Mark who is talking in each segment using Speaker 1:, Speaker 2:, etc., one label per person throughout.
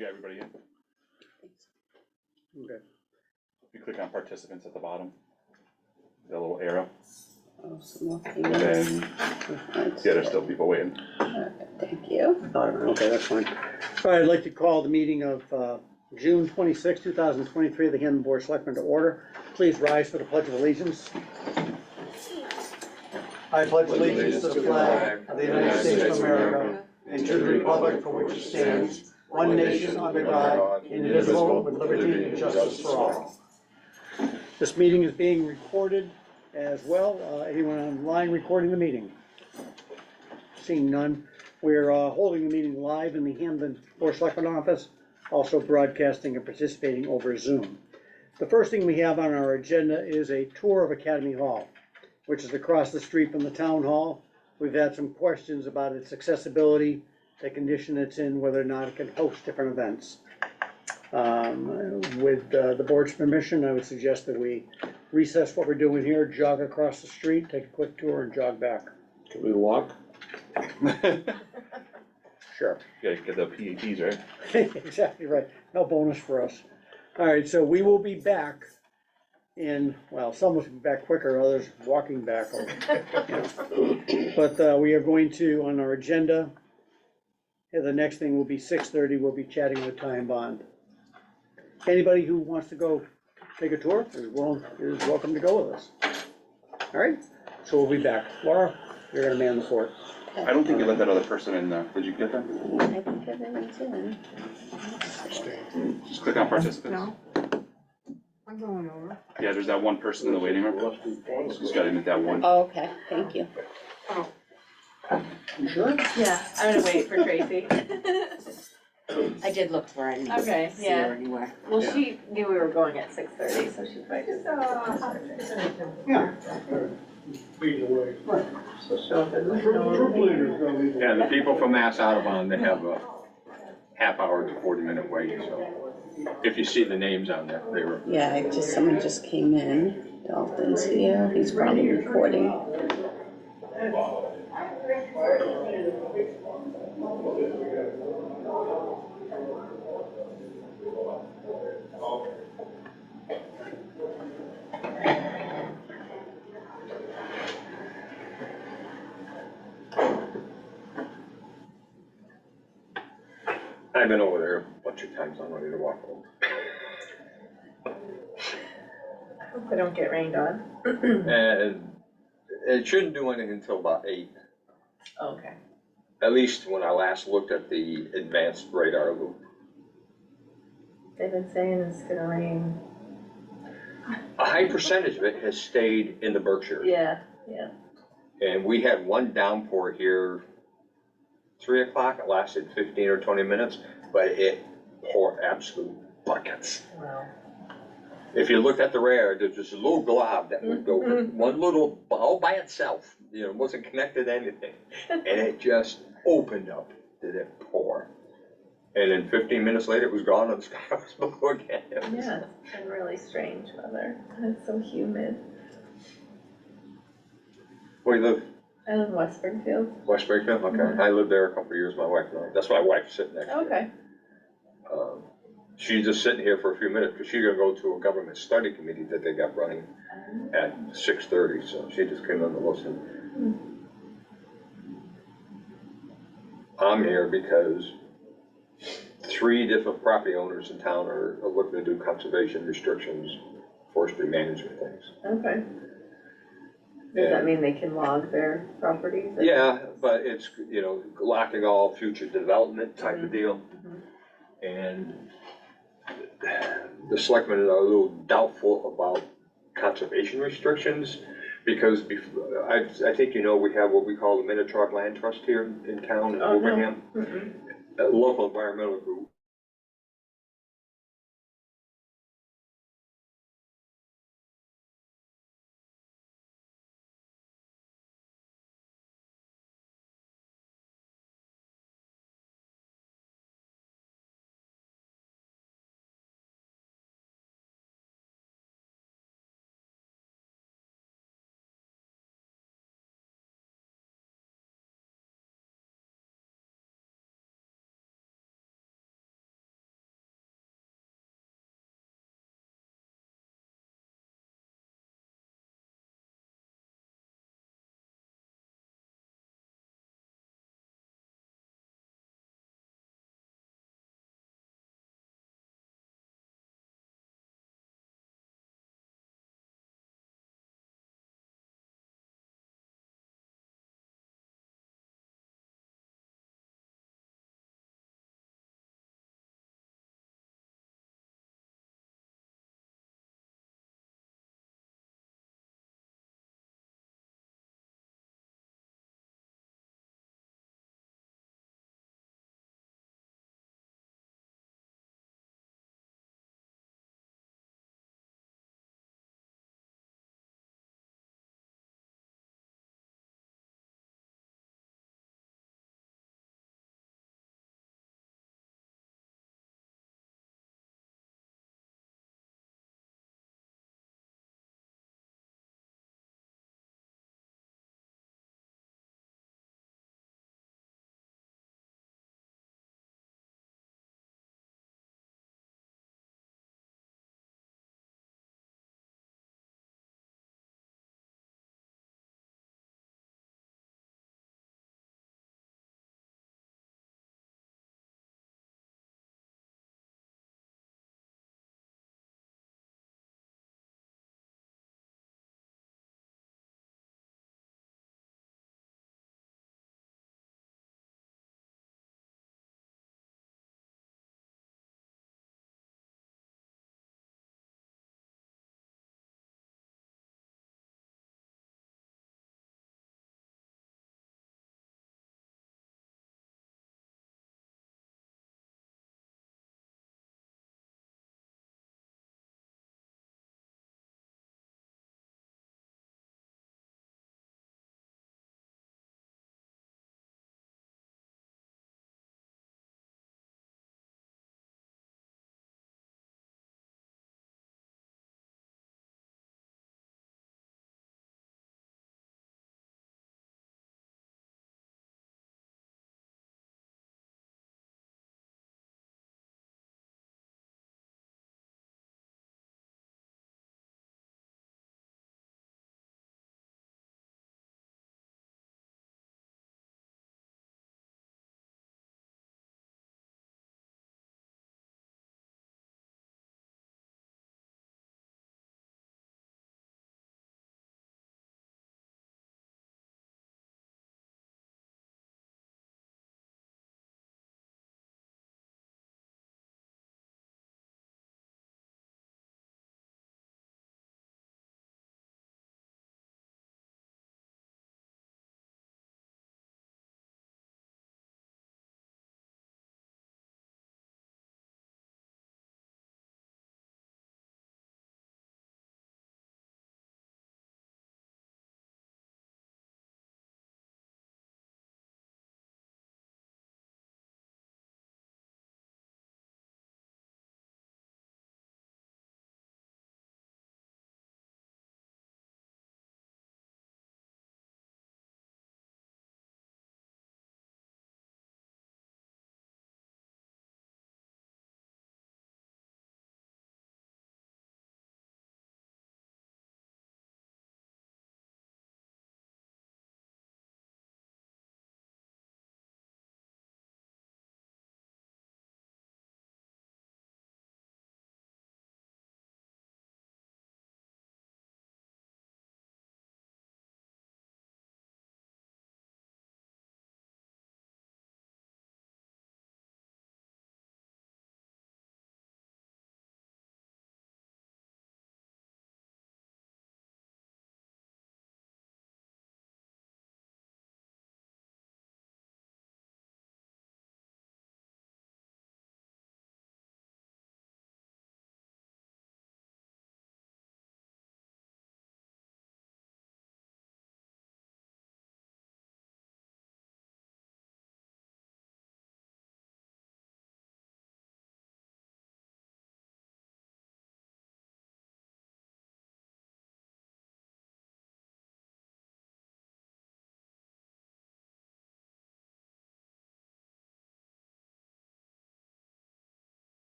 Speaker 1: you get everybody in?
Speaker 2: Okay.
Speaker 1: If you click on participants at the bottom, the little arrow,
Speaker 3: Oh, some more things.
Speaker 1: and then, yeah, there's still people waiting.
Speaker 3: Thank you.
Speaker 2: Okay, that's fine. All right, I'd like to call the meeting of June 26, 2023, the Hampden Board of Selectmen to order. Please rise for the Pledge of Allegiance. I pledge allegiance to the flag of the United States of America and to the republic for which it stands, one nation under God, indivisible, with liberty and justice for all. This meeting is being recorded as well. Anyone online recording the meeting? Seeing none. We're holding the meeting live in the Hampden Board of Selectmen office, also broadcasting and participating over Zoom. The first thing we have on our agenda is a tour of Academy Hall, which is across the street from the town hall. We've had some questions about its accessibility, the condition it's in, whether or not it can host different events. With the board's permission, I would suggest that we recess what we're doing here, jog across the street, take a quick tour, and jog back.
Speaker 4: Can we walk?
Speaker 2: Sure.
Speaker 1: You gotta get the PATs, right?
Speaker 2: Exactly right. No bonus for us. All right, so we will be back in, well, some will be back quicker, others walking back. But we are going to, on our agenda, the next thing will be 6:30, we'll be chatting with Ty and Bond. Anybody who wants to go take a tour is welcome to go with us. All right, so we'll be back. Laura, you're gonna man the fort.
Speaker 1: I don't think you let that other person in, did you get that?
Speaker 3: I think everyone's in.
Speaker 1: Just click on participants.
Speaker 5: No. I'm going over.
Speaker 1: Yeah, there's that one person in the waiting room. Just gotta hit that one.
Speaker 3: Oh, okay, thank you.
Speaker 2: You sure?
Speaker 5: Yeah, I'm gonna wait for Tracy.
Speaker 3: I did look for it.
Speaker 5: Okay,
Speaker 3: See
Speaker 5: yeah.
Speaker 3: her anywhere.
Speaker 5: Well, she knew we were going at 6:30, so she probably just.
Speaker 2: Yeah.
Speaker 4: Yeah, the people from Mass Audubon, they have a half-hour to 40-minute wait, so if you see the names on there, they were.
Speaker 3: Yeah, someone just came in. Dalton's here, he's probably recording.
Speaker 4: I've been over there a bunch of times, I'm ready to walk home.
Speaker 5: I hope they don't get rained on.
Speaker 4: And it shouldn't do anything until about 8,
Speaker 5: Okay.
Speaker 4: at least when I last looked at the advanced radar loop.
Speaker 5: They've been saying it's gonna rain.
Speaker 4: A high percentage of it has stayed in the Berkshires.
Speaker 5: Yeah.
Speaker 4: And we had one downpour here, 3 o'clock, it lasted 15 or 20 minutes, but it poured absolute buckets.
Speaker 5: Wow.
Speaker 4: If you looked at the radar, there's just a little glob that would go, one little, all by itself, it wasn't connected to anything. And it just opened up, did it pour. And then 15 minutes later, it was gone and the sky was blue again.
Speaker 5: Yeah, it's been really strange weather. It's so humid.
Speaker 4: Where you live?
Speaker 5: I live in West Springfield.
Speaker 4: West Springfield? Okay. I lived there a couple of years, my wife and I. That's my wife's sitting next to me.
Speaker 5: Okay.
Speaker 4: She's just sitting here for a few minutes, because she's gonna go to a government study committee that they got running at 6:30, so she just came in to listen. I'm here because 3 different property owners in town are looking to do conservation restrictions, forestry management things.
Speaker 5: Okay. Does that mean they can log their properties?
Speaker 4: Yeah, but it's, locking all future development type of deal. And the selectmen are a little doubtful about conservation restrictions, because I think we have what we call the Minitrog Land Trust here in town, in Wilbraham. A local environmental group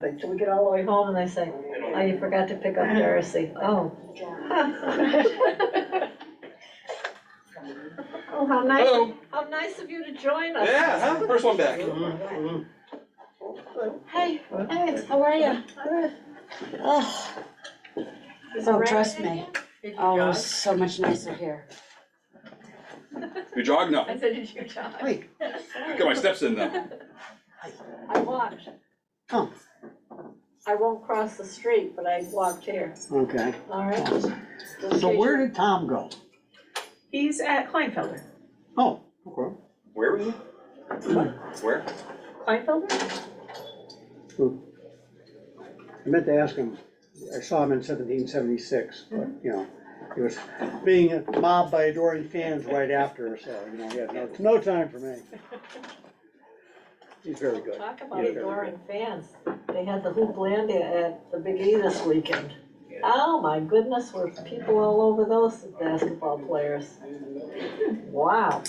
Speaker 5: So we get all the way home and they say, oh, you forgot to pick up Darcy. Oh. Oh, how nice of you to join us.
Speaker 1: Yeah, huh? First one back.
Speaker 3: Hey, how are you? Oh, trust me. Oh, it's so much nicer here.
Speaker 1: You jog? No.
Speaker 5: I said, did you jog?
Speaker 2: Hey.
Speaker 1: Get my steps in now.
Speaker 5: I walked.
Speaker 2: Oh.
Speaker 5: I won't cross the street, but I walked here,
Speaker 2: Okay.
Speaker 5: all right?
Speaker 2: So where did Tom go?
Speaker 6: He's at Kleinfelder.
Speaker 2: Oh, okay.
Speaker 4: Where was he? Where?
Speaker 5: Kleinfelder?
Speaker 2: I meant to ask him, I saw him in 1776, but, you know, he was being mobbed by adoring fans right after, so, you know, he had no time for me. He's very good.
Speaker 5: Talk about
Speaker 2: He's very
Speaker 5: adoring fans. They had the Hooplandia at the Big E this weekend. Oh, my goodness, were people all over those basketball players. Wow.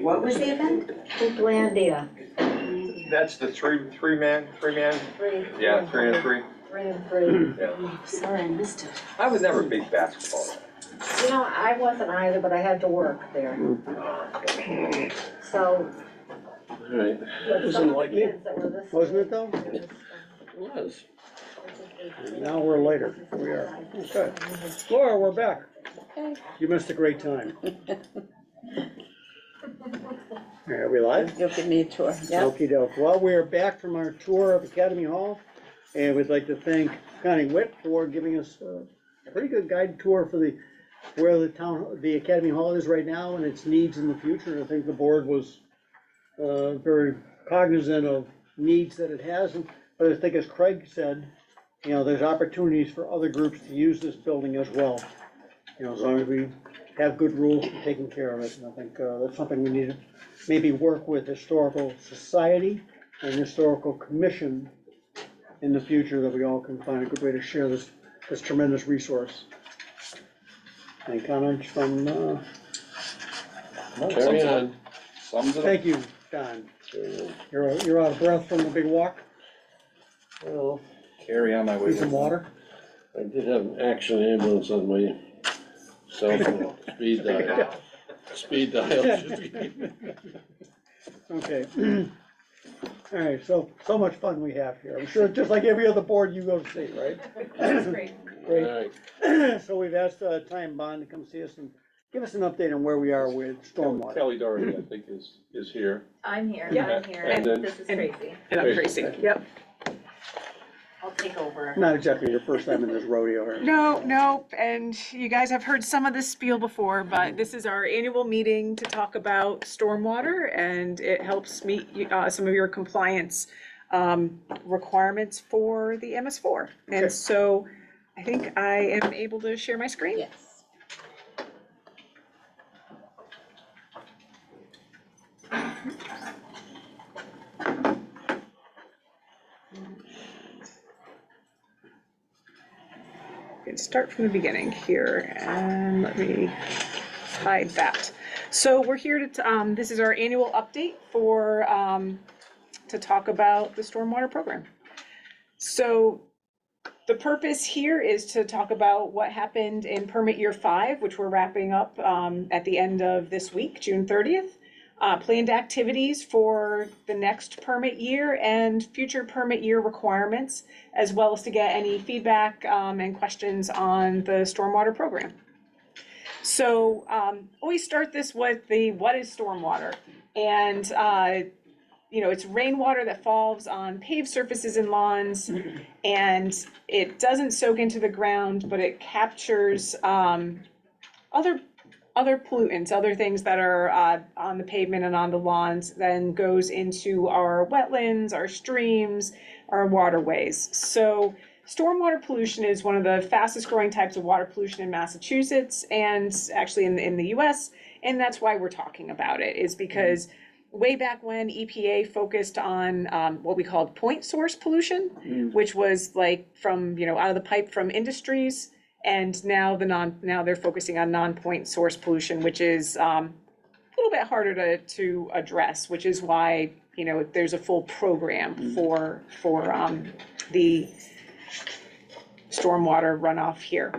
Speaker 3: What was the event?
Speaker 5: Hooplandia.
Speaker 4: That's the three man?
Speaker 5: Three.
Speaker 4: Yeah, 3 and 3.
Speaker 5: 3 and 3.
Speaker 4: Yeah.
Speaker 3: Sorry, I missed it.
Speaker 4: I was never a big basketball fan.
Speaker 5: You know, I wasn't either, but I had to work there. So.
Speaker 7: Right,
Speaker 5: But some of the kids that were this.
Speaker 2: Wasn't it though?
Speaker 7: it was.
Speaker 2: And now we're later. We are. Okay. Laura, we're back. You missed a great time. Are we live?
Speaker 3: You'll give me a tour, yeah?
Speaker 2: Okey doke. Well, we're back from our tour of Academy Hall, and we'd like to thank Connie Witt for giving us a pretty good guided tour for where the Academy Hall is right now and its needs in the future. I think the board was very cognizant of needs that it has, but I think as Craig said, you know, there's opportunities for other groups to use this building as well. You know, as long as we have good rules for taking care of it, and I think that's something we need to maybe work with Historical Society and Historical Commission in the future, that we all can find a good way to share this tremendous resource. Any comments from,
Speaker 7: Carry on.
Speaker 1: Sums it up.
Speaker 2: thank you, Don. You're out of breath from the big walk?
Speaker 7: Well,
Speaker 1: Carry on my way.
Speaker 2: Need some water?
Speaker 7: I did have an action ambulance on my cell phone, speed dial. Speed dial.
Speaker 2: Okay. All right, so much fun we have here. I'm sure just like every other board you go to see, right?
Speaker 6: That's great.
Speaker 2: Great.
Speaker 7: All right,
Speaker 2: So we've asked Ty and Bond to come see us and give us an update on where we are with stormwater.
Speaker 7: Kelly Doherty, I think, is here.
Speaker 6: I'm here,
Speaker 7: Yeah.
Speaker 6: I'm here,
Speaker 7: And then-
Speaker 6: this is Tracy.
Speaker 8: And I'm Tracy, yep.
Speaker 6: I'll take over.
Speaker 2: Not exactly your first time in this rodeo here.
Speaker 8: No, and you guys have heard some of this spiel before, but this is our annual meeting to talk about stormwater, and it helps meet some of your compliance requirements for the MS4.
Speaker 2: Okay.
Speaker 8: And so I think I am able to share my screen.
Speaker 3: Yes.
Speaker 8: Let's start from the beginning here, and let me hide that. So we're here to, this is our annual update for, to talk about the stormwater program. So the purpose here is to talk about what happened in permit year 5, which we're wrapping up at the end of this week, June 30th. Planned activities for the next permit year and future permit year requirements, as well as to get any feedback and questions on the stormwater program. So always start this with what is stormwater? And you know, it's rainwater that falls on paved surfaces and lawns, and it doesn't soak into the ground, but it captures other pollutants, other things that are on the pavement and on the lawns, then goes into our wetlands, our streams, our waterways. So stormwater pollution is one of the fastest growing types of water pollution in Massachusetts, and actually in the US, and that's why we're talking about it, is because way back when EPA focused on what we called point source pollution, which was like from, you know, out of the pipe from industries. And now now they're focusing on non-point source pollution, which is little bit harder to address, which is why, you know, there's a full program for the stormwater runoff here.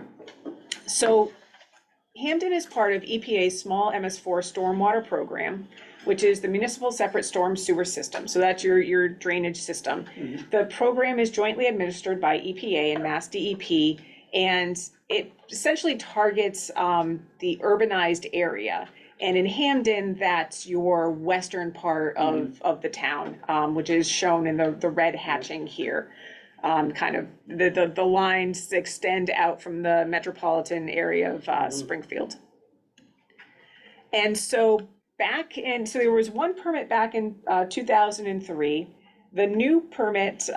Speaker 8: So Hampden is part of EPA's small MS4 stormwater program, which is the municipal separate storm sewer system. So that's your drainage system. The program is jointly administered by EPA and Mass DEP, and it essentially targets the urbanized area. And in Hampden, that's your western part of the town, which is shown in the red hatching here. Kind of the lines extend out from the metropolitan area of Springfield. And so so there was one permit back in 2003. The new permit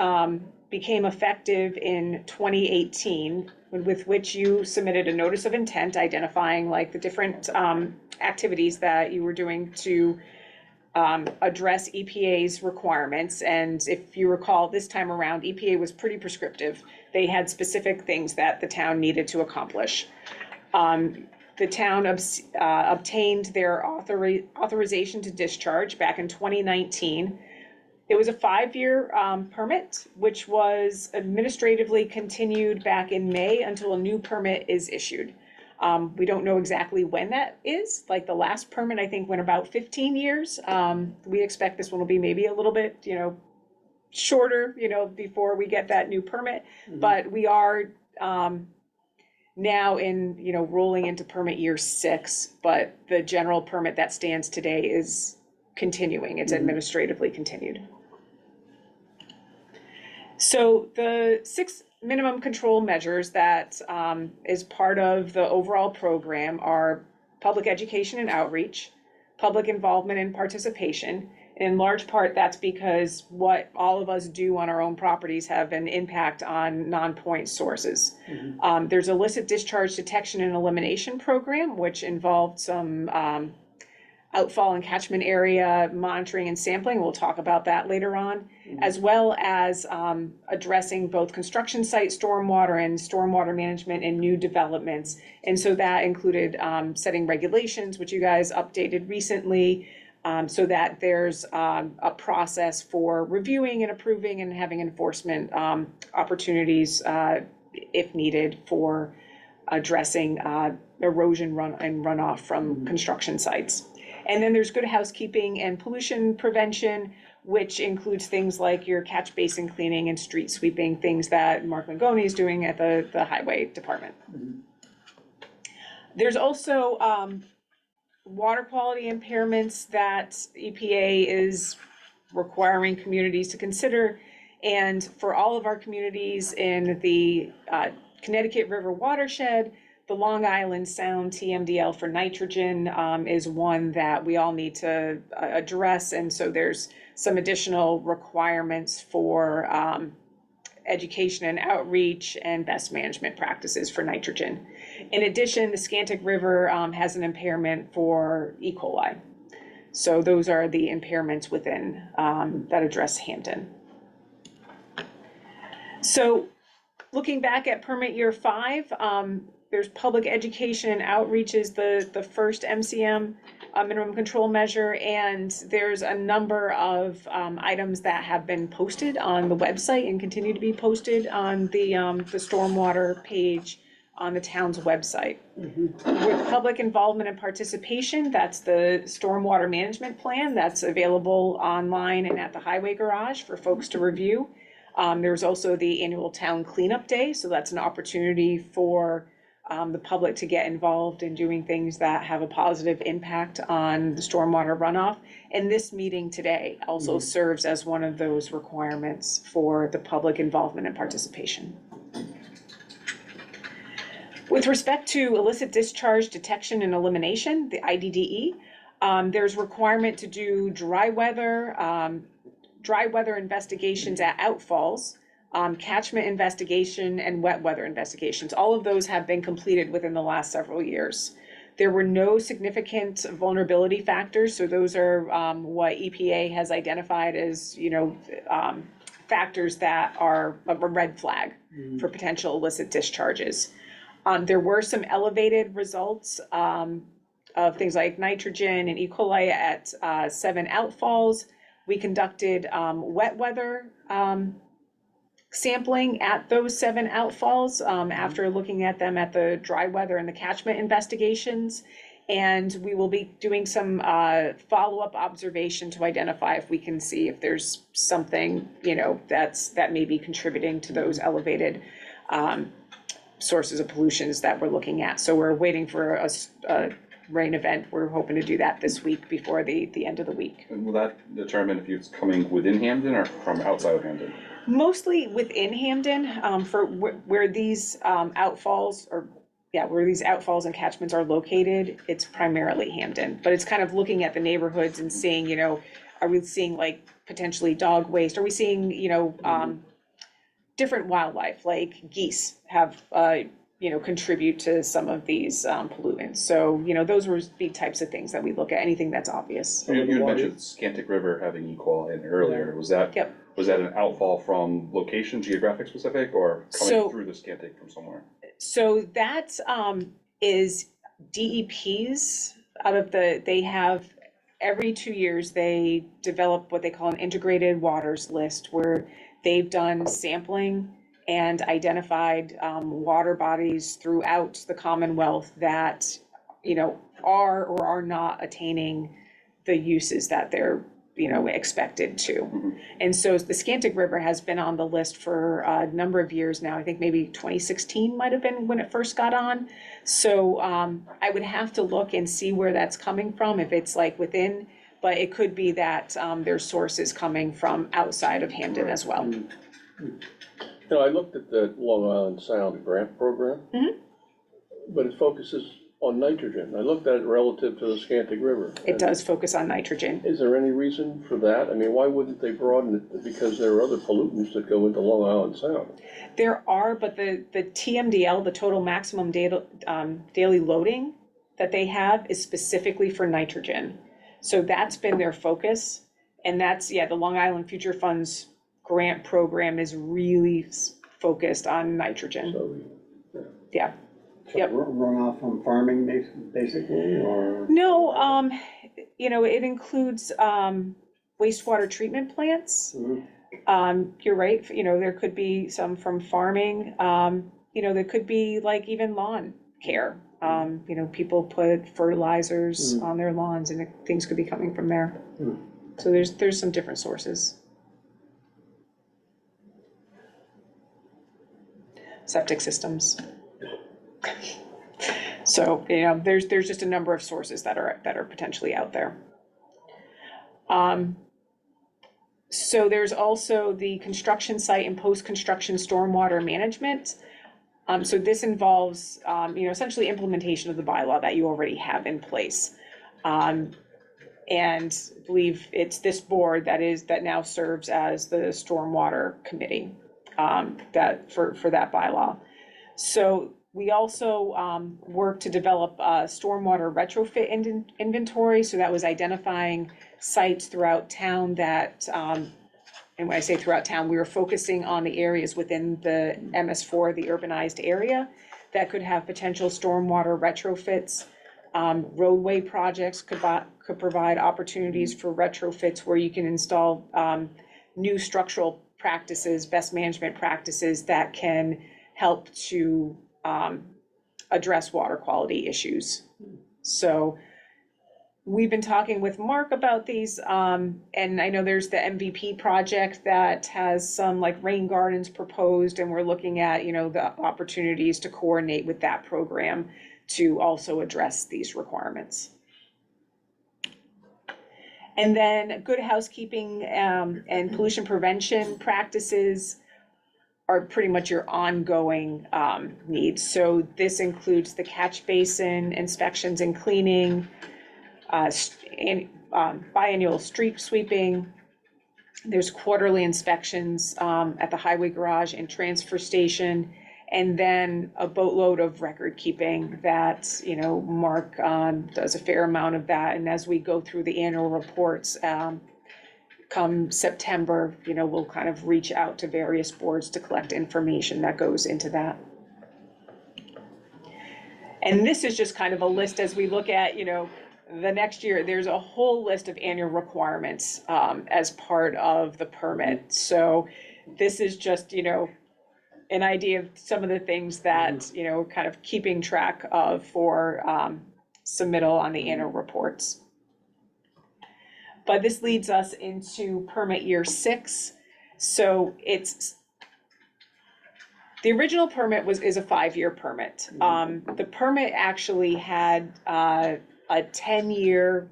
Speaker 8: became effective in 2018, with which you submitted a notice of intent identifying like the different activities that you were doing to address EPA's requirements. And if you recall, this time around, EPA was pretty prescriptive. They had specific things that the town needed to accomplish. The town obtained their authorization to discharge back in 2019. It was a 5-year permit, which was administratively continued back in May until a new permit is issued. We don't know exactly when that is. Like the last permit, I think, went about 15 years. We expect this one will be maybe a little bit, you know, shorter, you know, before we get that new permit. But we are now in, you know, rolling into permit year 6, but the general permit that stands today is continuing. It's administratively continued. So the 6 minimum control measures that is part of the overall program are public education and outreach, public involvement and participation. And in large part, that's because what all of us do on our own properties have an impact on non-point sources. There's illicit discharge detection and elimination program, which involved some outfall and catchment area monitoring and sampling. We'll talk about that later on, as well as addressing both construction site stormwater and stormwater management and new developments. And so that included setting regulations, which you guys updated recently, so that there's a process for reviewing and approving and having enforcement opportunities if needed for addressing erosion and runoff from construction sites. And then there's good housekeeping and pollution prevention, which includes things like your catch basin cleaning and street sweeping, things that Mark Langoni is doing at the highway department. There's also water quality impairments that EPA is requiring communities to consider. And for all of our communities in the Connecticut River watershed, the Long Island Sound TMDL for nitrogen is one that we all need to address. And so there's some additional requirements for education and outreach and best management practices for nitrogen. In addition, the Scantic River has an impairment for E. coli. So those are the impairments within that address Hampden. So looking back at permit year 5, there's public education and outreach is the first MCM minimum control measure, and there's a number of items that have been posted on the website and continue to be posted on the stormwater page on the town's website. With public involvement and participation, that's the stormwater management plan that's available online and at the highway garage for folks to review. There's also the annual town cleanup day, so that's an opportunity for the public to get involved in doing things that have a positive impact on the stormwater runoff. And this meeting today also serves as one of those requirements for the public involvement and participation. With respect to illicit discharge detection and elimination, the IDDE, there's requirement to do dry weather investigations at outfalls, catchment investigation, and wet weather investigations. All of those have been completed within the last several years. There were no significant vulnerability factors, so those are what EPA has identified as, you know, factors that are a red flag for potential illicit discharges. There were some elevated results of things like nitrogen and E. coli at 7 outfalls. We conducted wet weather sampling at those 7 outfalls after looking at them at the dry weather and the catchment investigations. And we will be doing some follow-up observation to identify if we can see if there's something, that may be contributing to those elevated sources of pollutions that we're looking at. So we're waiting for a rain event. We're hoping to do that this week before the end of the week.
Speaker 1: And will that determine if it's coming within Hampden or from outside of Hampden?
Speaker 8: Mostly within Hampden, for where these outfalls where these outfalls and catchments are located, it's primarily Hampden. But it's kind of looking at the neighborhoods and seeing, are we seeing like potentially dog waste? Are we seeing, different wildlife, like geese have, contribute to some of these pollutants. So, those would be types of things that we look at, anything that's obvious.
Speaker 1: You had mentioned Scantic River having E. coli in it earlier. Was that an outfall from location, geographic specific, or coming through the Scantic from somewhere?
Speaker 8: So that is DEP's they have, every 2 years, they develop what they call an integrated waters list, where they've done sampling and identified water bodies throughout the Commonwealth that, are or are not attaining the uses that they're, expected to.
Speaker 1: Mm-hmm.
Speaker 8: And so the Scantic River has been on the list for a number of years now. I think maybe 2016 might have been when it first got on. So I would have to look and see where that's coming from, if it's like within, but it could be that there's sources coming from outside of Hampden as well.
Speaker 7: I looked at the Long Island Sound grant program, but it focuses on nitrogen. I looked at it relative to the Scantic River.
Speaker 8: It does focus on nitrogen.
Speaker 7: Is there any reason for that? I mean, why wouldn't they broaden it? Because there are other pollutants that go into Long Island Sound.
Speaker 8: There are, but the TMDL, the total maximum daily loading that they have, is specifically for nitrogen. So that's been their focus. And that's, the Long Island Future Funds grant program is really focused on nitrogen.
Speaker 7: So,
Speaker 8: Yeah.
Speaker 2: So runoff from farming basically, or?
Speaker 8: No, it includes wastewater treatment plants. You're right, there could be some from farming. There could be like even lawn care. People put fertilizers on their lawns, and things could be coming from there. So there's some different sources. Septic systems. So, there's just a number of sources that are potentially out there. So there's also the construction site and post-construction stormwater management. So this involves, essentially implementation of the bylaw that you already have in place. And I believe it's this board that now serves as the stormwater committee that for that bylaw. So we also work to develop a stormwater retrofit inventory. So that was identifying sites throughout town that, and when I say throughout town, we were focusing on the areas within the MS4, the urbanized area, that could have potential stormwater retrofits. Roadway projects could provide opportunities for retrofits where you can install new structural practices, best management practices that can help to address water quality issues. So we've been talking with Mark about these, and I know there's the MVP project that has some like rain gardens proposed, and we're looking at, the opportunities to coordinate with that program to also address these requirements. And then good housekeeping and pollution prevention practices are pretty much your ongoing needs. So this includes the catch basin inspections and cleaning, biannual street sweeping. There's quarterly inspections at the highway garage and transfer station, and then a boatload of record keeping that, Mark does a fair amount of that. And as we go through the annual reports, come September, we'll kind of reach out to various boards to collect information that goes into that. And this is just kind of a list as we look at, the next year, there's a whole list of annual requirements as part of the permit. So this is just, an idea of some of the things that, kind of keeping track of for submittal on the annual reports. But this leads us into permit year 6. So the original permit is a 5-year permit. The permit actually had a 10-year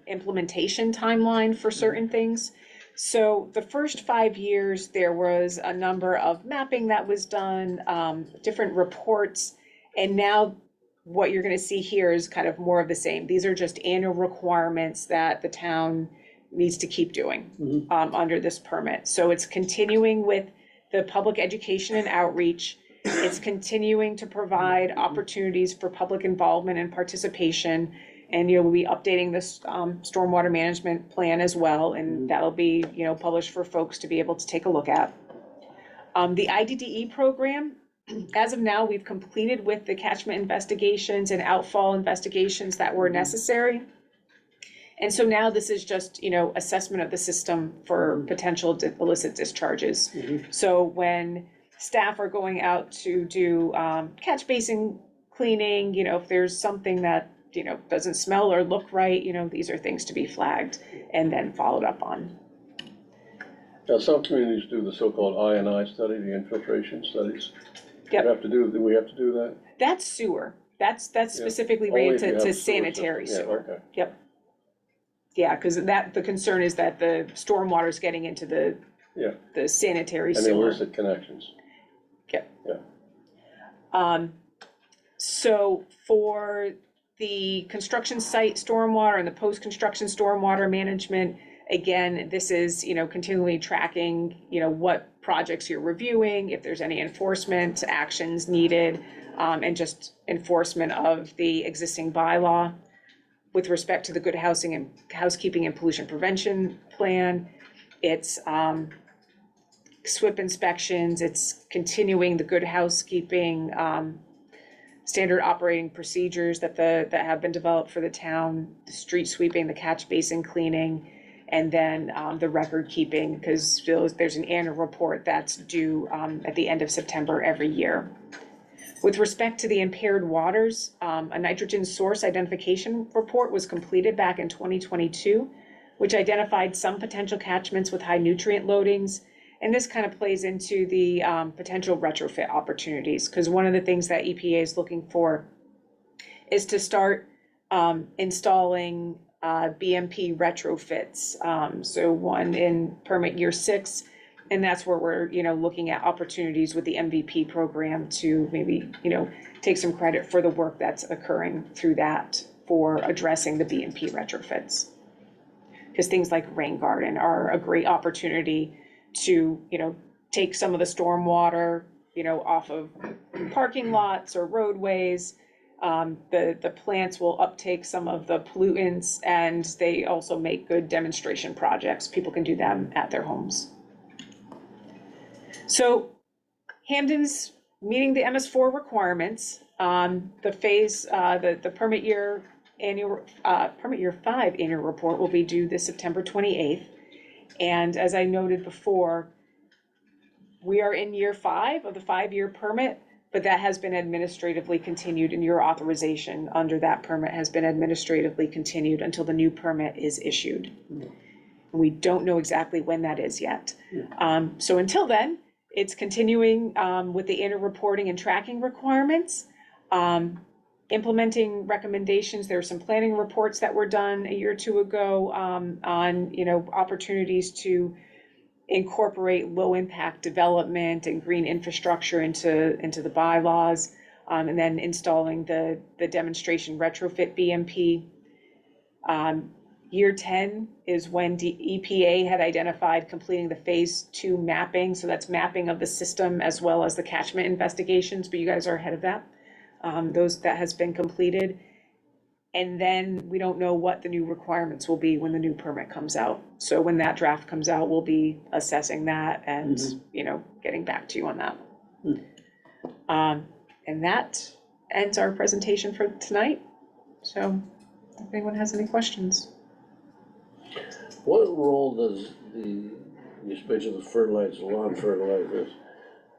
Speaker 8: implementation timeline for certain things. So the first 5 years, there was a number of mapping that was done, different reports, and now what you're gonna see here is kind of more of the same. These are just annual requirements that the town needs to keep doing under this permit. So it's continuing with the public education and outreach. It's continuing to provide opportunities for public involvement and participation. And we'll be updating this stormwater management plan as well, and that'll be published for folks to be able to take a look at. The IDDE program, as of now, we've completed with the catchment investigations and outfall investigations that were necessary. And so now this is just, assessment of the system for potential illicit discharges. So when staff are going out to do catch basin cleaning, if there's something that, doesn't smell or look right, these are things to be flagged and then followed up on.
Speaker 7: Now, some communities do the so-called I&I study, the infiltration studies.
Speaker 8: Yep.
Speaker 7: Do we have to do that?
Speaker 8: That's sewer. That's specifically
Speaker 7: Only
Speaker 8: rated
Speaker 7: if you have
Speaker 8: to
Speaker 7: a sewer
Speaker 8: sanitary
Speaker 7: system.
Speaker 8: sewer.
Speaker 7: Yeah, okay.
Speaker 8: Yep. Yeah, because the concern is that the stormwater is getting into the sanitary
Speaker 7: And
Speaker 8: sewer.
Speaker 7: illicit connections.
Speaker 8: Yep.
Speaker 7: Yeah.
Speaker 8: So for the construction site stormwater and the post-construction stormwater management, again, this is, continually tracking, what projects you're reviewing, if there's any enforcement actions needed, and just enforcement of the existing bylaw. With respect to the good housekeeping and pollution prevention plan, it's SWIP inspections, it's continuing the good housekeeping standard operating procedures that have been developed for the town, the street sweeping, the catch basin cleaning, and then the record keeping, because there's an annual report that's due at the end of September every year. With respect to the impaired waters, a nitrogen source identification report was completed back in 2022, which identified some potential catchments with high nutrient loadings. And this kind of plays into the potential retrofit opportunities, because one of the things that EPA is looking for is to start installing BMP retrofits. So one in permit year 6, and that's where we're looking at opportunities with the MVP program to maybe take some credit for the work that's occurring through that for addressing the BMP retrofits. Because things like rain garden are a great opportunity to take some of the stormwater off of parking lots or roadways. The plants will uptake some of the pollutants, and they also make good demonstration projects. People can do them at their homes. So Hampden's meeting the MS4 requirements. The phase, the permit year 5 annual report will be due this September 28th. And as I noted before, we are in year 5 of the 5-year permit, but that has been administratively continued, and your authorization under that permit has been administratively continued until the new permit is issued. We don't know exactly when that is yet. So until then, it's continuing with the annual reporting and tracking requirements, implementing recommendations. There are some planning reports that were done a year or two ago on opportunities to incorporate low impact development and green infrastructure into the bylaws, and then installing the demonstration retrofit BMP. Year 10 is when EPA had identified completing the phase 2 mapping. So that's mapping of the system as well as the catchment investigations, but you guys are ahead of that. That has been completed. And then we don't know what the new requirements will be when the new permit comes out. So when that draft comes out, we'll be assessing that and, getting back to you on that. And that, ends our presentation for tonight. So if anyone has any questions.
Speaker 7: What role does you mentioned the fertilizers, lawn fertilizers,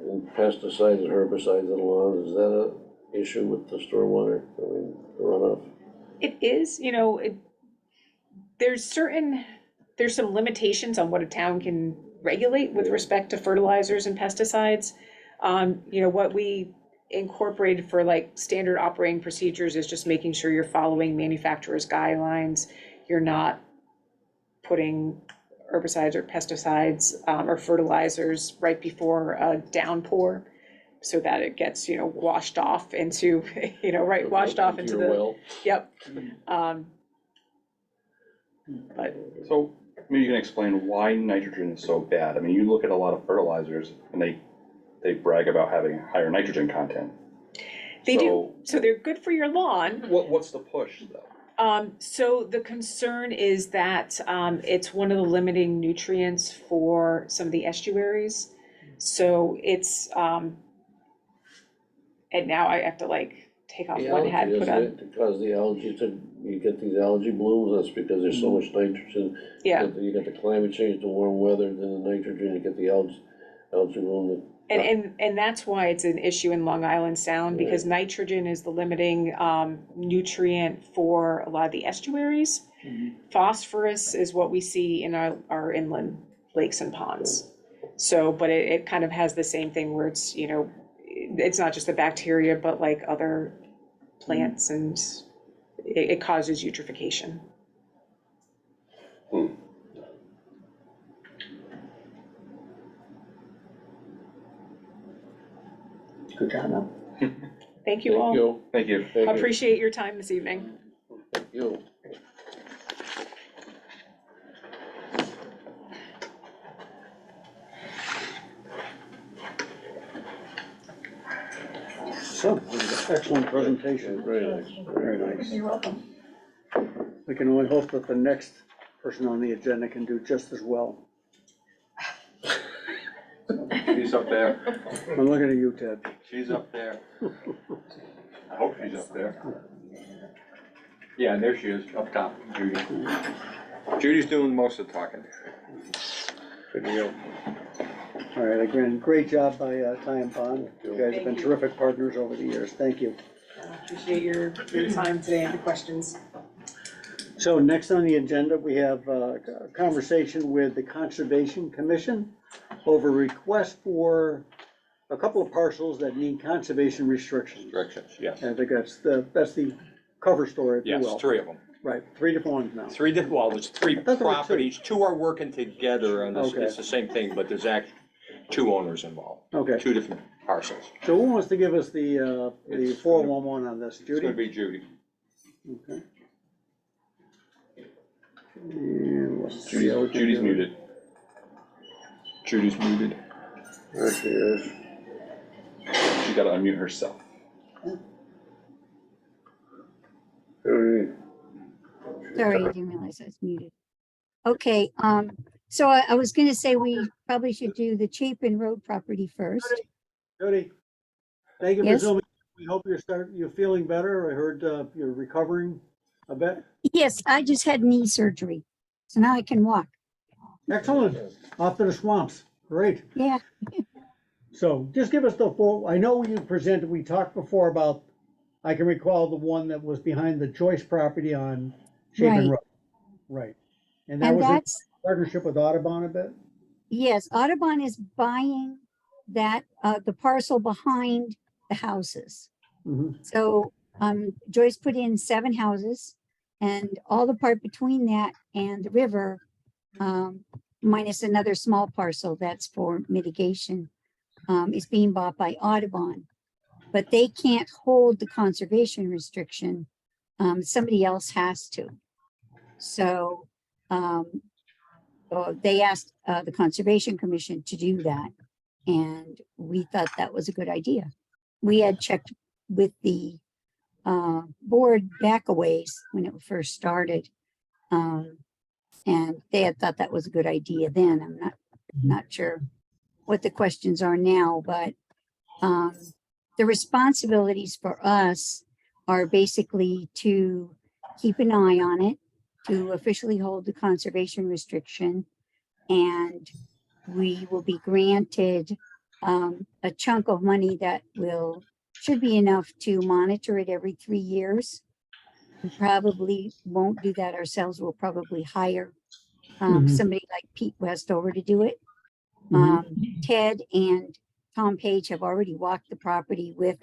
Speaker 7: and pesticides and herbicides in the lawn, is that a issue with the stormwater, I mean, the runoff?
Speaker 8: It is, there's some limitations on what a town can regulate with respect to fertilizers and pesticides. What we incorporated for like standard operating procedures is just making sure you're following manufacturer's guidelines. You're not putting herbicides or pesticides or fertilizers right before a downpour so that it gets, washed off into, washed off into
Speaker 7: your
Speaker 8: the,
Speaker 7: well?
Speaker 8: yep. But
Speaker 1: So maybe you can explain why nitrogen is so bad. I mean, you look at a lot of fertilizers and they brag about having higher nitrogen content.
Speaker 8: they do, so they're good for your lawn.
Speaker 1: What's the push though?
Speaker 8: So the concern is that it's one of the limiting nutrients for some of the estuaries. So it's, and now I have to take off
Speaker 7: The
Speaker 8: one hat,
Speaker 7: algae,
Speaker 8: put
Speaker 7: isn't
Speaker 8: on,
Speaker 7: it, to cause the algae you get these algae blooms, that's because there's so much nitrogen.
Speaker 8: yeah.
Speaker 7: You get the climate change, the warm weather, then the nitrogen, you get the algae bloom.
Speaker 8: And that's why it's an issue in Long Island Sound, because nitrogen is the limiting nutrient for a lot of the estuaries. Phosphorus is what we see in our inland lakes and ponds. So, but it kind of has the same thing where it's, it's not just the bacteria, but like other plants, and it causes eutrophication.
Speaker 2: Good job.
Speaker 8: Thank you all.
Speaker 1: Thank you.
Speaker 7: Thank you.
Speaker 8: Appreciate your time this evening.
Speaker 7: Thank you.
Speaker 2: So, excellent presentation.
Speaker 7: Very nice.
Speaker 2: Very nice.
Speaker 8: You're welcome.
Speaker 2: We can only hope that the next person on the agenda can do just as well.
Speaker 4: She's up there,
Speaker 2: I'm looking at you, Ted.
Speaker 4: she's up there. I hope she's up there. Yeah, there she is, up top, Judy. Judy's doing most of the talking.
Speaker 7: Good deal.
Speaker 2: All right, again, great job by Ty and Bond. You guys have been
Speaker 8: Thank you.
Speaker 2: terrific partners over the years. Thank you.
Speaker 8: Appreciate your time today and the questions.
Speaker 2: So next on the agenda, we have a conversation with the Conservation Commission over request for a couple of parcels that need conservation restrictions.
Speaker 4: Directions, yes.
Speaker 2: And I think that's the cover story, if you
Speaker 9: Yes,
Speaker 2: will.
Speaker 9: three of them.
Speaker 2: Right, 3 different ones now.
Speaker 9: Well, there's three
Speaker 2: thought there were two.
Speaker 9: properties, two are working together on this,
Speaker 2: Okay.
Speaker 9: it's the same thing, but there's actually two owners involved,
Speaker 2: Okay,
Speaker 9: two different parcels.
Speaker 2: so who wants to give us the
Speaker 9: It's
Speaker 2: 411 on this?
Speaker 9: It's gonna
Speaker 2: Judy?
Speaker 9: be Judy.
Speaker 2: Okay. And let's see how we can
Speaker 1: Judy's
Speaker 2: do it.
Speaker 1: muted.
Speaker 9: Judy's muted.
Speaker 7: There she is.
Speaker 1: She's gotta unmute herself.
Speaker 7: Judy.
Speaker 10: Sorry, I didn't realize I was muted. Okay, so I was gonna say we probably should do the Chapin Road property first.
Speaker 2: Judy, thank you for
Speaker 10: Yes?
Speaker 2: zooming. We hope you're feeling better. I heard you're recovering a bit.
Speaker 10: Yes, I just had knee surgery, so now I can walk.
Speaker 2: Excellent. Off to the swamps. Great.
Speaker 10: Yeah,
Speaker 2: So just give us the full, I know you presented, we talked before about, I can recall the one that was behind the Joyce property on Chapin
Speaker 10: Right.
Speaker 2: Road. Right. And that
Speaker 10: and
Speaker 2: was in
Speaker 10: that's,
Speaker 2: partnership with Audubon a bit?
Speaker 10: yes, Audubon is buying that, the parcel behind the houses.
Speaker 2: Mhm.
Speaker 10: So, Joyce put in 7 houses, and all the part between that and the river, minus another small parcel that's for mitigation, is being bought by Audubon. But they can't hold the conservation restriction. Somebody else has to. So, they asked the Conservation Commission to do that. And we thought that was a good idea. We had checked with the board back a ways when it first started. And they had thought that was a good idea then. I'm not sure what the questions are now, but the responsibilities for us are basically to keep an eye on it, to officially hold the conservation restriction, and we will be granted a chunk of money that should be enough to monitor it every 3 years. We probably won't do that ourselves. We'll probably hire somebody like Pete Westover to do it. Ted and Tom Page have already walked the property with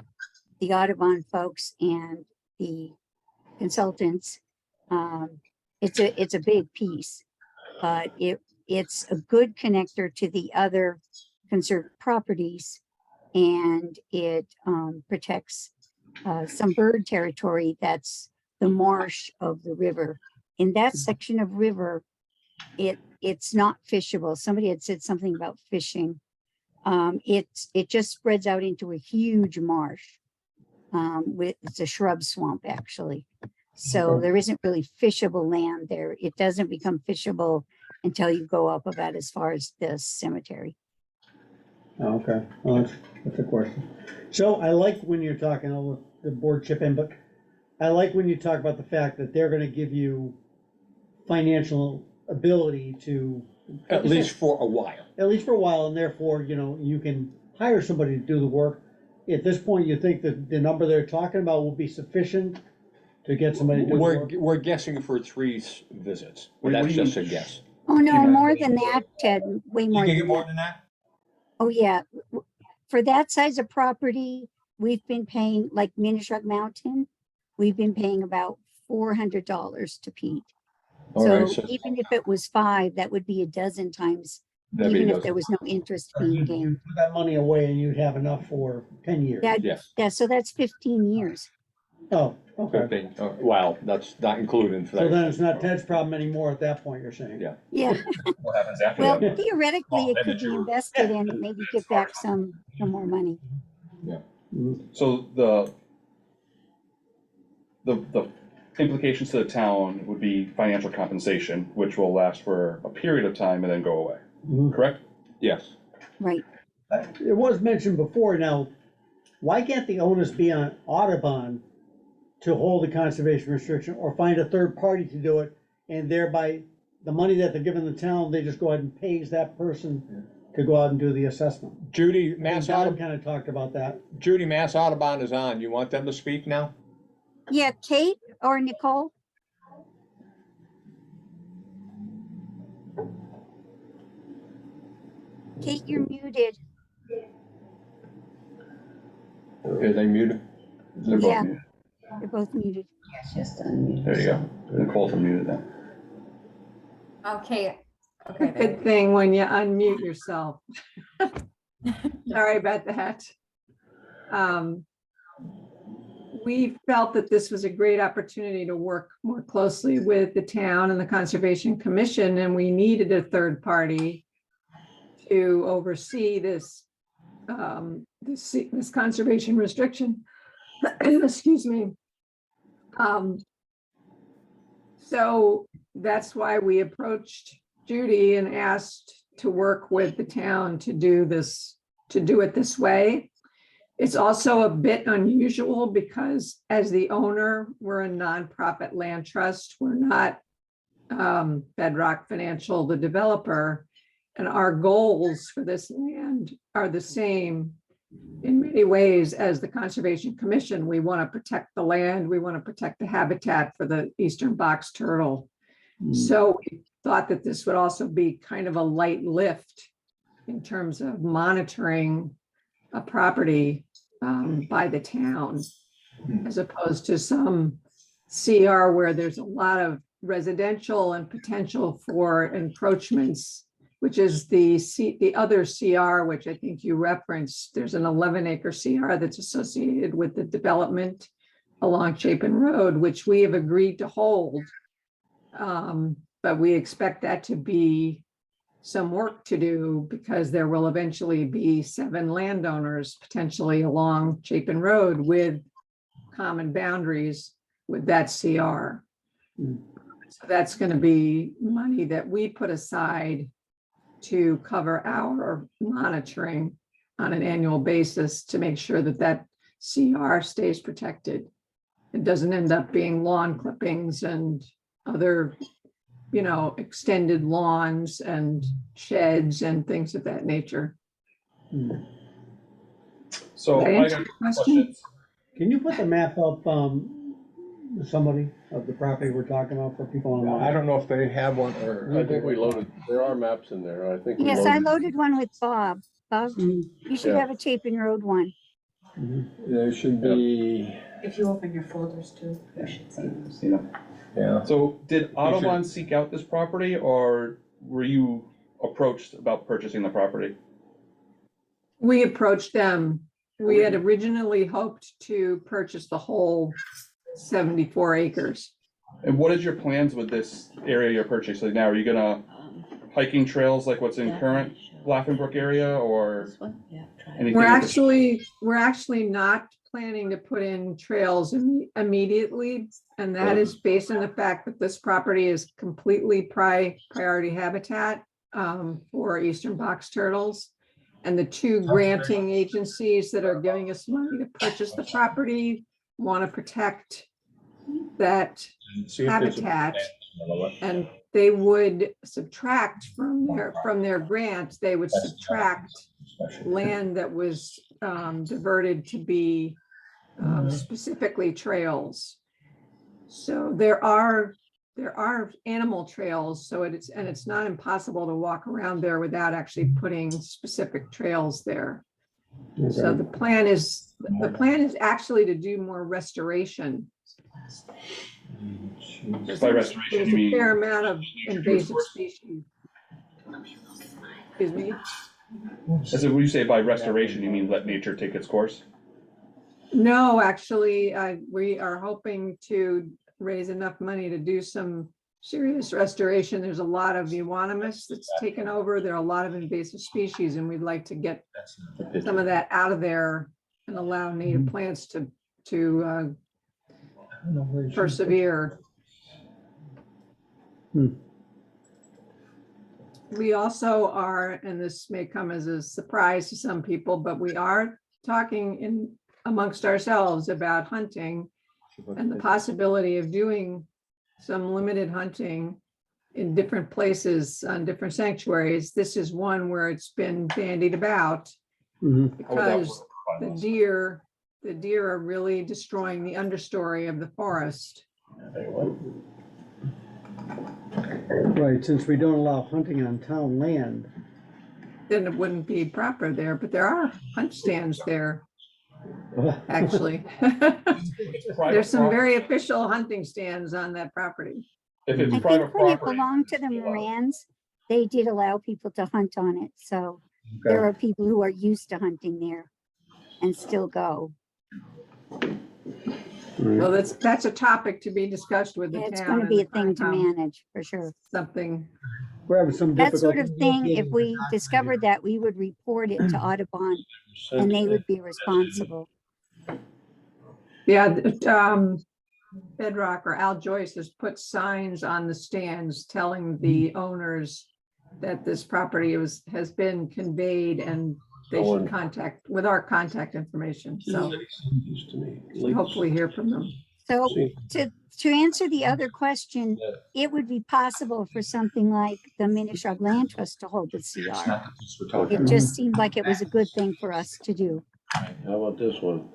Speaker 10: the Audubon folks and the consultants. It's a big piece, but it's a good connector to the other conserved properties, and it protects some bird territory that's the marsh of the river. In that section of river, it's not fishable. Somebody had said something about fishing. It just spreads out into a huge marsh. It's a shrub swamp, actually. So there isn't really fishable land there. It doesn't become fishable until you go up about as far as the cemetery.
Speaker 2: Okay, well, that's a question. So I like when you're talking, I'll let the board chip in, but I like when you talk about the fact that they're gonna give you financial ability to.
Speaker 9: At least for a while.
Speaker 2: At least for a while, and therefore, you can hire somebody to do the work. At this point, you think that the number they're talking about will be sufficient to get somebody to do the work?
Speaker 9: We're guessing for 3 visits.
Speaker 1: What
Speaker 9: That's
Speaker 1: do you
Speaker 9: just a
Speaker 1: mean?
Speaker 9: guess.
Speaker 10: Oh, no, more than that, Ted, way more than that.
Speaker 9: than that?
Speaker 10: Oh, yeah. For that size of property, we've been paying, like Minnesota Mountain, we've been paying about $400 to Pete.
Speaker 9: All
Speaker 10: So
Speaker 9: right, so
Speaker 10: even if it was 5, that would be a dozen times,
Speaker 9: that'd be
Speaker 10: even
Speaker 9: a
Speaker 10: if there was no interest
Speaker 2: You
Speaker 10: being gained.
Speaker 2: put that money away and you'd have enough for 10 years.
Speaker 9: Yes.
Speaker 10: Yeah, so that's 15 years.
Speaker 2: Oh, okay.
Speaker 9: 15, wow, that's not including.
Speaker 2: So then it's not Ted's problem anymore at that point, you're saying?
Speaker 9: Yeah.
Speaker 10: Yeah,
Speaker 1: What happens after
Speaker 10: well,
Speaker 1: that?
Speaker 10: theoretically, it
Speaker 9: then
Speaker 10: could
Speaker 9: it's
Speaker 10: be
Speaker 9: your-
Speaker 10: invested and maybe get back some more money.
Speaker 1: So the implications to the town would be financial compensation, which will last for a period of time and then go away, correct?
Speaker 9: Yes.
Speaker 10: Right.
Speaker 2: It was mentioned before, now, why can't the onus be on Audubon to hold the conservation restriction or find a third party to do it? And thereby, the money that they're giving the town, they just go ahead and pays that person to go out and do the assessment.
Speaker 9: Judy,
Speaker 2: And
Speaker 9: Mass
Speaker 2: Don
Speaker 9: Audubon,
Speaker 2: kind of talked about that.
Speaker 9: Judy, Mass Audubon is on. You want them to speak now?
Speaker 10: Yeah, Kate or Nicole? Kate, you're muted.
Speaker 9: Are they muted?
Speaker 1: They're both
Speaker 10: Yeah.
Speaker 1: muted.
Speaker 10: You're both muted.
Speaker 1: There you go. Nicole's unmuted then.
Speaker 11: Okay, okay.
Speaker 5: Good thing when you unmute yourself. Sorry about that. We felt that this was a great opportunity to work more closely with the town and the Conservation Commission, and we needed a third party to oversee this conservation restriction. Excuse me. So that's why we approached Judy and asked to work with the town to do it this way. It's also a bit unusual because as the owner, we're a nonprofit land trust. We're not Bedrock Financial, the developer. And our goals for this land are the same in many ways as the Conservation Commission. We want to protect the land. We want to protect the habitat for the eastern box turtle. So we thought that this would also be kind of a light lift in terms of monitoring a property by the town, as opposed to some CR where there's a lot of residential and potential for encroachments, which is the other CR, which I think you referenced. There's an 11-acre CR that's associated with the development along Chapin Road, which we have agreed to hold. But we expect that to be some work to do because there will eventually be 7 landowners potentially along Chapin Road with common boundaries with that CR. So that's going to be money that we put aside to cover our monitoring on an annual basis to make sure that CR stays protected. It doesn't end up being lawn clippings and other, extended lawns and sheds and things of that nature.
Speaker 1: So
Speaker 5: Did I
Speaker 1: I
Speaker 5: answer
Speaker 1: got
Speaker 5: your question?
Speaker 1: questions.
Speaker 2: Can you put the map up, somebody of the property we're talking about for people online?
Speaker 9: I don't know if they have one or.
Speaker 7: I think we loaded, there are maps in there, I think. we
Speaker 10: Yes, I loaded one with Bob. Bob,
Speaker 2: Mm,
Speaker 10: you should
Speaker 7: Yeah.
Speaker 10: have a Chapin Road one.
Speaker 9: There should be,
Speaker 6: If you open your folders too, you should see those.
Speaker 1: Yeah.
Speaker 9: yeah.
Speaker 1: So did Audubon seek out this property, or were you approached about purchasing the property?
Speaker 5: We approached them. We had originally hoped to purchase the whole 74 acres.
Speaker 1: And what is your plans with this area you're purchasing now? Are you gonna hiking trails like what's in current Laughing Brook area, or anything?
Speaker 5: We're actually not planning to put in trails immediately. And that is based on the fact that this property is completely priority habitat for eastern box turtles. And the two granting agencies that are giving us money to purchase the property want to protect that habitat. And they would subtract from their grant, they would subtract land that was diverted to be specifically trails. So there are animal trails, so it's not impossible to walk around there without actually putting specific trails there. So the plan is actually to do more restoration.
Speaker 1: By restoration,
Speaker 5: There's
Speaker 1: you
Speaker 5: a
Speaker 1: mean?
Speaker 5: fair amount of invasive species. Excuse me?
Speaker 1: As when you say by restoration, you mean let nature take its course?
Speaker 5: No, actually, we are hoping to raise enough money to do some serious restoration. There's a lot of euonymus that's taken over. There are a lot of invasive species, and we'd like to get some of that out of there and allow native plants to persevere. We also are, and this may come as a surprise to some people, but we are talking amongst ourselves about hunting and the possibility of doing some limited hunting in different places on different sanctuaries. This is one where it's been bandied about because the deer are really destroying the understory of the forest.
Speaker 2: Right, since we don't allow hunting on town land.
Speaker 5: Then it wouldn't be proper there, but there are hunt stands there, actually. There's some very official hunting stands on that property.
Speaker 1: If
Speaker 10: I
Speaker 1: it's
Speaker 10: think
Speaker 1: private
Speaker 10: when it
Speaker 1: property.
Speaker 10: belonged to the Morans, they did allow people to hunt on it, so there are people who are used to hunting there and still go.
Speaker 5: Well, that's a topic to be discussed with the town.
Speaker 10: It's gonna
Speaker 5: and
Speaker 10: be
Speaker 5: the
Speaker 10: a thing to
Speaker 5: Concom.
Speaker 10: manage, for sure.
Speaker 5: Something,
Speaker 2: We're having some
Speaker 10: That sort of
Speaker 2: difficulty
Speaker 10: thing, if
Speaker 2: locating
Speaker 10: we
Speaker 2: the
Speaker 10: discovered that, we would report it to Audubon and they would be responsible.
Speaker 5: yeah, Bedrock or Al Joyce has put signs on the stands telling the owners that this property has been conveyed and they should contact with our contact information. So we'll hopefully hear from them.
Speaker 10: So to answer the other question, it would be possible for something like the Minnesota Land Trust to hold the CR. It just seemed like it was a good thing for us to do.
Speaker 7: How about this one?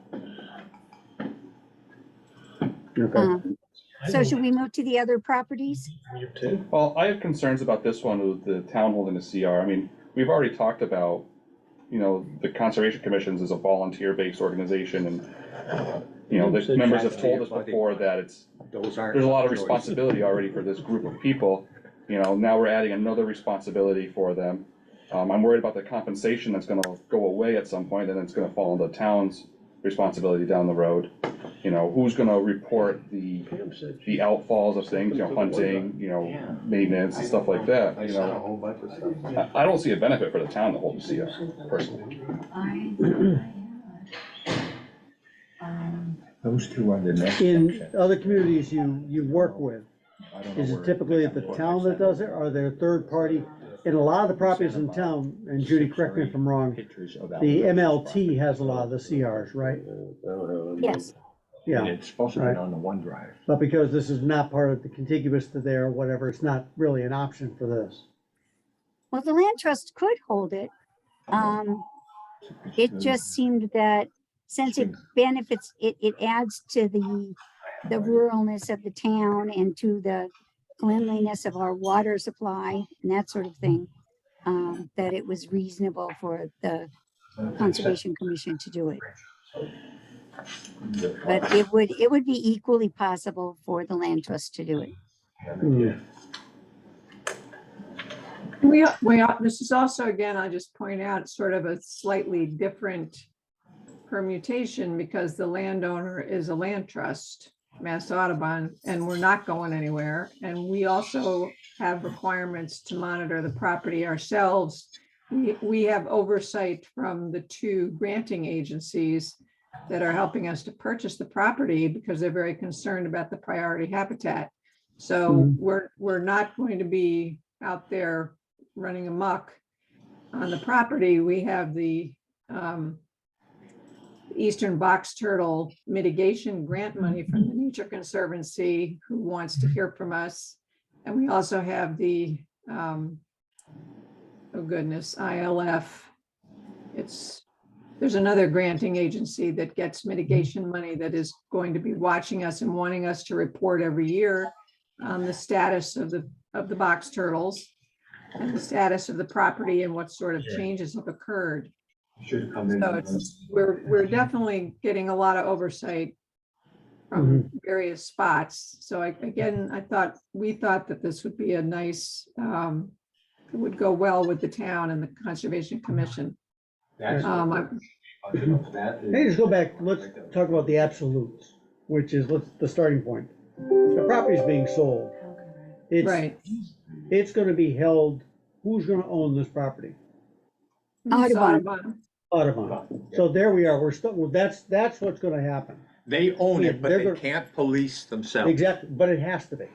Speaker 10: So should we move to the other properties?
Speaker 1: Well, I have concerns about this one with the town holding a CR. I mean, we've already talked about, the Conservation Commissions is a volunteer-based organization, and, the members have told us before that there's a lot of responsibility already for this group of people. Now we're adding another responsibility for them. I'm worried about the compensation that's gonna go away at some point, and it's gonna fall into the town's responsibility down the road. Who's gonna report the outfalls of things, hunting, maintenance and stuff like that, I don't see a benefit for the town to hold the CR personally.
Speaker 9: Those two are the next.
Speaker 2: In other communities you work with, is it typically the town that does it, or are there third-party in a lot of the properties in town, and Judy, correct me if I'm wrong,
Speaker 9: Pictures of
Speaker 2: the MLT has a lot of the CRs, right?
Speaker 7: I don't have it.
Speaker 10: Yes,
Speaker 9: And
Speaker 2: Yeah,
Speaker 9: it's supposed to be on the OneDrive.
Speaker 2: but because this is not part of the contiguous to there, or whatever, it's not really an option for this.
Speaker 10: well, the land trust could hold it. It just seemed that since it benefits, it adds to the ruralness of the town and to the cleanliness of our water supply and that sort of thing, that it was reasonable for the Conservation Commission to do it. But it would be equally possible for the land trust to do it.
Speaker 5: This is also, again, I just point out, sort of a slightly different permutation because the landowner is a land trust, Mass Audubon, and we're not going anywhere. And we also have requirements to monitor the property ourselves. We have oversight from the two granting agencies that are helping us to purchase the property because they're very concerned about the priority habitat. So we're not going to be out there running amok on the property. We have the Eastern box turtle mitigation grant money from the Nature Conservancy, who wants to hear from us. And we also have the, oh goodness, ILF. There's another granting agency that gets mitigation money that is going to be watching us and wanting us to report every year on the status of the box turtles and the status of the property and what sort of changes have occurred. So we're definitely getting a lot of oversight from various spots. So we thought that this would be a nice, it would go well with the town and the Conservation Commission.
Speaker 2: Hey, just go back, let's talk about the absolutes, which is the starting point. The property is being sold.
Speaker 5: Right.
Speaker 2: It's gonna be held, who's gonna own this property?
Speaker 10: Audubon.
Speaker 2: Audubon. So there we are, that's what's gonna happen.
Speaker 9: They own it, but
Speaker 2: They're
Speaker 9: they
Speaker 2: gonna-
Speaker 9: can't police themselves.
Speaker 2: Exactly, but it has to be.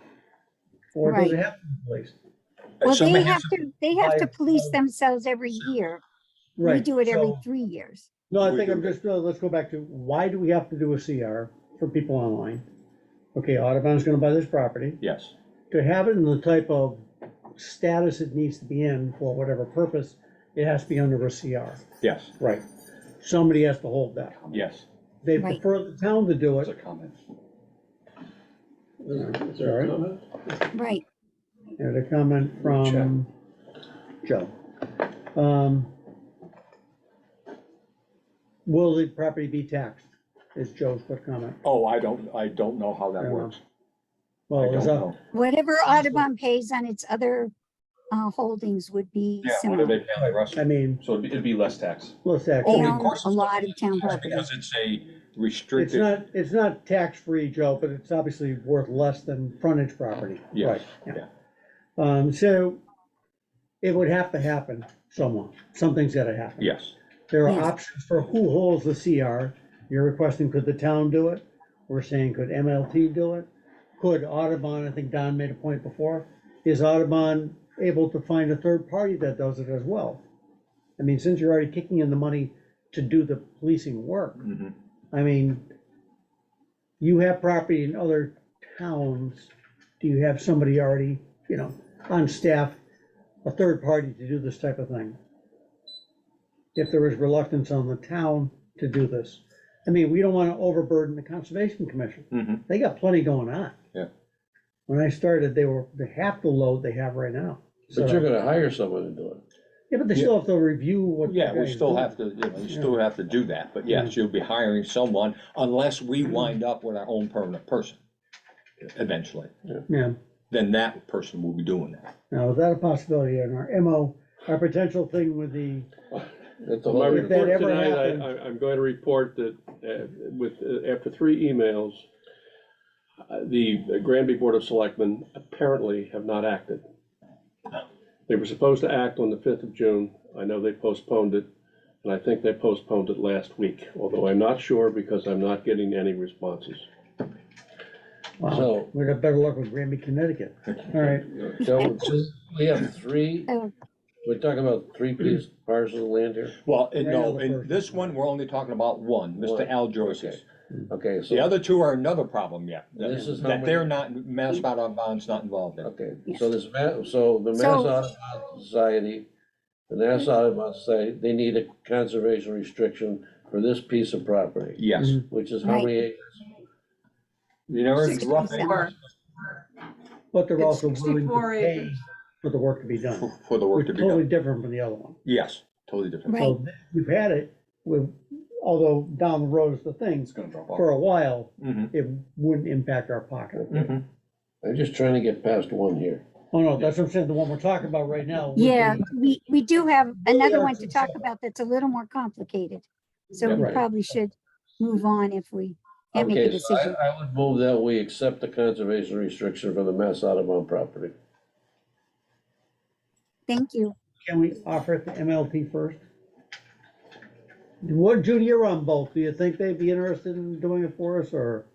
Speaker 2: Or does it
Speaker 10: Right.
Speaker 2: have to be placed?
Speaker 10: Well,
Speaker 9: Somebody
Speaker 10: they
Speaker 9: has
Speaker 10: have to police themselves every year. We
Speaker 2: Right.
Speaker 10: do it every
Speaker 2: So-
Speaker 10: 3 years.
Speaker 2: No, I
Speaker 4: We
Speaker 2: think
Speaker 4: do
Speaker 2: I'm just, let's go back to, why do we have to do a CR for people online? Okay, Audubon's gonna buy this property.
Speaker 9: Yes,
Speaker 2: To have it in the type of status it needs to be in for whatever purpose, it has to be under a CR.
Speaker 9: yes,
Speaker 2: Right. Somebody has to hold that.
Speaker 9: yes.
Speaker 2: They
Speaker 10: Right.
Speaker 2: prefer the town to do
Speaker 1: It's a
Speaker 2: it.
Speaker 1: comment.
Speaker 7: Is there a comment?
Speaker 10: Right.
Speaker 2: There's a comment from Joe. Will the property be taxed? Is Joe's quick comment.
Speaker 9: Oh, I don't know how that
Speaker 2: Fair
Speaker 9: works. I
Speaker 2: Well,
Speaker 9: don't
Speaker 2: is
Speaker 9: know.
Speaker 10: Whatever Audubon pays on its other holdings would be
Speaker 1: Yeah, what do
Speaker 10: similar.
Speaker 1: they pay on the rest?
Speaker 2: I mean,
Speaker 1: So it'd be less tax.
Speaker 2: let's
Speaker 10: They
Speaker 2: actually,
Speaker 9: of
Speaker 10: own
Speaker 9: course
Speaker 10: a
Speaker 9: it's
Speaker 10: lot of town property.
Speaker 9: Because it's a
Speaker 2: it's
Speaker 9: restricted,
Speaker 2: not tax-free, Joe, but it's obviously worth less than frontage property.
Speaker 9: Yes,
Speaker 2: Right, yeah. So it would have to happen somewhere. Something's gotta happen.
Speaker 9: yes.
Speaker 2: There are
Speaker 10: Yes.
Speaker 2: options for who holds the CR. You're requesting, could the town do it? We're saying, could MLT do it? Could Audubon, I think Don made a point before, is Audubon able to find a third party that does it as well? I mean, since you're already kicking in the money to do the policing work,
Speaker 9: Mhm.
Speaker 2: I mean, you have property in other towns, do you have somebody already, on staff, a third party to do this type of thing? If there is reluctance on the town to do this. I mean, we don't wanna overburden the Conservation Commission.
Speaker 9: Mhm.
Speaker 2: They got plenty going on.
Speaker 9: Yeah.
Speaker 2: When I started, they half the load they have right now.
Speaker 7: But you're
Speaker 2: So,
Speaker 7: gonna hire someone to do it.
Speaker 2: yeah, but they still have to review what. the
Speaker 9: Yeah, we
Speaker 2: guy's
Speaker 9: still
Speaker 2: doing.
Speaker 9: have to, you still have to do that, but yes, you'll be hiring someone unless we wind up with our own permanent person eventually.
Speaker 2: Yeah,
Speaker 9: Then that person will be doing that.
Speaker 2: now, is that a possibility in our MO, our potential thing with the,
Speaker 7: That's the
Speaker 11: My
Speaker 7: whole,
Speaker 2: If that
Speaker 11: report
Speaker 2: ever
Speaker 11: tonight,
Speaker 2: happened-
Speaker 11: I'm going to report that after 3 emails, the Granby Board of Selectmen apparently have not acted. They were supposed to act on the 5th of June. I know they postponed it, and I think they postponed it last week, although I'm not sure because I'm not getting any responses.
Speaker 2: wow,
Speaker 7: So-
Speaker 2: we'd have better luck with Granby, Connecticut. All right,
Speaker 7: so we have 3
Speaker 10: So
Speaker 7: We're talking about 3 parcels of land here?
Speaker 9: Well,
Speaker 2: Right now,
Speaker 9: no,
Speaker 2: the
Speaker 9: in
Speaker 2: first
Speaker 9: this one, we're only talking about one, Mr.
Speaker 7: One,
Speaker 9: Al Joyce's.
Speaker 7: Okay,
Speaker 9: The
Speaker 7: so,
Speaker 9: other two are another problem, yeah.
Speaker 7: This is how
Speaker 9: That they're
Speaker 7: many-
Speaker 9: not, Mass Audubon's not involved in.
Speaker 7: okay,
Speaker 10: Yeah.
Speaker 7: so so the Mass
Speaker 10: So-
Speaker 7: Audubon Society, the Mass Audubon Society, they need a conservation restriction for this piece of property,
Speaker 9: Yes.
Speaker 7: which is how
Speaker 10: Right.
Speaker 7: many acres?
Speaker 9: You know, it's
Speaker 10: 64.
Speaker 9: rough
Speaker 2: But they're
Speaker 5: It's
Speaker 2: also willing
Speaker 5: 64
Speaker 2: to pay
Speaker 5: acres.
Speaker 2: for the work to be done,
Speaker 9: for the work
Speaker 2: which
Speaker 9: to
Speaker 2: is
Speaker 9: be
Speaker 2: totally
Speaker 9: done.
Speaker 2: different from the other one.
Speaker 9: Yes, totally different.
Speaker 10: Right.
Speaker 2: So we've had it with, although down the road is the thing,
Speaker 1: It's gonna drop off.
Speaker 2: for a while,
Speaker 9: Mhm.
Speaker 2: it wouldn't impact our pocket.
Speaker 9: Mhm.
Speaker 7: I'm just trying to get past one here.
Speaker 2: Oh, no, that's what I'm saying, the one we're talking about right now. would
Speaker 10: Yeah,
Speaker 2: be-
Speaker 10: we do have another
Speaker 2: are
Speaker 10: one to talk about that's a little more complicated. So
Speaker 9: Yeah.
Speaker 10: we
Speaker 2: Right.
Speaker 10: probably should move on if we can't make a
Speaker 7: Okay, so
Speaker 10: decision.
Speaker 7: I would move that we accept the conservation restriction for the Mass Audubon property.
Speaker 10: Thank you.
Speaker 2: Can we offer it to MLT first? What, Judy, you're on both, do you think they'd be interested in doing it for us, or?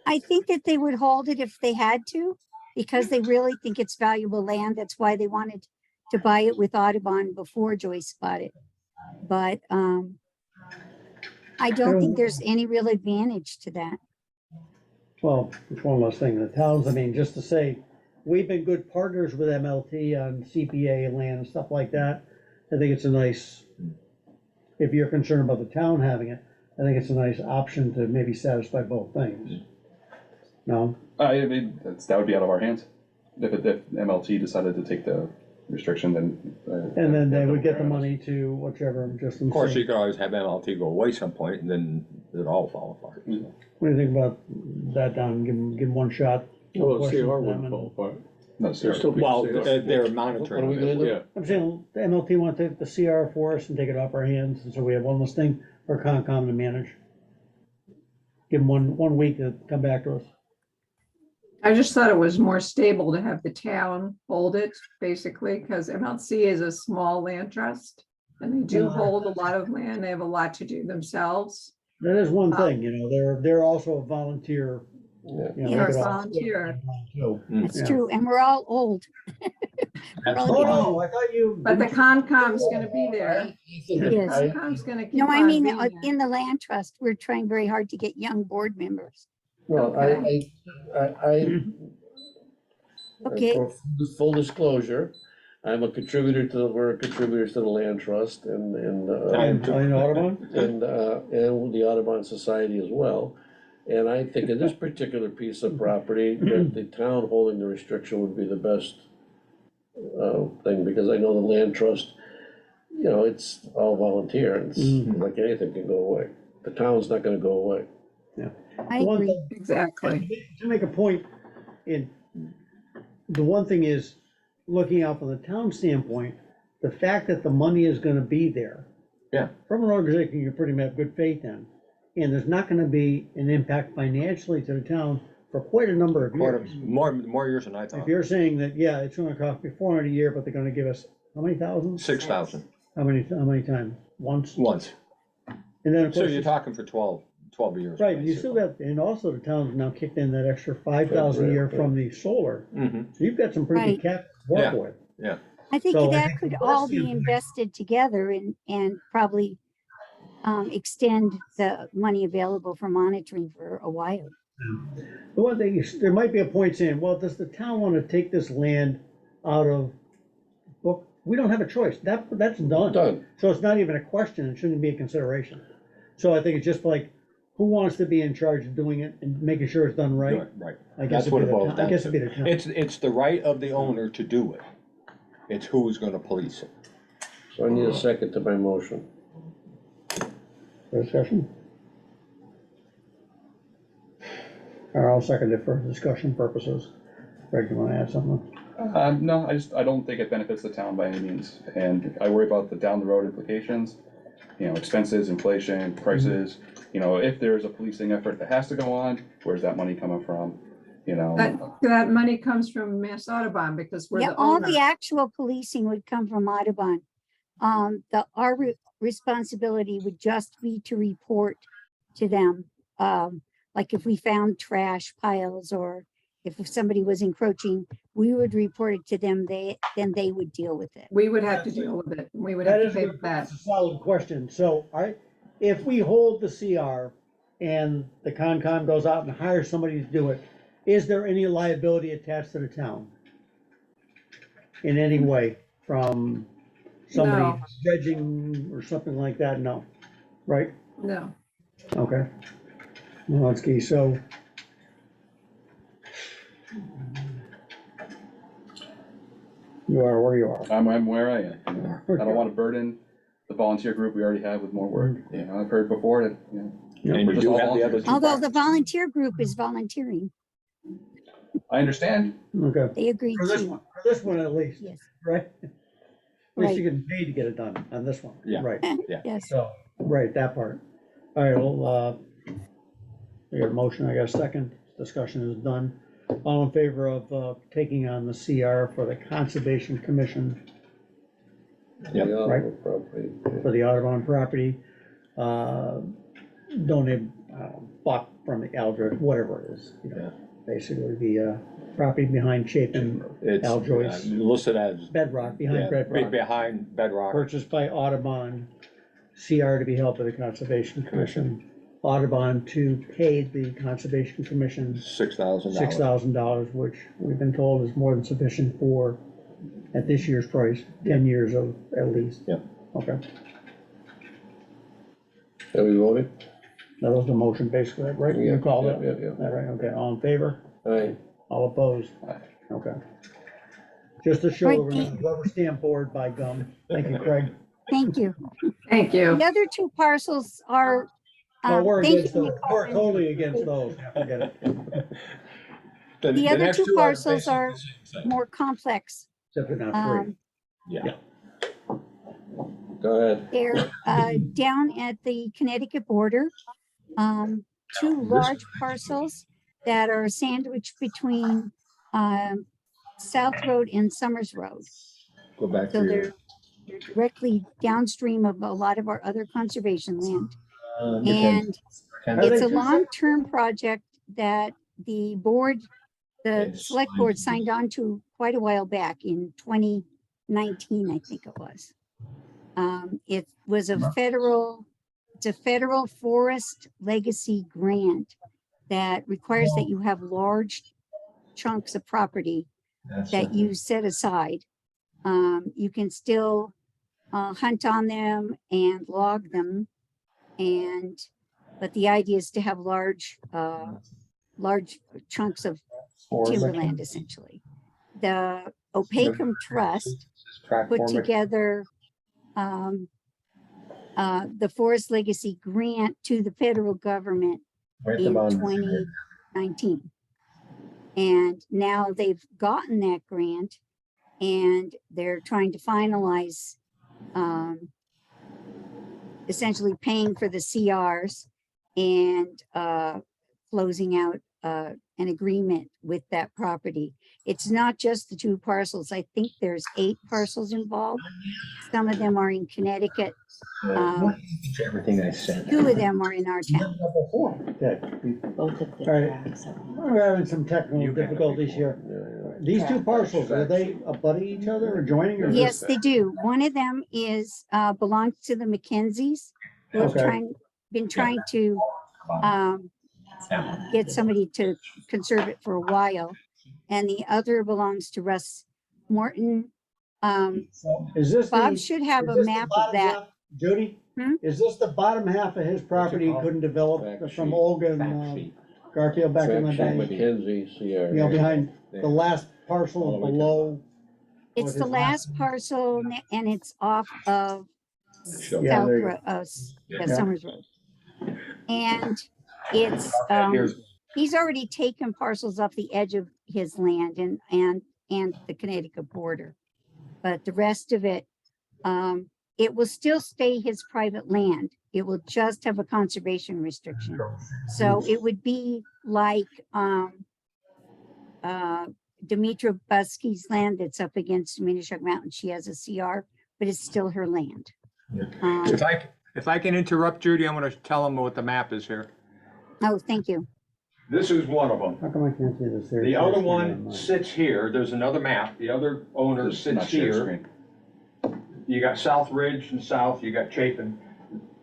Speaker 10: I think that they would hold it if they had to, because they really think it's valuable land. That's why they wanted to buy it with Audubon before Joyce bought it. But I don't think there's any real advantage to that.
Speaker 2: Well, it's one less thing, the towns, I mean, just to say, we've been good partners with MLT on CPA land and stuff like that. I think it's a nice, if you're concerned about the town having it, I think it's a nice option to maybe satisfy both things. No?
Speaker 1: I mean, that would be out of our hands. If MLT decided to take the restriction, then.
Speaker 2: And then they would get the money to whichever, just.
Speaker 9: Of course, you could always have MLT go away some point and then it'd all fall apart. so.
Speaker 2: What do you think about that, Don? Give them one shot.
Speaker 11: Well,
Speaker 2: Question
Speaker 11: CR
Speaker 2: for them
Speaker 11: wouldn't
Speaker 2: and-
Speaker 11: fall apart.
Speaker 1: No,
Speaker 11: There'd
Speaker 1: sir.
Speaker 11: still be
Speaker 9: Well,
Speaker 11: CR.
Speaker 9: they're
Speaker 7: What are
Speaker 9: monitoring.
Speaker 7: we gonna do?
Speaker 11: Yeah,
Speaker 2: I'm saying, the MLT want to take the CR for us and take it off our hands, and so we have one less thing for Concom to manage. Give them one week to come back to us.
Speaker 5: I just thought it was more stable to have the town hold it, basically, because MLC is a small land trust. And they do hold a lot of land. They have a lot to do themselves.
Speaker 2: That is one thing, you know, they're also a volunteer.
Speaker 7: Yeah.
Speaker 2: You know,
Speaker 5: They're
Speaker 2: they could all-
Speaker 5: volunteer.
Speaker 2: too.
Speaker 10: That's
Speaker 2: Yeah.
Speaker 10: true. And we're all old. We're all
Speaker 2: Oh,
Speaker 10: getting-
Speaker 2: no, I thought you.
Speaker 5: But the Concom's gonna be there.
Speaker 10: Yes.
Speaker 5: Concom's gonna keep
Speaker 10: No, I
Speaker 5: on
Speaker 10: mean,
Speaker 5: being there.
Speaker 10: in the land trust, we're trying very hard to get young board members.
Speaker 7: Well,
Speaker 10: Okay.
Speaker 7: for full disclosure, we're contributors to the land trust and,
Speaker 9: I am too.
Speaker 2: I know Audubon?
Speaker 7: and the Audubon Society as well. And I think in this particular piece of property, that the town holding the restriction would be the best thing, because I know the land trust, you know, it's all volunteer, and it's like anything can go away. The town's not gonna go away.
Speaker 10: I
Speaker 2: The one
Speaker 10: agree.
Speaker 2: thing-
Speaker 5: Exactly.
Speaker 2: To make a point, the one thing is, looking out from the town standpoint, the fact that the money is gonna be there.
Speaker 9: Yeah.
Speaker 2: From an organization you pretty much have good faith in, and there's not gonna be an impact financially to the town for quite a number of years.
Speaker 9: More years than I
Speaker 2: If
Speaker 9: thought.
Speaker 2: you're saying that, yeah, it's gonna cost me 400 a year, but they're gonna give us, how many thousands?
Speaker 9: 6,000
Speaker 2: How many times? Once?
Speaker 9: once.
Speaker 2: And then, of
Speaker 9: So
Speaker 2: course,
Speaker 9: you're talking for 12 years.
Speaker 2: right, you still got, and also the town's now kicked in that extra 5,000 a year from the solar.
Speaker 9: Mhm.
Speaker 2: So you've got some pretty
Speaker 10: Right.
Speaker 2: good cap to work
Speaker 9: Yeah.
Speaker 2: with.
Speaker 10: I think
Speaker 2: So I
Speaker 10: that
Speaker 2: think
Speaker 10: could
Speaker 2: the
Speaker 10: all
Speaker 2: best
Speaker 10: be
Speaker 2: thing-
Speaker 10: invested together and probably extend the money available for monitoring for a while.
Speaker 2: The one thing is, there might be a point saying, well, does the town want to take this land out of book? We don't have a choice. That's done.
Speaker 7: Done.
Speaker 2: So it's not even a question. It shouldn't be a consideration. So I think it's just like, who wants to be in charge of doing it and making sure it's done right?
Speaker 9: Right.
Speaker 2: I guess
Speaker 9: That's what it
Speaker 2: it'd be the
Speaker 9: boils
Speaker 2: town. I
Speaker 9: down
Speaker 2: guess it'd be the
Speaker 9: to.
Speaker 2: town.
Speaker 9: It's the right of the owner to do it. It's who's gonna police it.
Speaker 7: So I need a second to my motion.
Speaker 2: Discussion? Or I'll second it for discussion purposes. Greg, you want to add something?
Speaker 1: No, I don't think it benefits the town by any means, and I worry about the down the road implications. You know, expenses, inflation, prices, you know, if there's a policing effort that has to go on, where's that money coming from? You know,
Speaker 5: That money comes from Mass Audubon because we're
Speaker 10: Yeah,
Speaker 5: the
Speaker 10: all
Speaker 5: owner.
Speaker 10: the actual policing would come from Audubon. Our responsibility would just be to report to them. Like if we found trash piles or if somebody was encroaching, we would report it to them, then they would deal with it.
Speaker 5: We would have to deal with it. We would
Speaker 2: That
Speaker 5: have
Speaker 2: is
Speaker 5: to pay
Speaker 2: a
Speaker 5: for that.
Speaker 2: that's a solid question. So if we hold the CR and the Concom goes out and hires somebody to do it, is there any liability attached to the town? In any way, from somebody
Speaker 5: No.
Speaker 2: dredging or something like that? No, right?
Speaker 5: No.
Speaker 2: Okay. Well, that's key, so. You are where you are.
Speaker 1: I'm where I am. I don't want to burden the volunteer group we already have with more work. You know, I've heard before that, you know.
Speaker 9: And
Speaker 1: we're
Speaker 9: you
Speaker 1: just
Speaker 9: do
Speaker 1: all
Speaker 9: have the other
Speaker 1: volunteers.
Speaker 9: two
Speaker 10: Although the
Speaker 9: properties.
Speaker 10: volunteer group is volunteering,
Speaker 1: I understand.
Speaker 2: Okay.
Speaker 10: they agreed
Speaker 2: For
Speaker 10: to,
Speaker 2: this one at least,
Speaker 10: yes,
Speaker 2: right? At least you're getting paid to get it done on this one.
Speaker 9: Yeah.
Speaker 2: Right,
Speaker 10: yes.
Speaker 2: so, right, that part. All right, well, I got a motion, I got a second, discussion is done. All in favor of taking on the CR for the Conservation Commission
Speaker 9: Yep.
Speaker 7: The
Speaker 2: Right.
Speaker 7: Audubon property.
Speaker 2: for the Audubon property? Donate, bought from the Aldrich, whatever it is, you know, basically the property behind Chapin
Speaker 9: It's
Speaker 2: Al Joyce.
Speaker 9: listed as,
Speaker 2: Bedrock, behind
Speaker 9: yeah,
Speaker 2: Bedrock.
Speaker 9: behind Bedrock.
Speaker 2: Purchased by Audubon, CR to be held by the Conservation Commission. Audubon to pay the Conservation Commission
Speaker 9: $6,000.
Speaker 2: $6,000, which we've been told is more than sufficient for, at this year's price, 10 years of, at least.
Speaker 9: Yep.
Speaker 2: Okay,
Speaker 7: Have we voted?
Speaker 2: that was the motion basically, right? You called it?
Speaker 7: Yeah.
Speaker 2: That right, okay, all in favor?
Speaker 7: Aye.
Speaker 2: All opposed? Okay. Just to show
Speaker 10: Right,
Speaker 2: we're gonna rubber stamp board by gum. Thank you, Craig.
Speaker 10: Thank you.
Speaker 5: Thank you.
Speaker 10: The other two parcels are,
Speaker 2: No, we're
Speaker 10: thank
Speaker 2: against
Speaker 10: you,
Speaker 2: those,
Speaker 10: Nicole.
Speaker 2: we're totally against those, forget it.
Speaker 10: The other
Speaker 9: next
Speaker 10: two
Speaker 9: two
Speaker 10: parcels
Speaker 9: basically
Speaker 10: are
Speaker 9: the same thing.
Speaker 10: more complex.
Speaker 2: Except they're not free.
Speaker 9: Yeah.
Speaker 7: Go ahead.
Speaker 10: They're down at the Connecticut border. Two large parcels that are sandwiched between South Road and Summers Road.
Speaker 9: Go back
Speaker 10: So
Speaker 9: to
Speaker 10: they're
Speaker 9: your.
Speaker 10: directly downstream of a lot of our other conservation land.
Speaker 9: Depends.
Speaker 10: And it's a long-term project that the board, the select board signed on to quite a while back in 2019, I think it was. It was it's a federal forest legacy grant that requires that you have large chunks of property that you set aside. You can still hunt on them and log them, but the idea is to have large chunks of timberland, essentially. The Opacum Trust put together the Forest Legacy Grant to the federal government in 2019. And now they've gotten that grant and they're trying to finalize essentially paying for the CRs and closing out an agreement with that property. It's not just the two parcels. I think there's 8 parcels involved. Some of them are in Connecticut.
Speaker 9: Everything I said.
Speaker 10: 2 of them are in our town.
Speaker 2: Okay.
Speaker 6: Both of the
Speaker 2: All right.
Speaker 6: tracks of them.
Speaker 2: We're having some technical difficulties here. These two parcels, are they abutting each other or joining or?
Speaker 10: Yes, they do. One of them is belongs to the Mackenzies, who have
Speaker 2: Okay.
Speaker 10: been trying to get somebody to conserve it for a while. And the other belongs to Russ Morton.
Speaker 2: Is this?
Speaker 10: Bob should have a map of that.
Speaker 2: Judy, is this the bottom half of his property he couldn't develop
Speaker 7: Fact
Speaker 2: from
Speaker 7: sheet.
Speaker 2: Olga and Garfield back in the day?
Speaker 7: Mackenzie, CR.
Speaker 2: You know, behind the last parcel below.
Speaker 10: It's the last parcel and it's off of
Speaker 2: Yeah,
Speaker 10: South
Speaker 2: there you
Speaker 10: Road,
Speaker 2: Yeah.
Speaker 10: Summers Road. And it's, he's already taken parcels off the edge of his land and the Connecticut border. But the rest of it, it will still stay his private land. It will just have a conservation restriction. So it would be like Demetra Busky's land that's up against Minnesota Mountain. She has a CR, but it's still her land.
Speaker 9: If I can interrupt Judy, I'm gonna tell them what the map is here.
Speaker 10: Oh, thank you.
Speaker 9: This is one of them.
Speaker 2: How come I can't see this?
Speaker 9: The other one sits here, there's another map, the other owner
Speaker 1: It's
Speaker 9: sits
Speaker 1: not share
Speaker 9: here.
Speaker 1: screen.
Speaker 9: You got South Ridge and South, you got Chapin.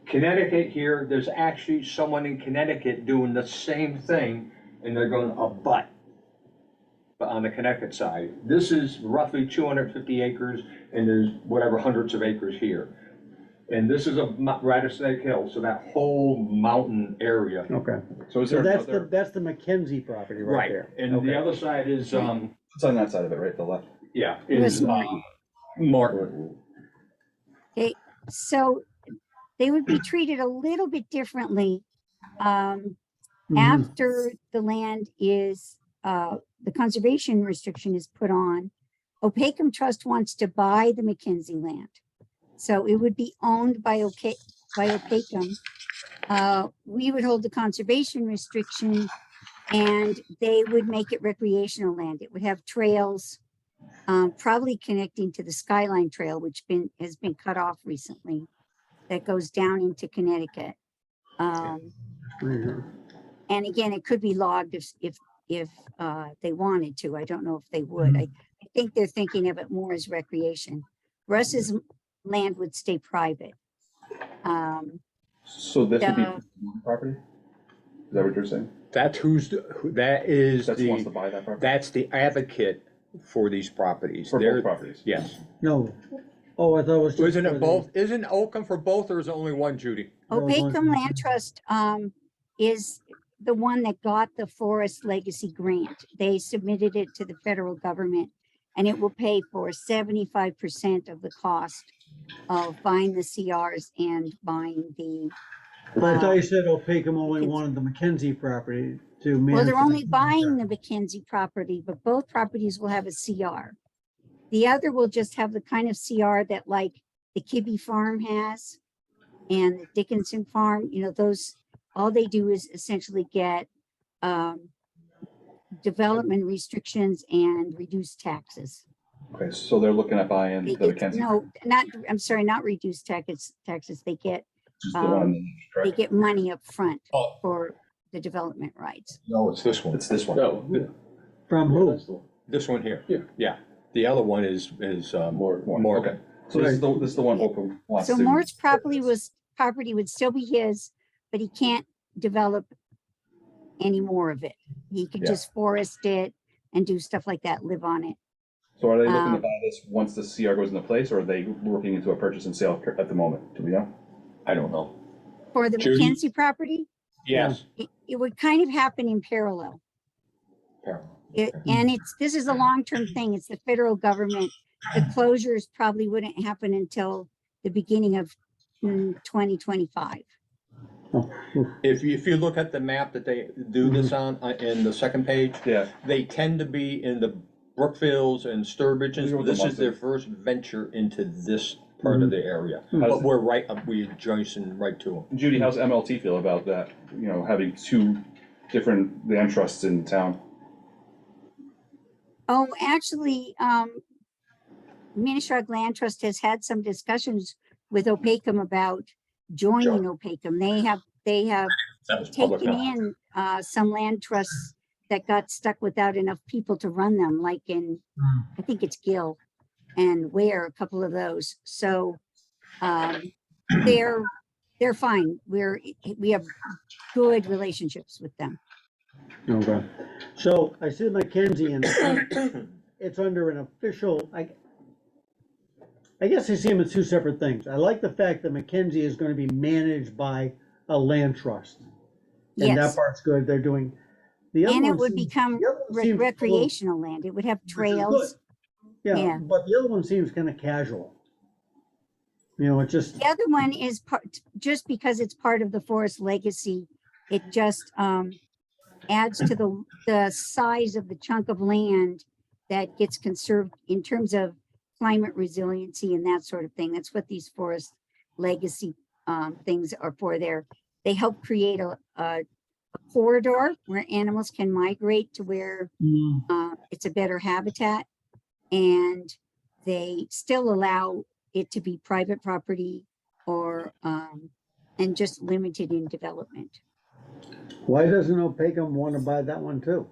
Speaker 9: Connecticut here, there's actually someone in Connecticut doing the same thing, and they're going abut. But on the Connecticut side, this is roughly 250 acres, and there's whatever hundreds of acres here. And this is a Rattlesnake Hill, so that whole mountain area.
Speaker 2: Okay,
Speaker 1: So is
Speaker 2: so
Speaker 1: there
Speaker 2: that's
Speaker 1: another,
Speaker 2: that's the McKenzie property right there.
Speaker 9: And
Speaker 2: Okay.
Speaker 9: the other side is,
Speaker 1: it's on that side of it, right, the left?
Speaker 9: yeah,
Speaker 10: Where's
Speaker 9: is
Speaker 10: Martin?
Speaker 9: Martin.
Speaker 10: So they would be treated a little bit differently.
Speaker 2: Mhm.
Speaker 10: After the land is, the conservation restriction is put on, Opakam Trust wants to buy the McKenzie land. So it would be owned by Opakam. We would hold the conservation restriction and they would make it recreational land. It would have trails, probably connecting to the Skyline Trail, which has been cut off recently, that goes down into Connecticut.
Speaker 2: Mhm.
Speaker 10: And again, it could be logged if they wanted to. I don't know if they would. I think they're thinking of it more as recreation. Russ's land would stay private.
Speaker 1: So this would be
Speaker 10: Yeah.
Speaker 1: property? Is that what you're saying?
Speaker 9: That is
Speaker 1: That's who wants to buy that property?
Speaker 9: that's the advocate for these properties.
Speaker 1: For
Speaker 9: They're-
Speaker 1: both properties?
Speaker 9: Yes.
Speaker 2: No, oh, I thought it was just.
Speaker 9: Isn't
Speaker 2: for
Speaker 9: it
Speaker 2: the-
Speaker 9: both, isn't Oakham for both, or is it only one, Judy?
Speaker 2: There was one-
Speaker 10: Opakam Land Trust is the one that got the Forest Legacy Grant. They submitted it to the federal government and it will pay for 75% of the cost of buying the CRs and buying the,
Speaker 2: But I thought you said Opakam only wanted the McKenzie property to manage.
Speaker 10: well, they're only buying the McKenzie property, but both properties will have a CR. The other will just have the kind of CR that like the Kibbe Farm has and the Dickinson Farm, those, all they do is essentially get development restrictions and reduced taxes.
Speaker 1: Okay, so they're looking at buying
Speaker 10: They
Speaker 1: the
Speaker 10: get,
Speaker 1: McKenzie,
Speaker 10: no, not, I'm sorry, not reduced taxes. They get,
Speaker 1: which is the one on the
Speaker 10: they
Speaker 1: left, correct?
Speaker 10: get money up front
Speaker 9: Oh.
Speaker 10: for the development rights.
Speaker 9: No, it's this one.
Speaker 1: It's this one.
Speaker 11: No.
Speaker 2: From who?
Speaker 9: This one here.
Speaker 11: Yeah.
Speaker 9: Yeah. The other one is Morgan.
Speaker 1: Okay, so this is the one Oakham wants to.
Speaker 10: So Moore's property would still be his, but he can't develop any more of it. He could
Speaker 1: Yeah.
Speaker 10: just forest it and do stuff like that, live on it.
Speaker 1: So are they looking to buy this once the CR goes into place, or are they working into a purchase and sale at the moment? Do we know?
Speaker 9: I don't know.
Speaker 10: For the
Speaker 9: Judy?
Speaker 10: McKenzie property,
Speaker 9: Yes.
Speaker 10: it would kind of happen in parallel. And this is a long-term thing. It's the federal government. The closures probably wouldn't happen until the beginning of 2025.
Speaker 9: If you look at the map that they do this on, in the second page,
Speaker 1: Yeah,
Speaker 9: they tend to be in the Brookfields and Sturbridges.
Speaker 1: These are the
Speaker 9: This
Speaker 1: ones
Speaker 9: is their
Speaker 1: that-
Speaker 9: first venture into this part of the area. But we're adjacent right to them.
Speaker 1: Judy, how's MLT feel about that, having two different land trusts in town?
Speaker 10: Oh, actually, Minnesota Land Trust has had some discussions with Opakam about joining Opakam. They have
Speaker 9: That was public
Speaker 10: taken
Speaker 9: knowledge.
Speaker 10: in some land trusts that got stuck without enough people to run them, like in, I think it's Gill and Ware, a couple of those. So they're fine. We have good relationships with them.
Speaker 2: Okay. So I see McKenzie and it's under an official, I guess I see them as two separate things. I like the fact that McKenzie is going to be managed by a land trust. And that
Speaker 10: Yes,
Speaker 2: part's good. They're doing. The other
Speaker 10: and it
Speaker 2: one
Speaker 10: would
Speaker 2: seems-
Speaker 10: become
Speaker 2: the other one seems a little-
Speaker 10: recreational land. It would have
Speaker 2: which is
Speaker 10: trails.
Speaker 2: good. Yeah,
Speaker 10: Yeah.
Speaker 2: but the other one seems kind of casual. It just,
Speaker 10: The other one is just because it's part of the forest legacy, it just adds to the size of the chunk of land that gets conserved in terms of climate resiliency and that sort of thing. That's what these forest legacy things are for. They help create a corridor where animals can migrate to where it's a better habitat, and they still allow it to be private property or and just limited in development.
Speaker 2: Why doesn't Opakam wanna buy that one too?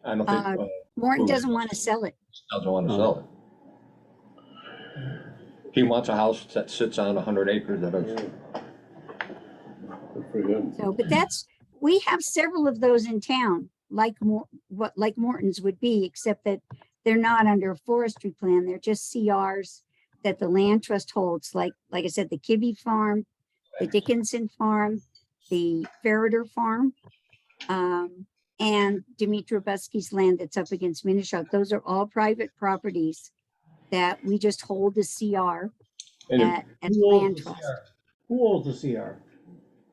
Speaker 4: I don't think,
Speaker 10: Morton doesn't want to sell it.
Speaker 4: doesn't wanna sell it. He wants a house that sits on 100 acres that is,
Speaker 7: Good for him.
Speaker 10: So, but we have several of those in town, like like Morton's would be, except that they're not under a forestry plan. They're just CRs that the land trust holds, like I said, the Kibbe Farm, the Dickinson Farm, the Ferreter Farm, and Dimitri Busky's land that's up against Minnesota. Those are all private properties that we just hold the CR
Speaker 4: and if,
Speaker 10: at the land trust.
Speaker 2: Who owns the CR?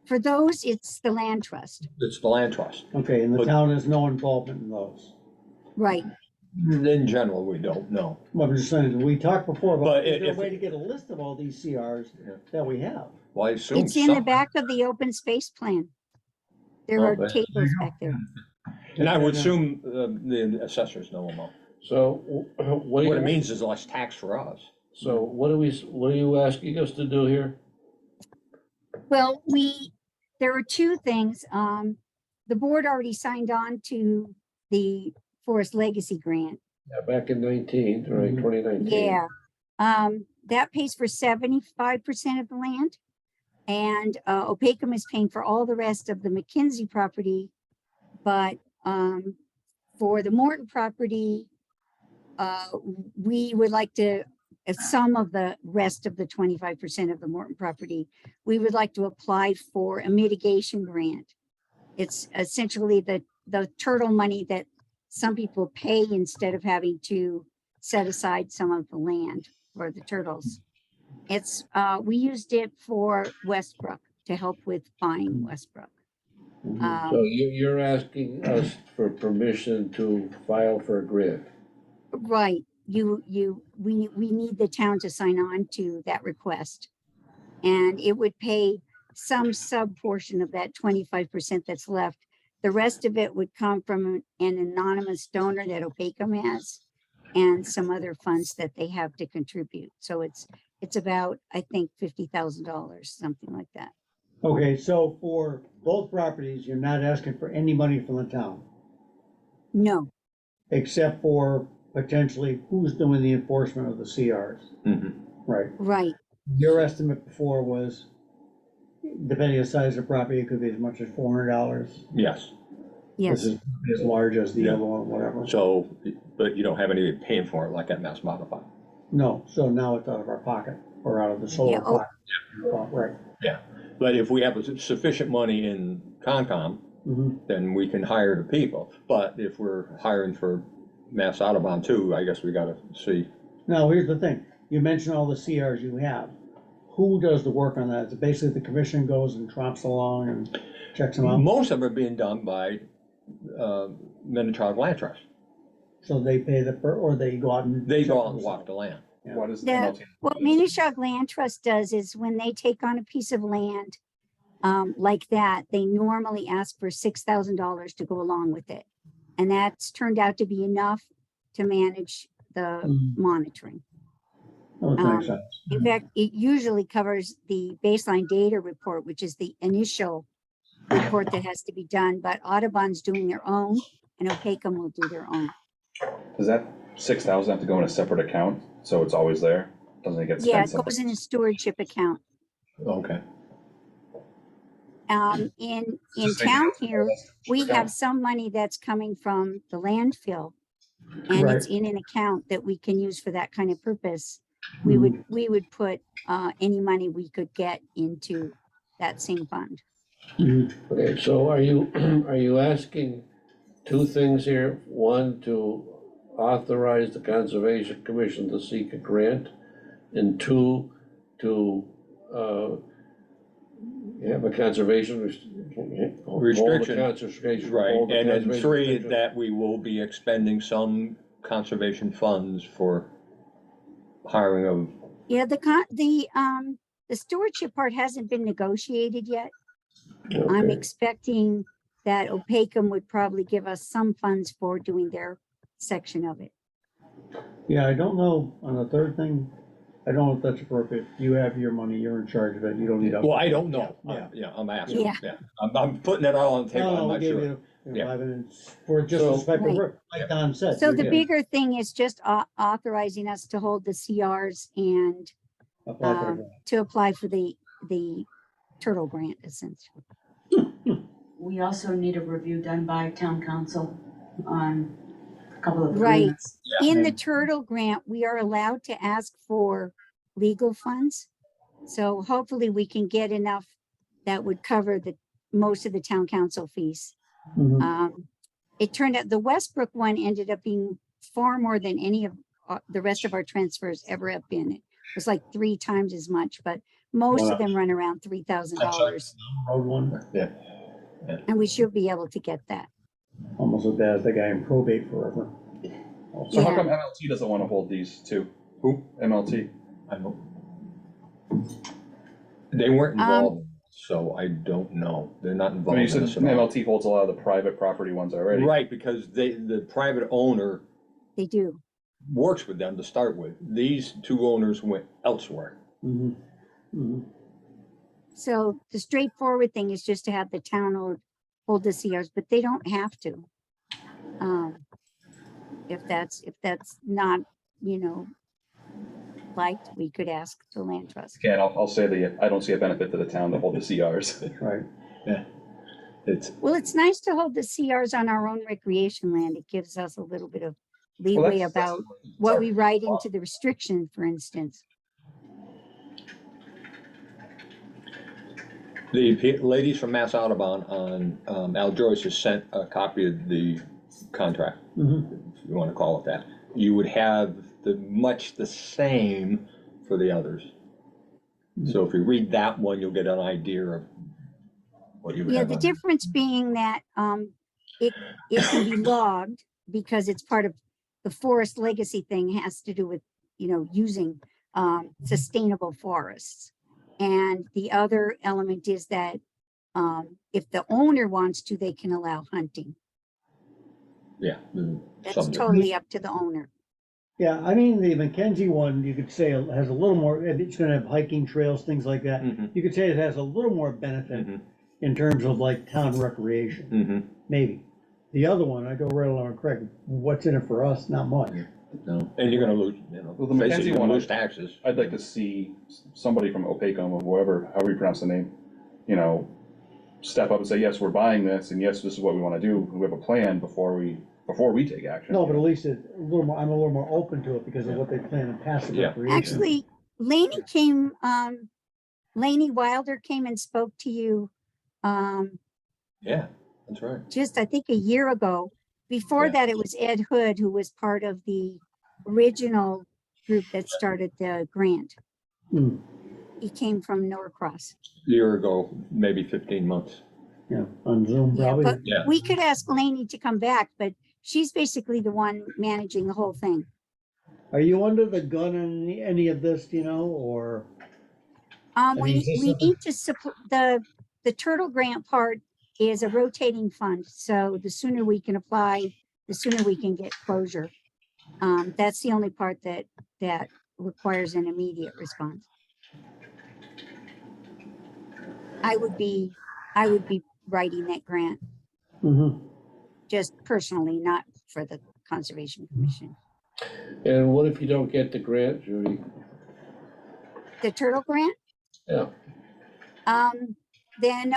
Speaker 10: For those, it's the land trust,
Speaker 4: it's the land trust.
Speaker 2: Okay, and the
Speaker 4: But-
Speaker 2: town has no involvement in those.
Speaker 10: right?
Speaker 4: In general, we don't know.
Speaker 2: Well, I'm just saying, we talked before about,
Speaker 4: But
Speaker 2: is there a
Speaker 4: if-
Speaker 2: way to get a list of all these CRs
Speaker 4: Yeah.
Speaker 2: that we have?
Speaker 4: Well, I assume
Speaker 10: It's in the
Speaker 4: some,
Speaker 10: back of the open space plan. There
Speaker 4: Oh,
Speaker 10: are
Speaker 4: but-
Speaker 10: tables back there.
Speaker 4: and I would assume the assessors know them all.
Speaker 7: So what do
Speaker 4: What it
Speaker 7: you,
Speaker 4: means is less tax for us.
Speaker 7: so what are you asking us to do here?
Speaker 10: Well, there are two things. The board already signed on to the Forest Legacy Grant.
Speaker 7: Yeah, back in 19, right,
Speaker 2: Mhm.
Speaker 7: 2019.
Speaker 10: Yeah. That pays for 75% of the land. And Opakam is paying for all the rest of the McKinsey property. But for the Morton property, we would like to, some of the rest of the 25% of the Morton property, we would like to apply for a mitigation grant. It's essentially the turtle money that some people pay instead of having to set aside some of the land for the turtles. We used it for Westbrook to help with buying Westbrook.
Speaker 7: So you're asking us for permission to file for a grant?
Speaker 10: Right, we need the town to sign on to that request. And it would pay some sub portion of that 25% that's left. The rest of it would come from an anonymous donor that Opakam has and some other funds that they have to contribute. So it's about, I think, $50,000, something like that.
Speaker 2: Okay, so for both properties, you're not asking for any money from the town,
Speaker 10: No,
Speaker 2: except for potentially who's doing the enforcement of the CRs, right?
Speaker 10: right,
Speaker 2: Your estimate before was, depending on the size of the property, it could be as much as $400.
Speaker 4: Yes,
Speaker 10: yes.
Speaker 2: This is as large as the
Speaker 4: Yeah.
Speaker 2: other one, whatever.
Speaker 4: so, but you don't have anybody paying for it like at Mass Modified.
Speaker 2: No, so now it's out of our pocket, or out of the solar
Speaker 10: Yeah, oh.
Speaker 2: pocket. Right.
Speaker 4: But if we have sufficient money in Concom,
Speaker 2: Mhm.
Speaker 4: then we can hire the people. But if we're hiring for Mass Audubon too, I guess we gotta see.
Speaker 2: Now, here's the thing, you mentioned all the CRs you have. Who does the work on that? Is it basically the commission goes and tromps along and checks them out?
Speaker 4: Most of them are being done by Minichog Land Trust.
Speaker 2: So they pay or they go out and.
Speaker 4: They go
Speaker 2: check
Speaker 4: out and
Speaker 2: themselves?
Speaker 4: walk the land.
Speaker 2: Yeah.
Speaker 1: What is the
Speaker 10: Yeah,
Speaker 1: penalty?
Speaker 10: what Minnesota Land Trust does is when they take on a piece of land like that, they normally ask for $6,000 to go along with it. And that's turned out to be enough to manage the
Speaker 2: Mhm.
Speaker 10: monitoring.
Speaker 2: Oh, makes sense.
Speaker 10: In fact, it usually covers the baseline data report, which is the initial report that has to be done, but Audubon's doing their own and Opakam will do their own.
Speaker 1: Does that 6,000 have to go in a separate account, so it's always there? Doesn't it get
Speaker 10: Yeah,
Speaker 1: spent
Speaker 10: it
Speaker 1: somewhere?
Speaker 10: goes in a stewardship account.
Speaker 4: Okay.
Speaker 10: In
Speaker 1: the same
Speaker 10: town
Speaker 1: account.
Speaker 10: here, we
Speaker 1: Account.
Speaker 10: have some money that's coming from the landfill. And it's in an account that we can use for that kind of purpose. We would put any money we could get into that same fund.
Speaker 7: Okay, so are you asking two things here? One, to authorize the Conservation Commission to seek a grant, and two, to have a conservation
Speaker 4: Restriction.
Speaker 7: Conservation.
Speaker 4: Right,
Speaker 7: hold the
Speaker 4: and then
Speaker 7: conservation
Speaker 4: three,
Speaker 7: restriction.
Speaker 4: that we will be expending some conservation funds for hiring of,
Speaker 10: Yeah, the stewardship part hasn't been negotiated yet. I'm
Speaker 7: Okay.
Speaker 10: expecting that Opakam would probably give us some funds for doing their section of it.
Speaker 2: Yeah, I don't know on the third thing, I don't know if that's appropriate. You have your money, you're in charge of it, you don't need us.
Speaker 4: Well, I don't know.
Speaker 2: Yeah.
Speaker 4: Yeah, I'm asking,
Speaker 10: Yeah.
Speaker 4: yeah. I'm putting it all on the table, I'm
Speaker 2: No, we
Speaker 4: not
Speaker 2: gave
Speaker 4: sure.
Speaker 2: you,
Speaker 4: Yeah.
Speaker 2: 5 minutes for just
Speaker 11: So-
Speaker 2: this type of
Speaker 10: Right.
Speaker 2: work, like Don said.
Speaker 10: So
Speaker 2: you
Speaker 10: the
Speaker 2: can
Speaker 10: bigger thing is just authorizing us to hold the CRs and
Speaker 2: apply for the grant.
Speaker 10: to apply for the turtle grant essentially.
Speaker 6: We also need a review done by town council on a couple of
Speaker 10: Right.
Speaker 6: agreements.
Speaker 10: In the turtle grant, we are allowed to ask for legal funds. So hopefully we can get enough that would cover most of the town council fees.
Speaker 2: Mhm.
Speaker 10: It turned out the Westbrook one ended up being far more than any of the rest of our transfers ever have been. It was like 3 times as much, but most
Speaker 2: Wow.
Speaker 10: of them run around $3,000,
Speaker 2: Road one,
Speaker 10: and we should be able to get that.
Speaker 2: almost as bad as the guy in probate forever.
Speaker 1: So how
Speaker 10: Yeah.
Speaker 1: come MLT doesn't wanna hold these two?
Speaker 4: Who?
Speaker 1: MLT?
Speaker 4: I don't. They weren't
Speaker 10: Um,
Speaker 4: involved, so I don't know. They're not
Speaker 1: I
Speaker 4: involved
Speaker 1: mean, you
Speaker 4: in
Speaker 1: said
Speaker 4: this at all.
Speaker 1: MLT holds a lot of the private property ones already.
Speaker 4: Right, because the private owner
Speaker 10: They do.
Speaker 4: works with them to start with. These two owners went elsewhere.
Speaker 2: Mhm. Mhm.
Speaker 10: So the straightforward thing is just to have the town hold the CRs, but they don't have to. If that's not, liked, we could ask the land trust.
Speaker 1: Again, I'll say I don't see a benefit to the town to hold the CRs.
Speaker 2: Right.
Speaker 4: It's,
Speaker 10: Well, it's nice to hold the CRs on our own recreation land. It gives us a little bit of
Speaker 1: Well,
Speaker 10: leeway
Speaker 1: that's-
Speaker 10: about what we write into the restriction, for instance.
Speaker 4: the ladies from Mass Audubon on Al Joyce has sent a copy of the contract,
Speaker 2: Mhm.
Speaker 4: if you wanna call it that. You would have much the same for the others. So if you read that one, you'll get an idea of what you would
Speaker 10: Yeah,
Speaker 4: have
Speaker 10: the
Speaker 4: on.
Speaker 10: difference being that it can be logged because it's part of the forest legacy thing has to do with, using sustainable forests. And the other element is that if the owner wants to, they can allow hunting.
Speaker 4: Yeah.
Speaker 10: That's
Speaker 4: some do.
Speaker 10: totally up to the owner.
Speaker 2: Yeah, I mean, the Mackenzie one, you could say has a little more, it's gonna have hiking trails, things like that.
Speaker 4: Mhm.
Speaker 2: You could say it has a little more benefit
Speaker 4: Mhm.
Speaker 2: in terms of like town recreation,
Speaker 4: Mhm.
Speaker 2: maybe. The other one, I go right along with Craig, what's in it for us? Not much.
Speaker 4: No, and you're gonna lose,
Speaker 1: Well, the
Speaker 4: basically
Speaker 1: Mackenzie
Speaker 4: you're
Speaker 1: one,
Speaker 4: gonna lose taxes.
Speaker 1: I'd like to see somebody from Opacum or whoever, however you pronounce the name, step up and say, yes, we're buying this, and yes, this is what we wanna do, we have a plan before we take action.
Speaker 2: No, but at least I'm a little more open to it because of what they plan in passive
Speaker 4: Yeah.
Speaker 2: recreation.
Speaker 10: Actually, Laney Wilder came and spoke to you
Speaker 4: Yeah, that's right.
Speaker 10: just, I think, a year ago. Before
Speaker 4: Yeah.
Speaker 10: that, it was Ed Hood, who was part of the original group that started the grant.
Speaker 2: Hmm.
Speaker 10: He came from Norcross.
Speaker 4: Year ago, maybe 15 months.
Speaker 2: Yeah, on Zoom
Speaker 10: Yeah,
Speaker 2: probably.
Speaker 10: but
Speaker 4: Yeah.
Speaker 10: we could ask Laney to come back, but she's basically the one managing the whole thing.
Speaker 2: Are you under the gun on any of this, or? I mean, is this
Speaker 10: We
Speaker 2: something-
Speaker 10: need to support, the turtle grant part is a rotating fund, so the sooner we can apply, the sooner we can get closure. That's the only part that requires an immediate response. I would be writing that grant,
Speaker 2: Mhm.
Speaker 10: just personally, not for the Conservation Commission.
Speaker 7: And what if you don't get the grant, Judy?
Speaker 10: The turtle grant?
Speaker 7: Yeah.
Speaker 10: Then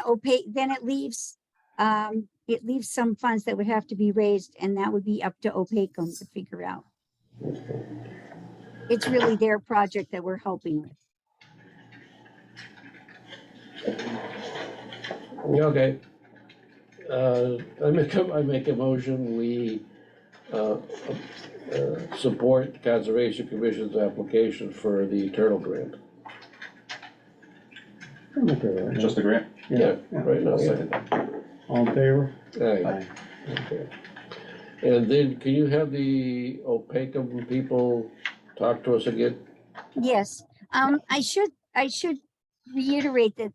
Speaker 10: it leaves some funds that would have to be raised, and that would be up to Opacum to figure out. It's really their project that we're helping with.
Speaker 7: Yeah, okay. I make a motion, we support the Conservation Commission's application for the turtle grant.
Speaker 2: I'm okay with that.
Speaker 1: Just a grant?
Speaker 7: Yeah,
Speaker 2: Yeah.
Speaker 7: right now,
Speaker 1: I'll
Speaker 7: yeah.
Speaker 1: second that.
Speaker 2: All in favor?
Speaker 7: Aye. Okay. And then can you have the Opacum people talk to us again?
Speaker 10: Yes, I should reiterate that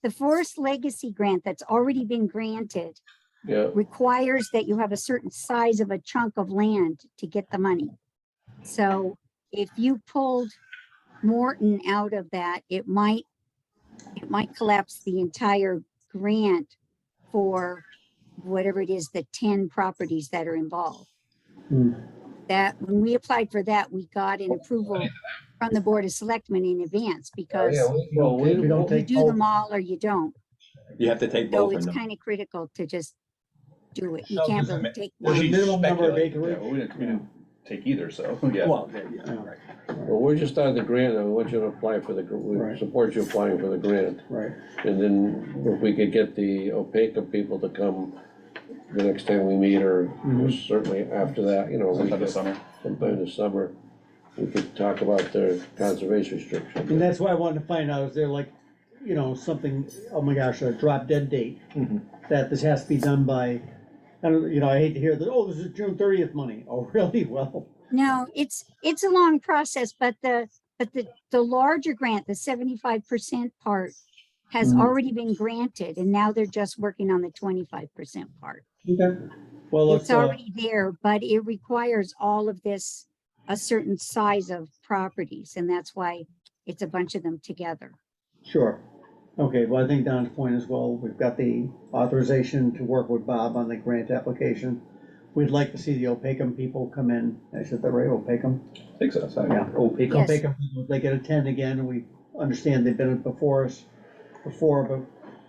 Speaker 10: the Forest Legacy Grant that's already been granted
Speaker 7: Yeah,
Speaker 10: requires that you have a certain size of a chunk of land to get the money. So if you pulled Morton out of that, it might collapse the entire grant for whatever it is, the 10 properties that are involved.
Speaker 2: Hmm.
Speaker 10: That, when we applied for that, we got an approval from the Board of Selectmen in advance because
Speaker 2: We don't
Speaker 10: you
Speaker 2: take
Speaker 10: do them all or you don't.
Speaker 4: You have to take
Speaker 10: So
Speaker 4: both
Speaker 10: it's
Speaker 4: of them.
Speaker 10: kind of critical to just do it. You
Speaker 1: So
Speaker 10: can't
Speaker 1: does it
Speaker 10: really take
Speaker 2: There's a
Speaker 10: one.
Speaker 2: minimum number of
Speaker 1: Yeah,
Speaker 2: acreage.
Speaker 1: we didn't take either, so, yeah.
Speaker 4: Well, yeah, right.
Speaker 7: Well, we're just on the grant, and we want you to apply for we
Speaker 2: Right.
Speaker 7: support you applying for the grant.
Speaker 2: Right.
Speaker 7: And then if we could get the OPECA people to come the next time we meet, or certainly after that, you know.
Speaker 1: Sometime this summer.
Speaker 7: Sometime this summer, we could talk about their conservation restrictions.
Speaker 2: And that's why I wanted to find out, is there like, you know, something, oh my gosh, a drop dead date? That this has to be done by, I don't, you know, I hate to hear that, oh, this is June 30th money. Oh, really? Well,
Speaker 10: No, it's a long process, but the larger grant, the 75% part has already been granted and now they're just working on the 25% part.
Speaker 2: okay. Well, let's,
Speaker 10: It's already there, but it requires all of this, a certain size of properties, and that's why it's a bunch of them together.
Speaker 2: sure. Okay, well, I think Don's point as well, we've got the authorization to work with Bob on the grant application. We'd like to see the Opakam people come in. I said that right, Opakam?
Speaker 1: I think so,
Speaker 2: Yeah, Opakam,
Speaker 10: Yes.
Speaker 2: Opakam people, they get a 10 again, and we understand they've been before us before, but,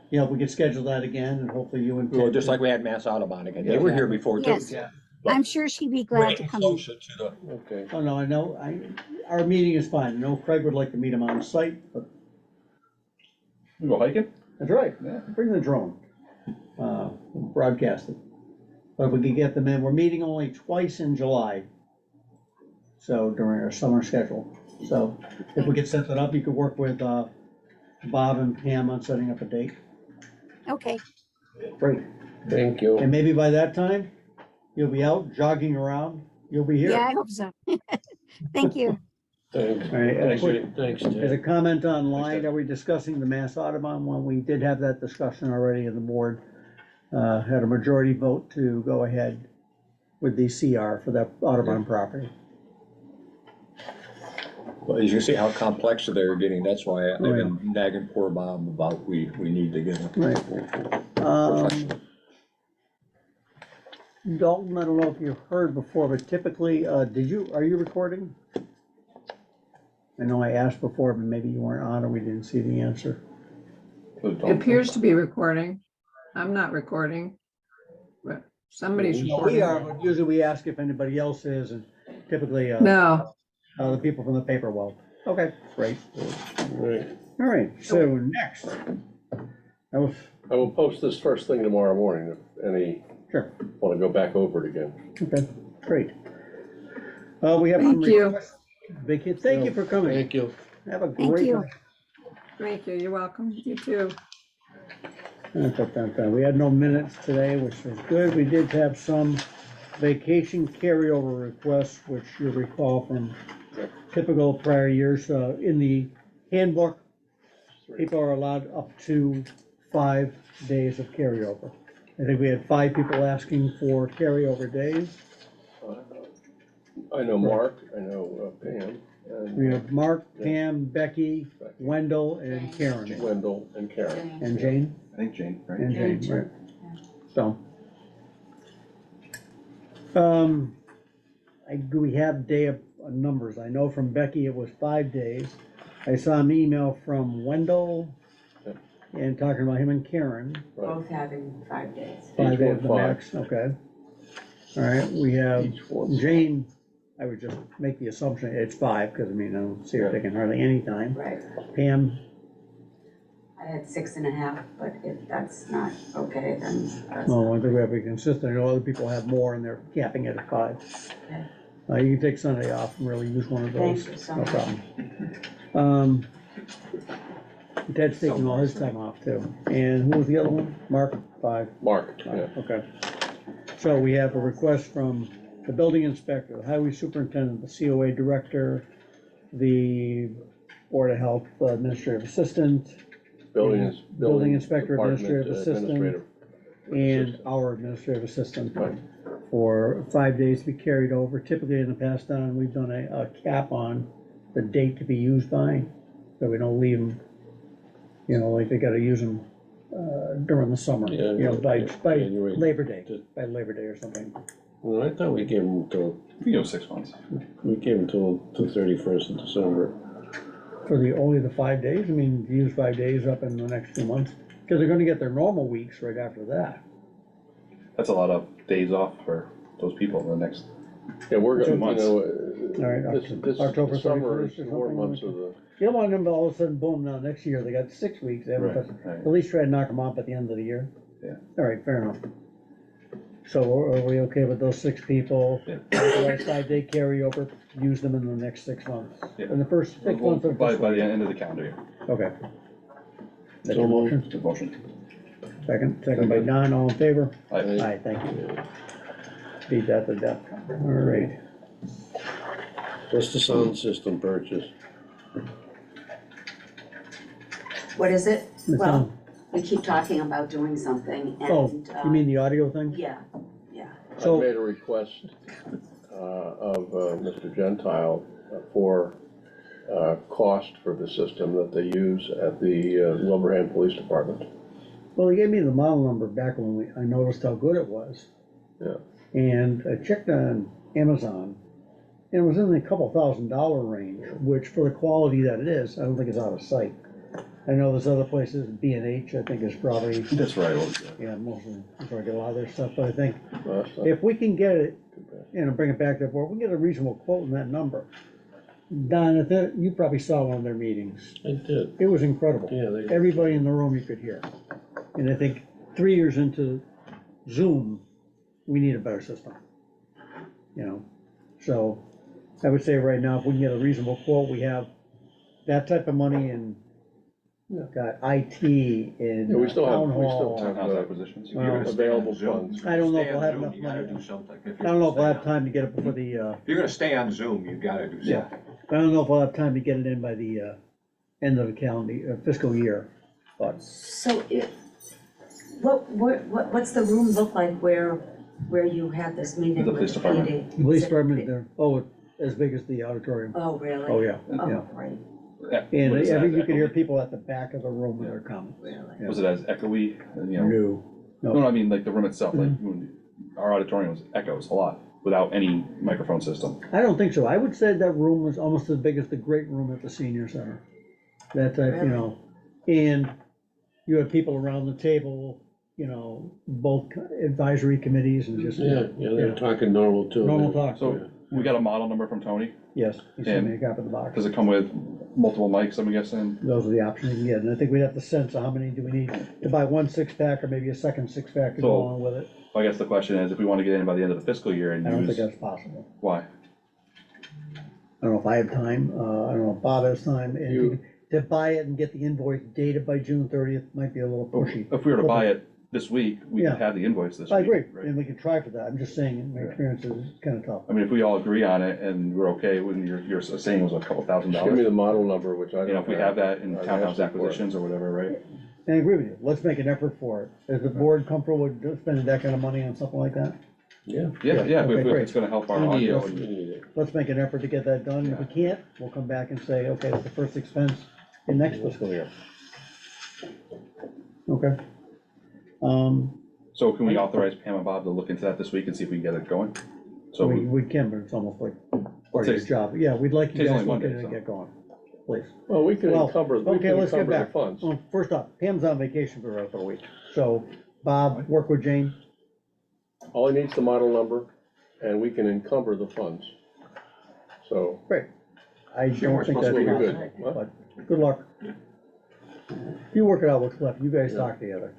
Speaker 2: you know, we could schedule that again, and hopefully you and.
Speaker 4: Well,
Speaker 2: Ted
Speaker 4: just
Speaker 2: can-
Speaker 4: like we had Mass Audubon again, they were here before too.
Speaker 10: Yes,
Speaker 2: Yeah.
Speaker 10: I'm sure she'd be glad to come in.
Speaker 4: Closer to the.
Speaker 7: Okay.
Speaker 2: Oh, no, I know, our meeting is fine. I know Craig would like to meet him on site, but
Speaker 1: We go hiking?
Speaker 2: that's right.
Speaker 1: Yeah.
Speaker 2: Bring the drone, broadcast it. But if we could get them in, we're meeting only twice in July. So during our summer schedule. So if we could set that up, you could work with, Bob and Pam on setting up a date.
Speaker 10: Okay,
Speaker 2: Great.
Speaker 7: Thank you.
Speaker 2: And maybe by that time, you'll be out jogging around. You'll be here.
Speaker 10: yeah, I hope so. Thank you.
Speaker 7: Thanks.
Speaker 2: All right, and a quick,
Speaker 7: Thanks,
Speaker 2: as a
Speaker 7: Ted.
Speaker 2: comment online, are we discussing the Mass Audubon one? We did have that discussion already in the board. Had a majority vote to go ahead with the CR for that Audubon property.
Speaker 4: Well, as you see how complex they're getting, that's why I've been nagging poor Bob about we need to get them.
Speaker 2: Right. Dalton, I don't know if you heard before, but typically, are you recording? I know I asked before, but maybe you weren't on or we didn't see the answer.
Speaker 5: It appears to be recording. I'm not recording, but somebody's
Speaker 2: We
Speaker 5: recording.
Speaker 2: are, but usually we ask if anybody else is, and typically,
Speaker 5: No,
Speaker 2: the people from the paper will. Okay, great.
Speaker 7: Right.
Speaker 2: All right, so next. That was,
Speaker 7: I will post this first thing tomorrow morning, if any
Speaker 2: sure,
Speaker 7: wanna go back over it again.
Speaker 2: okay, great. We have. some
Speaker 5: Thank you.
Speaker 2: requests. Thank you for coming.
Speaker 7: Thank you.
Speaker 2: Have a
Speaker 10: Thank
Speaker 2: great
Speaker 10: you.
Speaker 2: night.
Speaker 5: thank you. You're welcome. You too.
Speaker 2: We had no minutes today, which was good. We did have some vacation carryover requests, which you recall from typical prior years. In the handbook, people are allowed up to 5 days of carryover. I think we had 5 people asking for carryover days.
Speaker 7: I know Mark, I know Pam,
Speaker 2: We
Speaker 7: and
Speaker 2: have Mark, Pam, Becky, Wendell, and Karen,
Speaker 7: Wendell and Karen.
Speaker 2: and Jane.
Speaker 1: I think Jane, right?
Speaker 2: And Jane,
Speaker 6: Jane.
Speaker 2: right. So. Do we have day of numbers? I know from Becky it was 5 days. I saw an email from Wendell
Speaker 7: Yep.
Speaker 2: and talking about him and Karen.
Speaker 6: Both having 5 days.
Speaker 2: 5 days
Speaker 7: one
Speaker 2: the
Speaker 7: five.
Speaker 2: max, okay. All right, we have
Speaker 7: Each one.
Speaker 2: Jane, I would just make the assumption it's 5, because I mean, I don't see her taking hardly any time.
Speaker 6: Right.
Speaker 2: Pam,
Speaker 6: I had 6.5, but if that's not okay, then that's
Speaker 2: no, I
Speaker 6: not.
Speaker 2: think we have to be consistent. I know other people have more and they're capping it at 5.
Speaker 6: Okay.
Speaker 2: You can take Sunday off and really use one of those.
Speaker 6: Thank you so
Speaker 2: No
Speaker 6: much.
Speaker 2: problem. Ted's taking all his time off too. And who was the other one? Mark, 5.
Speaker 7: Mark, yeah.
Speaker 2: Okay. So we have a request from the building inspector, the highway superintendent, the COA director, the Board of Health administrative assistant, Building inspector,
Speaker 7: department
Speaker 2: administrative assistant,
Speaker 7: administrative
Speaker 2: and
Speaker 7: assistant.
Speaker 2: our administrative assistant
Speaker 7: Right.
Speaker 2: for 5 days to be carried over. Typically in the past, Don, we've done a cap on the date to be used by, so we don't leave them, you know, like they gotta use them, during the summer,
Speaker 7: Yeah,
Speaker 2: you know, by
Speaker 7: January.
Speaker 2: Labor Day, by Labor Day or something.
Speaker 7: Well, I thought we gave them till,
Speaker 1: You know, 6 months.
Speaker 7: we gave them till the 31st of December.
Speaker 2: For only the 5 days, I mean, use 5 days up in the next 2 months, because they're gonna get their normal weeks right after that.
Speaker 1: That's a lot of days off for those people in the next,
Speaker 7: Yeah, we're
Speaker 1: 2
Speaker 7: gonna, you
Speaker 1: months.
Speaker 7: know,
Speaker 2: All right,
Speaker 7: this
Speaker 2: October
Speaker 7: summer
Speaker 2: 31st
Speaker 7: is
Speaker 2: or
Speaker 7: 4
Speaker 2: something
Speaker 7: months
Speaker 2: like
Speaker 7: of the,
Speaker 2: You don't want them to all of a sudden, boom, now next year, they got 6 weeks, they haven't
Speaker 1: right,
Speaker 2: touched,
Speaker 1: right.
Speaker 2: at least try to knock them off at the end of the year.
Speaker 1: Yeah.
Speaker 2: All right, fair enough. So are we okay with those 6 people?
Speaker 1: Yeah.
Speaker 2: Authorized 5-day carryover, use them in the next 6 months?
Speaker 1: Yeah.
Speaker 2: In the first 6 months of
Speaker 1: By
Speaker 2: fiscal
Speaker 1: the
Speaker 2: year?
Speaker 1: end of the calendar year.
Speaker 2: Okay. That's
Speaker 7: So
Speaker 2: your
Speaker 7: moved.
Speaker 2: motion?
Speaker 1: The motion.
Speaker 2: Second by Don, all in favor?
Speaker 1: Aye.
Speaker 2: Aye, thank you. Beat that to death. All right.
Speaker 7: what's the sound system purchase?
Speaker 3: What is it?
Speaker 2: The
Speaker 3: Well,
Speaker 2: sound-
Speaker 3: we keep talking about doing something
Speaker 2: Oh,
Speaker 3: and,
Speaker 2: you mean the audio thing?
Speaker 3: yeah,
Speaker 7: I
Speaker 2: So-
Speaker 7: made a request of Mr. Gentile for cost for the system that they use at the Wilbraham Police Department.
Speaker 2: Well, he gave me the model number back when I noticed how good it was.
Speaker 7: Yeah.
Speaker 2: And I checked on Amazon, and it was in the couple $1,000 range, which for the quality that it is, I don't think it's out of sight. I know there's other places, B&H, I think is probably,
Speaker 1: That's right.
Speaker 2: yeah, mostly, probably get a lot of their stuff, but I think
Speaker 7: Last time.
Speaker 2: if we can get it, you know, bring it back to the board, we can get a reasonable quote in that number. Don, you probably saw one of their meetings.
Speaker 7: I did,
Speaker 2: It was incredible.
Speaker 7: yeah, they,
Speaker 2: Everybody in the room you could hear. And I think 3 years into Zoom, we need a better system. You know, so I would say right now, if we can get a reasonable quote, we have that type of money and got IT and
Speaker 7: Yeah, we still have-
Speaker 2: town
Speaker 7: we still
Speaker 2: hall.
Speaker 7: have-
Speaker 1: Townhouse acquisitions.
Speaker 2: Well,
Speaker 7: available funds.
Speaker 2: I don't know if we'll have
Speaker 9: Stay on
Speaker 2: enough
Speaker 9: Zoom, you gotta
Speaker 2: money.
Speaker 9: do something.
Speaker 2: I don't know if we'll have time to get it before the,
Speaker 9: If you're gonna stay on Zoom, you gotta do
Speaker 1: Yeah.
Speaker 9: something.
Speaker 2: I don't know if we'll have time to get it in by the, end of the calendar, fiscal year, but.
Speaker 3: so what's the room look like where you had this meeting
Speaker 1: The
Speaker 3: with
Speaker 1: police department.
Speaker 3: PD?
Speaker 2: The police
Speaker 3: Is it
Speaker 2: department,
Speaker 3: big?
Speaker 2: they're, as big as the auditorium.
Speaker 3: Oh, really?
Speaker 2: Oh, yeah, yeah.
Speaker 3: Oh, great,
Speaker 1: Yeah.
Speaker 2: And
Speaker 1: What is
Speaker 2: I think
Speaker 1: that,
Speaker 2: you could hear
Speaker 1: echoey?
Speaker 2: people at the back of the room when they're coming.
Speaker 3: really?
Speaker 1: Was it as echoey, you know?
Speaker 2: No,
Speaker 1: No, I mean, like the room itself, like
Speaker 2: Mm-hmm.
Speaker 1: when our auditorium was echoes a lot without any microphone system.
Speaker 2: I don't think so. I would say that room was almost as big as the great room at the senior center. That type, you
Speaker 3: Really?
Speaker 2: know, and you have people around the table, you know, both advisory committees and just.
Speaker 7: Yeah, yeah, they're talking normal too.
Speaker 2: Normal talk.
Speaker 1: So we got a model number from Tony.
Speaker 2: Yes, he sent me a copy of the box.
Speaker 1: Does it come with multiple mics, I'm guessing?
Speaker 2: Those are the options you can get, and I think we'd have to sense how many do we need to buy one 6-pack or maybe a second 6-pack to go
Speaker 1: So-
Speaker 2: along with it.
Speaker 1: I guess the question is, if we want to get in by the end of the fiscal year and
Speaker 2: I don't think
Speaker 1: use,
Speaker 2: that's possible.
Speaker 1: why?
Speaker 2: I don't know if I have time, I don't know if Bob has time, and
Speaker 7: You-
Speaker 2: to buy it and get the invoice dated by June 30th might be a little pushy.
Speaker 1: If we were to buy it this week, we
Speaker 2: Yeah.
Speaker 1: could have the invoice this week.
Speaker 2: I agree,
Speaker 1: right?
Speaker 2: and we can try for that, I'm just saying, my
Speaker 1: Yeah.
Speaker 2: experience is kind of tough.
Speaker 1: I mean, if we all agree on it and we're okay, when you're saying it was a couple $1,000,
Speaker 7: Give me the model number, which I don't
Speaker 1: you know, if we have that in
Speaker 7: I've
Speaker 1: townhouse
Speaker 7: asked you for it.
Speaker 1: acquisitions or whatever, right?
Speaker 2: And I agree with you, let's make an effort for it. Is the board comfortable with spending that kind of money on something like that?
Speaker 7: Yeah.
Speaker 1: Yeah, yeah,
Speaker 2: okay,
Speaker 1: if
Speaker 2: great.
Speaker 1: it's gonna help our
Speaker 7: We need
Speaker 1: audio.
Speaker 7: it, we need it.
Speaker 2: Let's make an effort to get that done, if we can't, we'll come back and say, okay, it's the first expense in next fiscal year. Okay.
Speaker 1: So can we authorize Pam and Bob to look into that this week and see if we can get it going? So
Speaker 2: We can, but it's almost like part of your
Speaker 1: takes-
Speaker 2: job, yeah, we'd like you
Speaker 1: takes
Speaker 2: guys
Speaker 1: only
Speaker 2: to look
Speaker 1: one
Speaker 2: at
Speaker 1: day,
Speaker 2: it and
Speaker 1: so.
Speaker 2: get going, please.
Speaker 7: Well, we can
Speaker 2: Well,
Speaker 7: encumber, we
Speaker 2: okay,
Speaker 7: can
Speaker 2: let's get
Speaker 7: encumber the
Speaker 2: back.
Speaker 7: funds.
Speaker 2: Well, first off, Pam's on vacation for the rest of the week, so Bob, work with Jane.
Speaker 7: All he needs the model number, and we can encumber the funds. So,
Speaker 2: I
Speaker 9: Sure, we're
Speaker 2: don't think
Speaker 9: supposed
Speaker 2: that's
Speaker 9: to be
Speaker 2: possible,
Speaker 7: good.
Speaker 2: but good luck. You work it out with Cliff, you guys
Speaker 7: Yeah.
Speaker 2: talk together.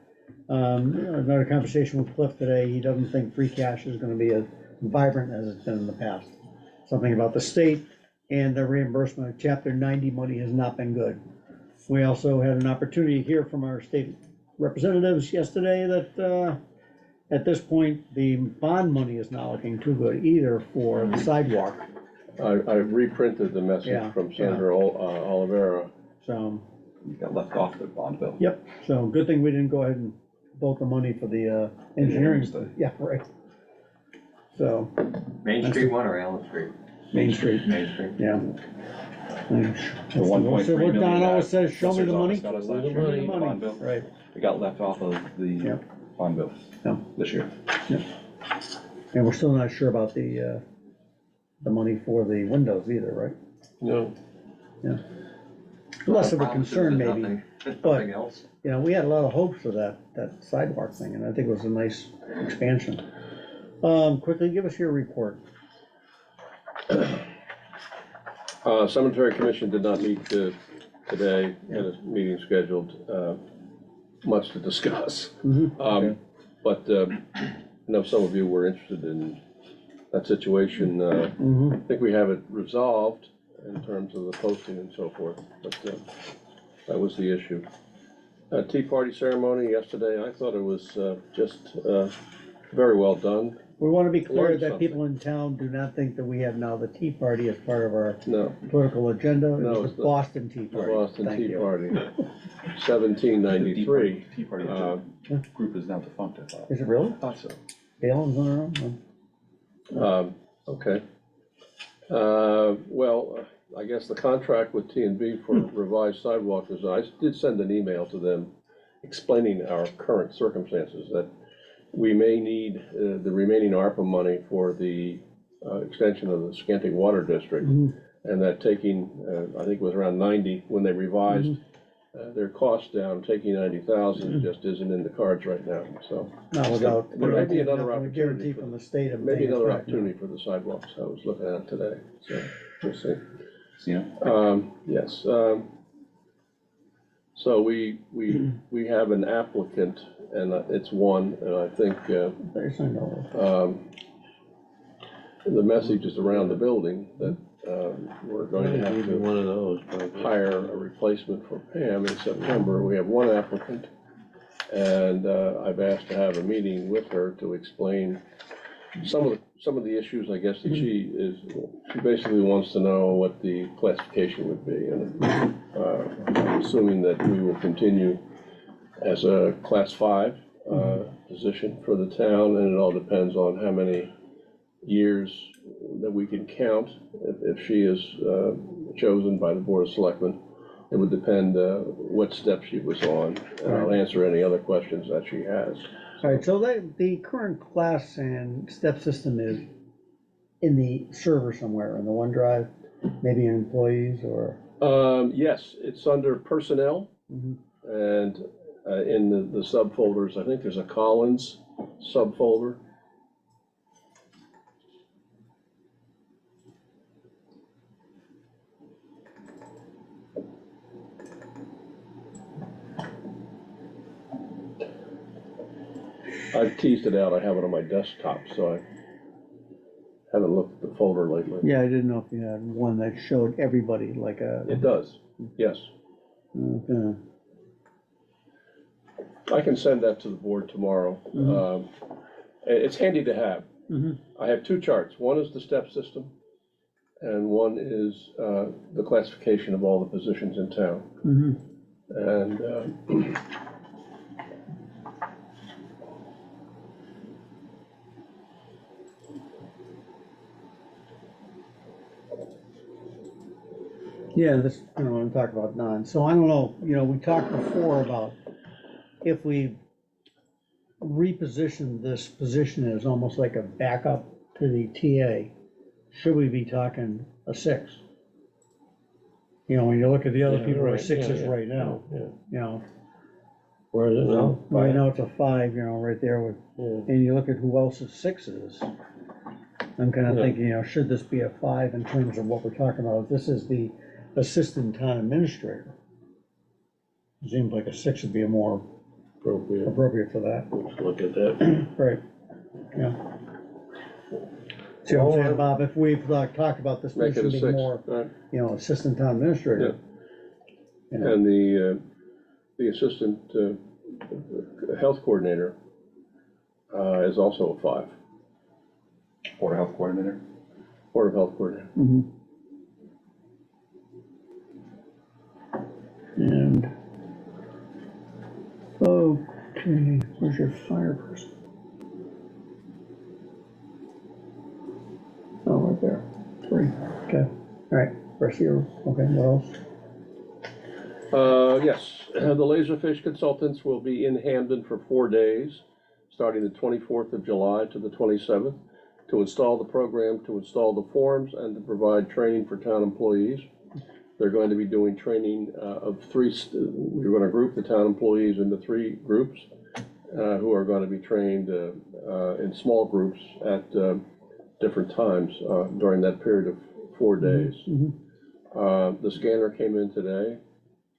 Speaker 2: Another conversation with Cliff today, he doesn't think free cash is gonna be as vibrant as it's been in the past. Something about the state and the reimbursement of chapter 90 money has not been good. We also had an opportunity to hear from our state representatives yesterday that, at this point, the bond money is not looking too good either for the sidewalk,
Speaker 7: I reprinted the
Speaker 2: Yeah,
Speaker 7: message from
Speaker 2: yeah.
Speaker 7: Senator Olivera.
Speaker 2: so.
Speaker 1: we got left off the bond bill.
Speaker 2: Yep, so good thing we didn't go ahead and vote the money for the engineering study. Yeah, right. So,
Speaker 9: Main Street one or Allen Street?
Speaker 2: Main Street,
Speaker 9: Main Street.
Speaker 2: yeah.
Speaker 1: The 1.3
Speaker 2: What
Speaker 1: million.
Speaker 2: Don always
Speaker 1: that
Speaker 2: says, show me the
Speaker 1: Assessor's
Speaker 2: money.
Speaker 1: Office got us
Speaker 7: Show me
Speaker 1: last
Speaker 7: the
Speaker 1: year,
Speaker 7: money.
Speaker 1: the bond bill.
Speaker 2: Right.
Speaker 1: It got left off of the
Speaker 2: Yep.
Speaker 1: bond bill
Speaker 2: Yep.
Speaker 1: this year.
Speaker 2: And we're still not sure about the money for the windows either, right?
Speaker 11: No,
Speaker 2: Less of a
Speaker 4: Promises
Speaker 2: concern
Speaker 4: and
Speaker 2: maybe.
Speaker 4: nothing-
Speaker 2: but-
Speaker 4: Nothing else.
Speaker 2: You know, we had a lot of hopes for that sidewalk thing, and I think it was a nice expansion. Quickly, give us your report.
Speaker 11: Cemetery Commission did not meet today, had a meeting scheduled, much to discuss.
Speaker 2: Okay.
Speaker 11: But I know some of you were interested in that situation.
Speaker 2: Mm-hmm.
Speaker 11: I think we have it resolved in terms of the posting and so forth, but that was the issue. Tea party ceremony yesterday, I thought it was just very well done.
Speaker 2: We want to be clear
Speaker 11: Learned
Speaker 2: that
Speaker 11: something.
Speaker 2: people in town do not think that we have now the Tea Party as part of our
Speaker 11: No,
Speaker 2: political agenda. It
Speaker 11: No,
Speaker 2: was
Speaker 11: it's
Speaker 2: the
Speaker 11: the-
Speaker 2: Boston Tea
Speaker 11: the
Speaker 2: Party.
Speaker 11: Boston
Speaker 2: Thank
Speaker 11: Tea
Speaker 2: you.
Speaker 11: Party,
Speaker 1: The
Speaker 11: 1793.
Speaker 1: Tea Party group is now defunct, I thought.
Speaker 2: Is it really?
Speaker 1: I thought so.
Speaker 2: Galen's on her own?
Speaker 11: Okay. Well, I guess the contract with T&B for revised sidewalk design, I did send an email to them explaining our current circumstances, that we may need the remaining ARPA money for the extension of the Scantic Water District, and that taking, I think it was around 90, when they revised their costs down, taking 90,000 just isn't in the cards right now, so.
Speaker 2: Not without.
Speaker 11: There may be another
Speaker 2: a
Speaker 11: opportunity
Speaker 2: guarantee
Speaker 11: for
Speaker 2: from
Speaker 11: the-
Speaker 2: the state of.
Speaker 11: Maybe
Speaker 2: paying us
Speaker 11: another
Speaker 2: back.
Speaker 11: opportunity for the sidewalks I was looking at today, so we'll see.
Speaker 1: Yeah.
Speaker 11: Yes, so we have an applicant, and it's one, and I think,
Speaker 2: They signed all
Speaker 11: the message is around the building that, we're going to have
Speaker 7: Maybe
Speaker 11: to
Speaker 7: one of those, probably.
Speaker 11: hire a replacement for Pam in September. We have one applicant, and, I've asked to have a meeting with her to explain some of the issues, I guess, that she basically wants to know what the classification would be, and, I'm assuming that we will continue as a class 5, position for the town, and it all depends on how many years that we can count. If she is, chosen by the Board of Selectmen, it would depend, what step she was on, and I'll answer any other questions that she has.
Speaker 2: All right, so the current class and step system is in the server somewhere, in the OneDrive, maybe in employees or?
Speaker 11: Yes, it's under personnel, and in the subfolders, I think there's a Collins subfolder. I've teased it out, I have it on my desktop, so I haven't looked at the folder lately.
Speaker 2: Yeah, I didn't know if you had one that showed everybody like a.
Speaker 11: It does, yes.
Speaker 2: Okay.
Speaker 11: I can send that to the board tomorrow. It's handy to have. I have two charts. One is the step system, and one is the classification of all the positions in town. And
Speaker 2: Yeah, this, I'm talking about Don. So I don't know, we talked before about if we reposition this position as almost like a backup to the TA, should we be talking a 6? When you look at the other
Speaker 7: Yeah,
Speaker 2: people who are
Speaker 7: right,
Speaker 2: 6s
Speaker 7: yeah,
Speaker 2: right now,
Speaker 7: Yeah. Where is it now?
Speaker 2: right now it's a 5, right there with,
Speaker 7: Yeah.
Speaker 2: and you look at who else's 6s. I'm kind of
Speaker 7: Yeah.
Speaker 2: thinking, should this be a 5 in terms of what we're talking about? This is the assistant town administrator. It seems like a 6 would be a more appropriate for that.
Speaker 7: Let's look at that.
Speaker 2: Right, yeah. See what I'm saying, Bob, if we've talked about this
Speaker 11: make it a
Speaker 2: position being
Speaker 11: 6.
Speaker 2: more,
Speaker 11: Right.
Speaker 2: assistant town administrator.
Speaker 11: And the assistant health coordinator is also a 5.
Speaker 1: Board of Health Coordinator.
Speaker 11: Board of Health coordinator.
Speaker 2: And, okay, where's your fire person? Oh, right there, 3, okay, all right, progress here, okay, what else?
Speaker 11: Yes, the Laserfish consultants will be in Hampden for 4 days, starting the 24th of July to the 27th, to install the program, to install the forms, and to provide training for town employees. They're going to be doing training of we're going to group the town employees into 3 groups who are going to be trained in small groups at different times during that period of 4 days. The scanner came in today.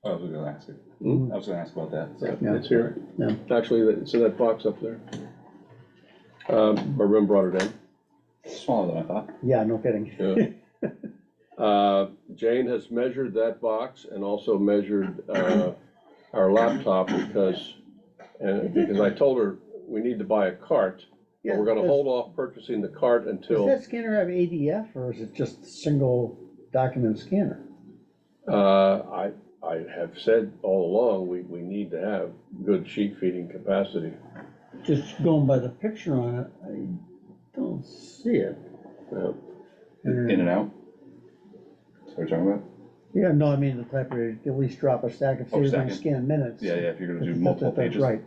Speaker 1: I was gonna ask it. I was gonna ask about that. So.
Speaker 11: Yeah, it's here.
Speaker 2: Yeah.
Speaker 11: Actually, it's in that box up there. Marin brought it in.
Speaker 1: Smaller than I thought.
Speaker 2: Yeah, no kidding.
Speaker 11: Yeah. Jane has measured that box and also measured our laptop because I told her we need to buy a cart. But we're gonna hold off purchasing the cart until.
Speaker 2: Does that scanner have ADF or is it just single document scanner?
Speaker 11: I have said all along, we need to have good sheet feeding capacity.
Speaker 2: Just going by the picture on it, I don't see it.
Speaker 11: Yeah.
Speaker 1: In and out? That's what we're talking about?
Speaker 2: Yeah, no, I mean the type where you at least drop a stack if
Speaker 1: Oh,
Speaker 2: you're gonna
Speaker 1: stacking.
Speaker 2: scan minutes.
Speaker 1: Yeah, if you're gonna do
Speaker 2: That's-
Speaker 1: multiple
Speaker 2: that's
Speaker 1: pages.
Speaker 2: Right,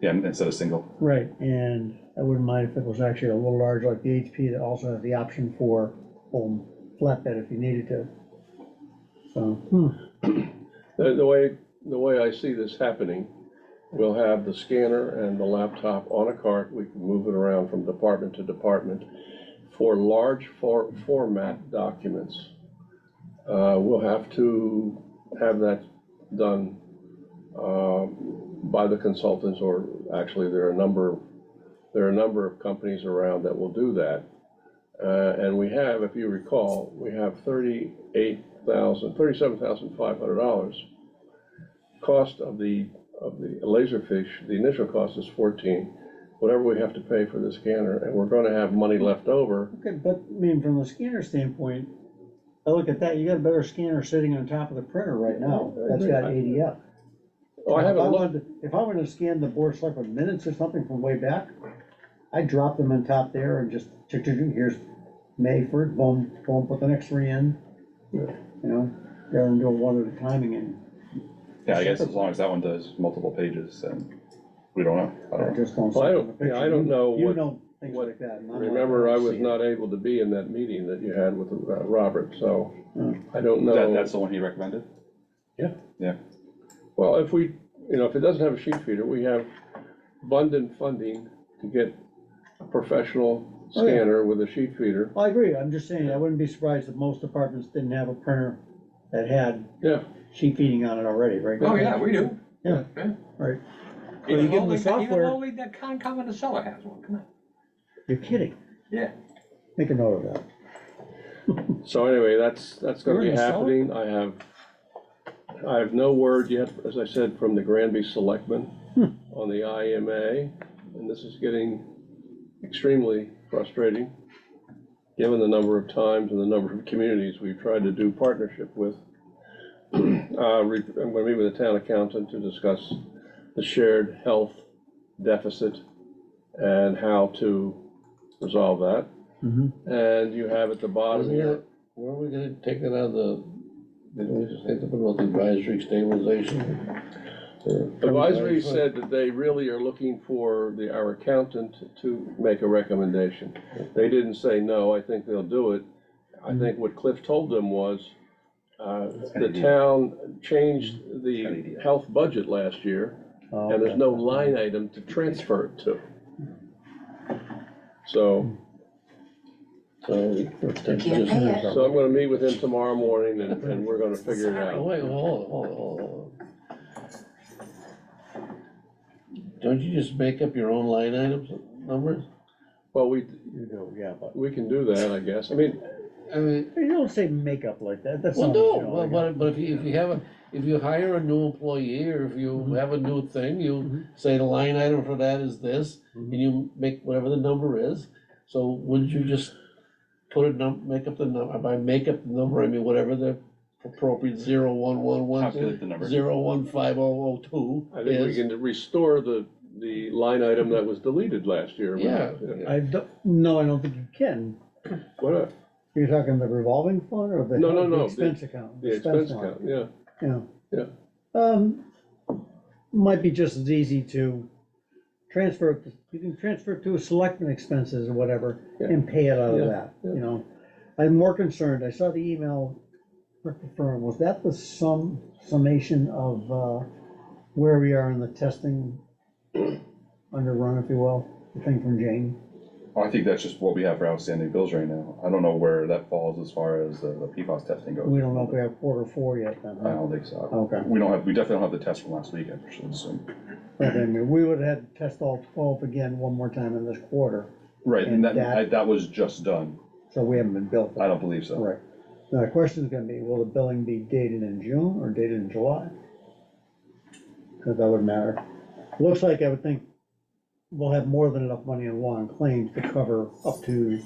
Speaker 1: Yeah, instead of single.
Speaker 2: right, and I wouldn't mind if it was actually a little larger like the HP that also has the option for flatbed if you needed to. So,
Speaker 11: The way I see this happening, we'll have the scanner and the laptop on a cart. We can move it around from department to department. For large format documents, we'll have to have that done by the consultants, or actually there are a number of companies around that will do that. And we have, if you recall, we have $37,500. Cost of the Laserfish, the initial cost is 14. Whatever we have to pay for the scanner, and we're gonna have money left over.
Speaker 2: okay, but I mean, from the scanner standpoint, I look at that, you got a better scanner sitting on top of the printer right now, that's got ADF.
Speaker 11: Oh, I haven't looked.
Speaker 2: If I were to scan the board select with minutes or something from way back, I'd drop them on top there and just, here's May 1st, boom, boom, put the next 3 in. You know, rather than doing one at a time again.
Speaker 1: Yeah, I guess as long as that one does multiple pages, then we don't know. I
Speaker 2: I
Speaker 1: don't know.
Speaker 2: just don't.
Speaker 11: Well, I
Speaker 2: see it in
Speaker 11: don't-
Speaker 2: the picture.
Speaker 11: yeah, I don't know
Speaker 2: You
Speaker 11: what-
Speaker 2: know things
Speaker 11: what-
Speaker 2: like that. and I'm like,
Speaker 11: Remember, I
Speaker 2: don't
Speaker 11: was
Speaker 2: see it.
Speaker 11: not able to be in that meeting that you had with Robert, so
Speaker 2: Hmm.
Speaker 11: I don't know.
Speaker 1: That's the one he recommended?
Speaker 11: Well, if it doesn't have a sheet feeder, we have abundant funding to get a professional
Speaker 2: Oh, yeah.
Speaker 11: scanner with a sheet feeder.
Speaker 2: I agree, I'm just saying, I wouldn't be surprised if most departments didn't have a printer that had
Speaker 11: Yeah,
Speaker 2: sheet feeding on it already, right?
Speaker 9: Oh, yeah, we do.
Speaker 2: Yeah, right. So you give them the
Speaker 9: Even
Speaker 2: software,
Speaker 9: only that Concom and the seller has one, come on.
Speaker 2: you're kidding,
Speaker 9: Yeah.
Speaker 2: make a note of that.
Speaker 11: so anyway, that's gonna
Speaker 2: We're
Speaker 11: be
Speaker 2: in the summer?
Speaker 11: happening. I have no word yet, as I said, from the Granby Selectmen on the IMA, and this is getting extremely frustrating, given the number of times and the number of communities we've tried to do partnership with. I'm gonna meet with the town accountant to discuss the shared health deficit and how to resolve that. And you have at the bottom here,
Speaker 7: Where are we gonna take it out of didn't we just think about the advisory stabilization?
Speaker 11: advisory said that they really are looking for our accountant to make a recommendation. They didn't say no, I think they'll do it. I think what Cliff told them was, the town changed the health budget last year, and there's no line item to transfer it to. So
Speaker 6: Can't pay it.
Speaker 11: I'm gonna meet with him tomorrow morning, and we're gonna figure it
Speaker 7: Oh,
Speaker 11: out.
Speaker 7: wait, hold on. Don't you just make up your own line items, numbers?
Speaker 11: Well, we
Speaker 2: You do, yeah, but,
Speaker 11: can do that, I guess. I mean,
Speaker 2: you don't say makeup like that, that's
Speaker 7: Well,
Speaker 2: not.
Speaker 7: no, but if you hire a new employee, or if you have a new thing, you say the line item for that is this, and you make whatever the number is. So wouldn't you just put make up the number, by make up the number, I mean, whatever the appropriate 0111
Speaker 1: Calculate the number.
Speaker 7: 015002
Speaker 11: I think we
Speaker 7: is.
Speaker 11: can restore the line item that was deleted last year.
Speaker 7: Yeah.
Speaker 2: I don't, no, I don't think you can.
Speaker 11: Why not?
Speaker 2: You're talking the revolving fund or the?
Speaker 11: No,
Speaker 2: the
Speaker 11: the-
Speaker 2: expense account?
Speaker 11: The expense
Speaker 2: line.
Speaker 11: account, yeah.
Speaker 2: Yeah.
Speaker 11: Yeah.
Speaker 2: Might be just as easy to transfer, you can transfer it to a selectman expenses or whatever
Speaker 11: Yeah.
Speaker 2: and pay it out of
Speaker 11: Yeah,
Speaker 2: that,
Speaker 11: yeah.
Speaker 2: you know? I'm more concerned, I saw the email, was that the summation of, where we are in the testing underrun, if you will, the thing from Jane?
Speaker 1: I think that's just what we have for outstanding bills right now. I don't know where that falls as far as the PFAS testing goes.
Speaker 2: We don't know if we have Q4 yet then,
Speaker 1: I
Speaker 2: huh?
Speaker 1: don't think so.
Speaker 2: Okay.
Speaker 1: We definitely don't have the test from last week, I should assume.
Speaker 2: But I mean, we would have had to test all 12 again one more time in this quarter,
Speaker 1: Right,
Speaker 2: And
Speaker 1: and
Speaker 2: that-
Speaker 1: that was just done.
Speaker 2: so we haven't been billed for
Speaker 1: I
Speaker 2: that.
Speaker 1: don't believe so.
Speaker 2: Right. Now, the question is gonna be, will the billing be dated in June or dated in July? Because that would matter. Looks like I would think we'll have more than enough money in law and claims to cover up to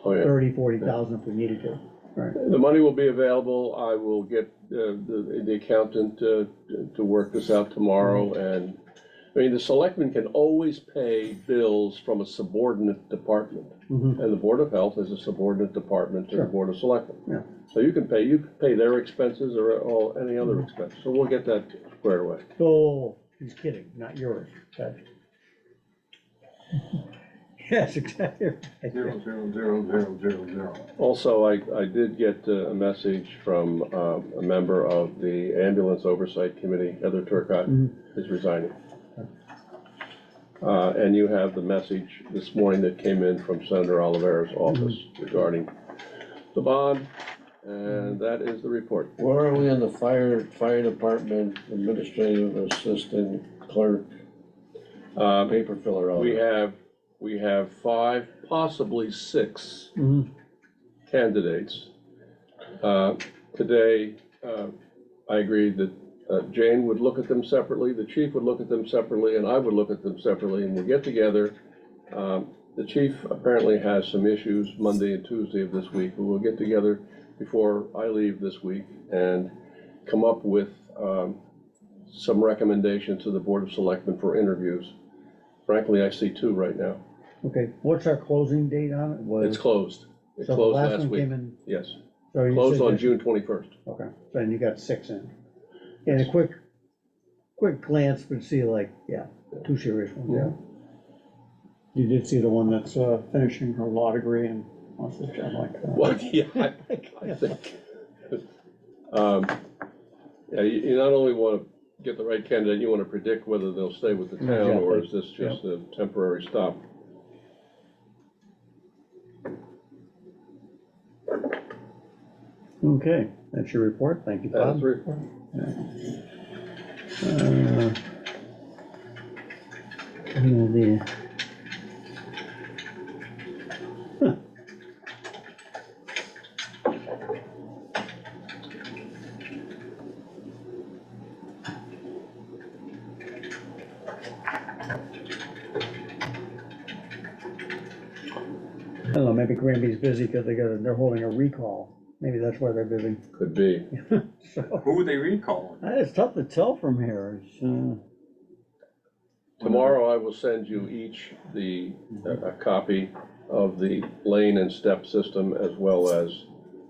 Speaker 11: Oh, yeah.
Speaker 2: 40,000 if we needed to. Right.
Speaker 11: The money will be available. I will get the accountant to work this out tomorrow. And, I mean, the selectmen can always pay bills from a subordinate department.
Speaker 2: Mhm.
Speaker 11: And the Board of Health is a subordinate department to the
Speaker 2: Sure.
Speaker 11: Board of Selectmen.
Speaker 2: Yeah.
Speaker 11: So you can pay their expenses or any other expense. So we'll get that squared away.
Speaker 2: Oh, he's kidding, not yours. Ted. Yes, exactly. right.
Speaker 9: 0000000.
Speaker 11: Also, I did get a message from a member of the Ambulance Oversight Committee, Heather Turcott,
Speaker 2: Mhm.
Speaker 11: is resigning. And you have the message this morning that came in from Senator Oliveira's office regarding the bond, and that is the report.
Speaker 7: Where are we in the fire department administrative assistant clerk paper filler out?
Speaker 11: We have 5, possibly 6
Speaker 2: Mhm.
Speaker 11: candidates. Today, I agreed that Jane would look at them separately, the chief would look at them separately, and I would look at them separately, and we'll get together. The chief apparently has some issues Monday and Tuesday of this week, but we'll get together before I leave this week and come up with some recommendations to the Board of Selectmen for interviews. Frankly, I see 2 right now.
Speaker 2: Okay, what's our closing date on it?
Speaker 11: It's closed. It
Speaker 2: So the
Speaker 11: closed
Speaker 2: last
Speaker 11: last
Speaker 2: one
Speaker 11: week.
Speaker 2: came in,
Speaker 11: Yes,
Speaker 2: so you
Speaker 11: closed
Speaker 2: said
Speaker 11: on
Speaker 2: that-
Speaker 11: June 21st.
Speaker 2: Okay, so then you got 6 in. And a quick glance would see like, yeah, 2 serious ones, yeah. You did see the one that's finishing her law degree and wants to job like that.
Speaker 11: Well, yeah, I think. Yeah, you not only want to get the right candidate, you want to predict whether they'll stay with the town, or is this just a temporary stop?
Speaker 2: Okay, that's your report, thank you,
Speaker 11: That is
Speaker 2: Bob.
Speaker 11: the report.
Speaker 2: The. Huh. I don't know, maybe Granby's busy because they're holding a recall, maybe that's why they're busy.
Speaker 11: Could be.
Speaker 2: So,
Speaker 9: Who would they recall?
Speaker 2: it's tough to tell from here, it's,
Speaker 11: Tomorrow I will send you each a copy of the lane and step system, as well as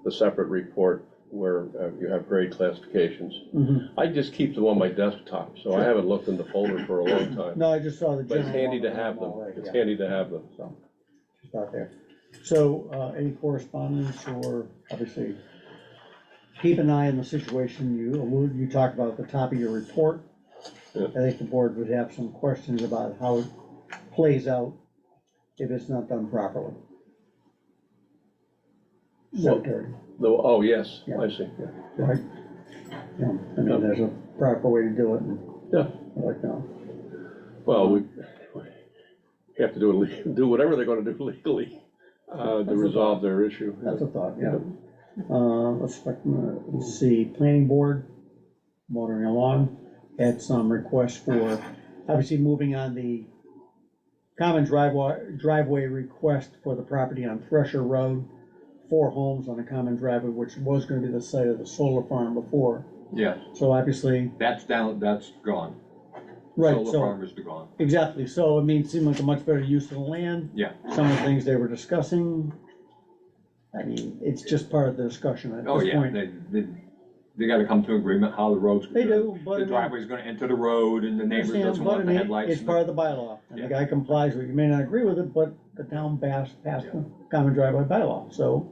Speaker 11: the separate report where you have grade classifications.
Speaker 2: Mhm.
Speaker 11: I just keep them on my desktop, so I haven't looked in the folder for a long time.
Speaker 2: No, I just saw the
Speaker 11: But it's
Speaker 2: general.
Speaker 11: handy to
Speaker 2: one
Speaker 11: have them.
Speaker 2: already,
Speaker 11: It's
Speaker 2: yeah.
Speaker 11: handy to have them.
Speaker 2: So, just out there. So, any correspondence or obviously, keep an eye on the situation you talked about at the top of your report.
Speaker 11: Yeah.
Speaker 2: I think the board would have some questions about how it plays out if it's not done properly. Cemetery,
Speaker 11: Oh, yes,
Speaker 2: Yeah.
Speaker 11: I see, yeah.
Speaker 2: right? Yeah, I mean, there's a proper way to do it, and
Speaker 11: Yeah,
Speaker 2: I like that.
Speaker 11: well, we have to do whatever they're gonna do legally to resolve their issue.
Speaker 2: That's a thought, yeah. Let's see, planning board, motoring along, had some requests for, obviously moving on the common driveway request for the property on Thresher Road, 4 homes on a common driveway, which was gonna be the site of the solar farm before.
Speaker 9: Yeah,
Speaker 2: So obviously,
Speaker 9: that's gone.
Speaker 2: right,
Speaker 9: Solar
Speaker 2: so,
Speaker 9: farm is gone.
Speaker 2: exactly, so I mean, it seemed like a much better use of the land.
Speaker 9: Yeah.
Speaker 2: Some of the things they were discussing, I mean, it's just part of the discussion at
Speaker 4: Oh,
Speaker 2: this
Speaker 4: yeah,
Speaker 2: point.
Speaker 4: they gotta come to agreement how the road's.
Speaker 2: They do, but I
Speaker 4: The
Speaker 2: mean-
Speaker 4: driveway's gonna enter the road and the neighbor
Speaker 2: Understand,
Speaker 4: doesn't
Speaker 2: but I
Speaker 4: want the
Speaker 2: mean,
Speaker 4: headlights.
Speaker 2: it's part of the bylaw, and the
Speaker 4: Yeah.
Speaker 2: guy complies with it. You may not agree with it, but the town passed the common driveway bylaw, so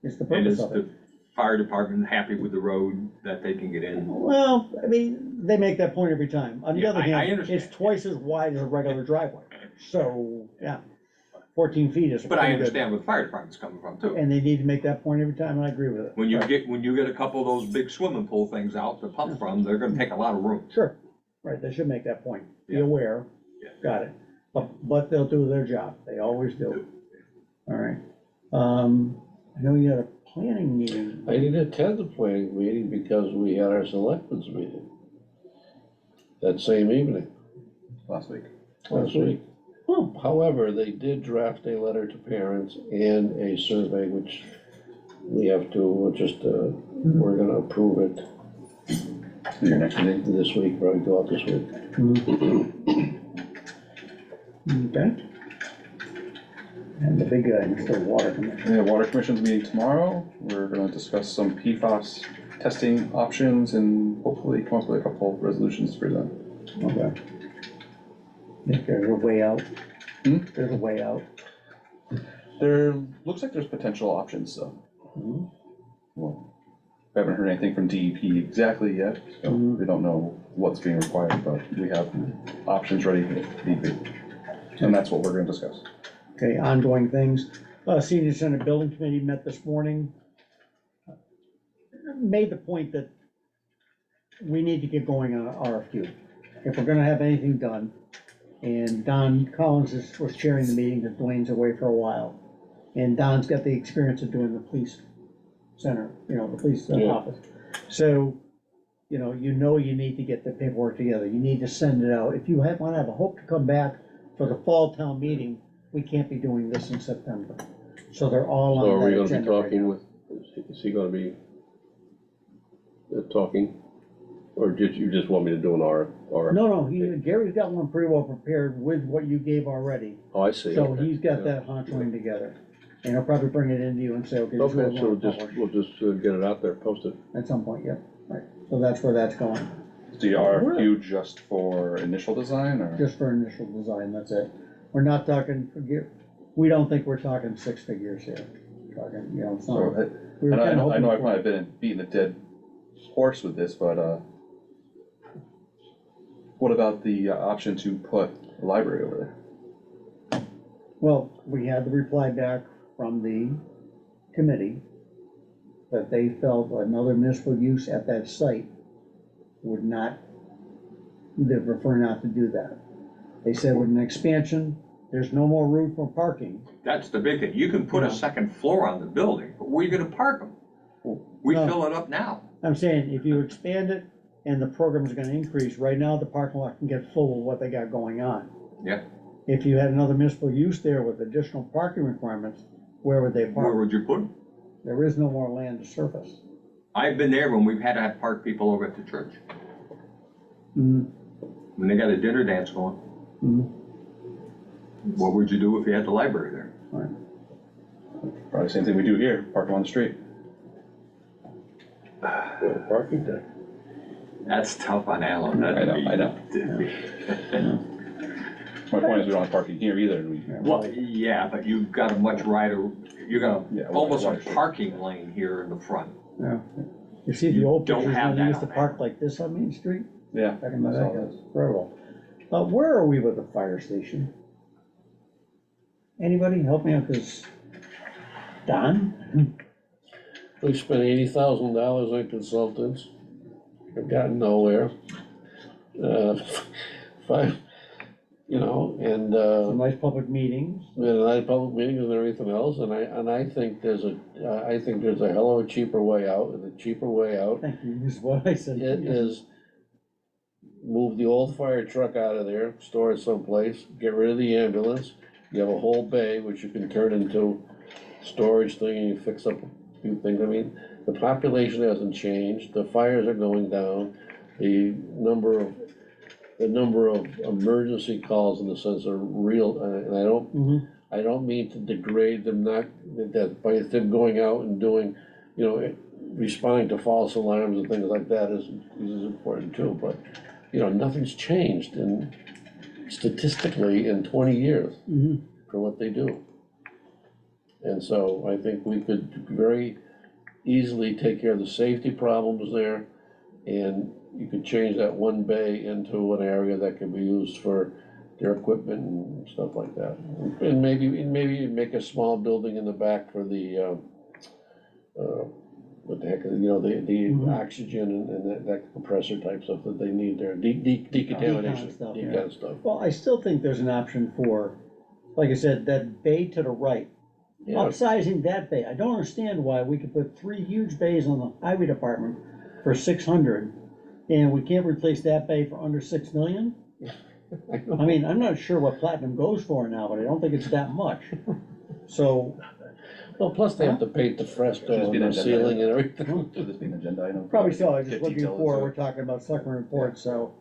Speaker 2: it's the
Speaker 4: And
Speaker 2: purpose
Speaker 4: is
Speaker 2: of it.
Speaker 4: the fire department happy with the road that they can get in?
Speaker 2: Well, I mean, they make that point every time. On the
Speaker 4: Yeah,
Speaker 2: other
Speaker 4: I
Speaker 2: hand,
Speaker 4: understand.
Speaker 2: it's twice as wide as a regular driveway, so, yeah. 14 feet is
Speaker 4: But I
Speaker 2: pretty good.
Speaker 4: understand where the fire department's coming from too.
Speaker 2: And they need to make that point every time, and I agree with it.
Speaker 4: When you
Speaker 2: Right.
Speaker 4: get a couple of those big swimming pool things out to pump from, they're gonna take a lot of room.
Speaker 2: Sure, right, they should make that point, be
Speaker 4: Yeah.
Speaker 2: aware,
Speaker 4: Yeah.
Speaker 2: got it, but they'll do their job, they always do. All right, I know you had a planning meeting,
Speaker 7: I didn't attend the planning meeting because we had our selectmen's meeting that same evening,
Speaker 1: last week.
Speaker 7: last week.
Speaker 2: oh,
Speaker 7: However, they did draft a letter to parents and a survey, which we have to, we're gonna approve it
Speaker 1: Your next meeting.
Speaker 7: this week, probably go out this week.
Speaker 2: okay. And the big guy, Mr. Water Commission.
Speaker 1: We have Water Commission's meeting tomorrow. We're gonna discuss some PFAS testing options and hopefully come up with a couple of resolutions to present.
Speaker 2: Okay. Think there's a way out?
Speaker 1: Hmm?
Speaker 2: There's a way out.
Speaker 1: There, looks like there's potential options, so.
Speaker 2: Mhm.
Speaker 1: Well, we haven't heard anything from DEP exactly yet, so we don't know what's being required, but we have options ready if need be. And that's what we're gonna discuss.
Speaker 2: Okay, ongoing things. Senior Center Building Committee met this morning. Made the point that we need to get going on an RFQ. If we're gonna have anything done, and Don Collins was chairing the meeting, because Dwayne's away for a while. And Don's got the experience of doing the police center, the police
Speaker 7: Yeah.
Speaker 2: office. So, you need to get the paperwork together. You need to send it out. If you wanna have a hope to come back for the fall town meeting, we can't be doing this in September. So they're all
Speaker 11: So are
Speaker 2: on
Speaker 11: we
Speaker 2: that
Speaker 11: gonna be
Speaker 2: agenda right
Speaker 11: talking
Speaker 2: now.
Speaker 11: with, is he gonna be talking? Or did you just want me to do an R?
Speaker 2: No, Gary's got one pretty well prepared with what you gave already.
Speaker 11: Oh, I see.
Speaker 2: So
Speaker 11: okay.
Speaker 2: he's got
Speaker 11: Yeah.
Speaker 2: that honchoing together. And he'll probably bring it into you and say, okay, this is what
Speaker 11: Okay,
Speaker 2: we
Speaker 11: so
Speaker 2: want to publish
Speaker 11: we'll just get it out there, post it.
Speaker 2: at some point, yep, right. So that's where that's going,
Speaker 1: Is the RFQ just for initial design or?
Speaker 2: just for initial design, that's it. We're not talking, we don't think we're talking six figures here. Talking, it's
Speaker 1: So,
Speaker 2: not. We were
Speaker 1: and I
Speaker 2: kinda
Speaker 1: know
Speaker 2: hoping
Speaker 1: I've
Speaker 2: for-
Speaker 1: probably been beating a dead horse with this, but, what about the option to put a library over there?
Speaker 2: Well, we had the reply back from the committee that they felt another municipal use at that site would not, they'd prefer not to do that. They said with an expansion, there's no more room for parking.
Speaker 4: That's the big thing. You can put a second floor on the building, but where are you gonna park them? We
Speaker 2: No.
Speaker 4: fill it up now.
Speaker 2: I'm saying, if you expand it and the program's gonna increase, right now the parking lot can get full of what they got going on.
Speaker 4: Yeah.
Speaker 2: If you had another municipal use there with additional parking requirements, where would they
Speaker 4: Where
Speaker 2: park?
Speaker 4: would you put them?
Speaker 2: There is no more land to surface.
Speaker 4: I've been there when we've had to have park people over at the church,
Speaker 2: Mhm,
Speaker 4: when they got a dinner dance going.
Speaker 2: mhm.
Speaker 4: What would you do if you had the library there?
Speaker 1: Probably the same thing we do here, park them on the street.
Speaker 11: Parking deck.
Speaker 4: That's tough on Allen.
Speaker 1: I know. My point is, we don't have parking here either, and we,
Speaker 4: Well, yeah, but you've got a much wider, you got
Speaker 1: Yeah,
Speaker 4: almost a
Speaker 1: wider street.
Speaker 4: parking lane here in the front.
Speaker 2: Yeah. You see the
Speaker 4: You
Speaker 2: old
Speaker 4: don't
Speaker 2: pictures
Speaker 4: have
Speaker 2: when they
Speaker 4: that
Speaker 2: used to
Speaker 4: on
Speaker 2: park
Speaker 4: there.
Speaker 2: like this on Main Street?
Speaker 1: yeah.
Speaker 2: Back in the
Speaker 1: that's all
Speaker 2: day,
Speaker 1: it
Speaker 2: that's
Speaker 1: is.
Speaker 2: incredible. Where are we with the fire station? Anybody help me out, cause Don?
Speaker 7: We spent $80,000 on consultants, have gotten nowhere. Five, and,
Speaker 2: Some nice public meetings.
Speaker 7: we had a night public meetings and everything else, and I think there's a hell of a cheaper way out, and the cheaper way out
Speaker 2: Thank you, this is what I said.
Speaker 7: it is move the old fire truck out of there, store it someplace, get rid of the ambulance. You have a whole bay which you can turn into storage thing and you fix up a few things. I mean, the population hasn't changed, the fires are going down, the number of emergency calls in the sense are real, and I don't,
Speaker 2: Mhm.
Speaker 7: I don't mean to degrade them, not, that by them going out and doing, you know, responding to false alarms and things like that is important too, but, you know, nothing's changed statistically in 20 years for what they do. And so I think we could very easily take care of the safety problems there, and you could change that one bay into an area that could be used for their equipment and stuff like that. And maybe make a small building in the back for the, what the heck, you know, the oxygen and that compressor type stuff that they need there, decontamination,
Speaker 2: stuff,
Speaker 7: that
Speaker 2: yeah.
Speaker 7: kind of stuff.
Speaker 2: Well, I still think there's an option for, like I said, that bay to the right.
Speaker 7: Yeah,
Speaker 2: Upsizing that bay, I don't understand why we could put 3 huge bays on the highway department for 600, and we can't replace that bay for under 6 million? I mean, I'm not sure what platinum goes for now, but I don't think it's that much. So,
Speaker 7: well, plus they have to paint the fresco and the ceiling and everything.
Speaker 1: Should this be an agenda item?
Speaker 2: probably so, I was just
Speaker 1: Get
Speaker 2: looking
Speaker 1: detail
Speaker 2: for,
Speaker 1: into
Speaker 2: we're
Speaker 1: it.
Speaker 2: talking about selectmen reports, so,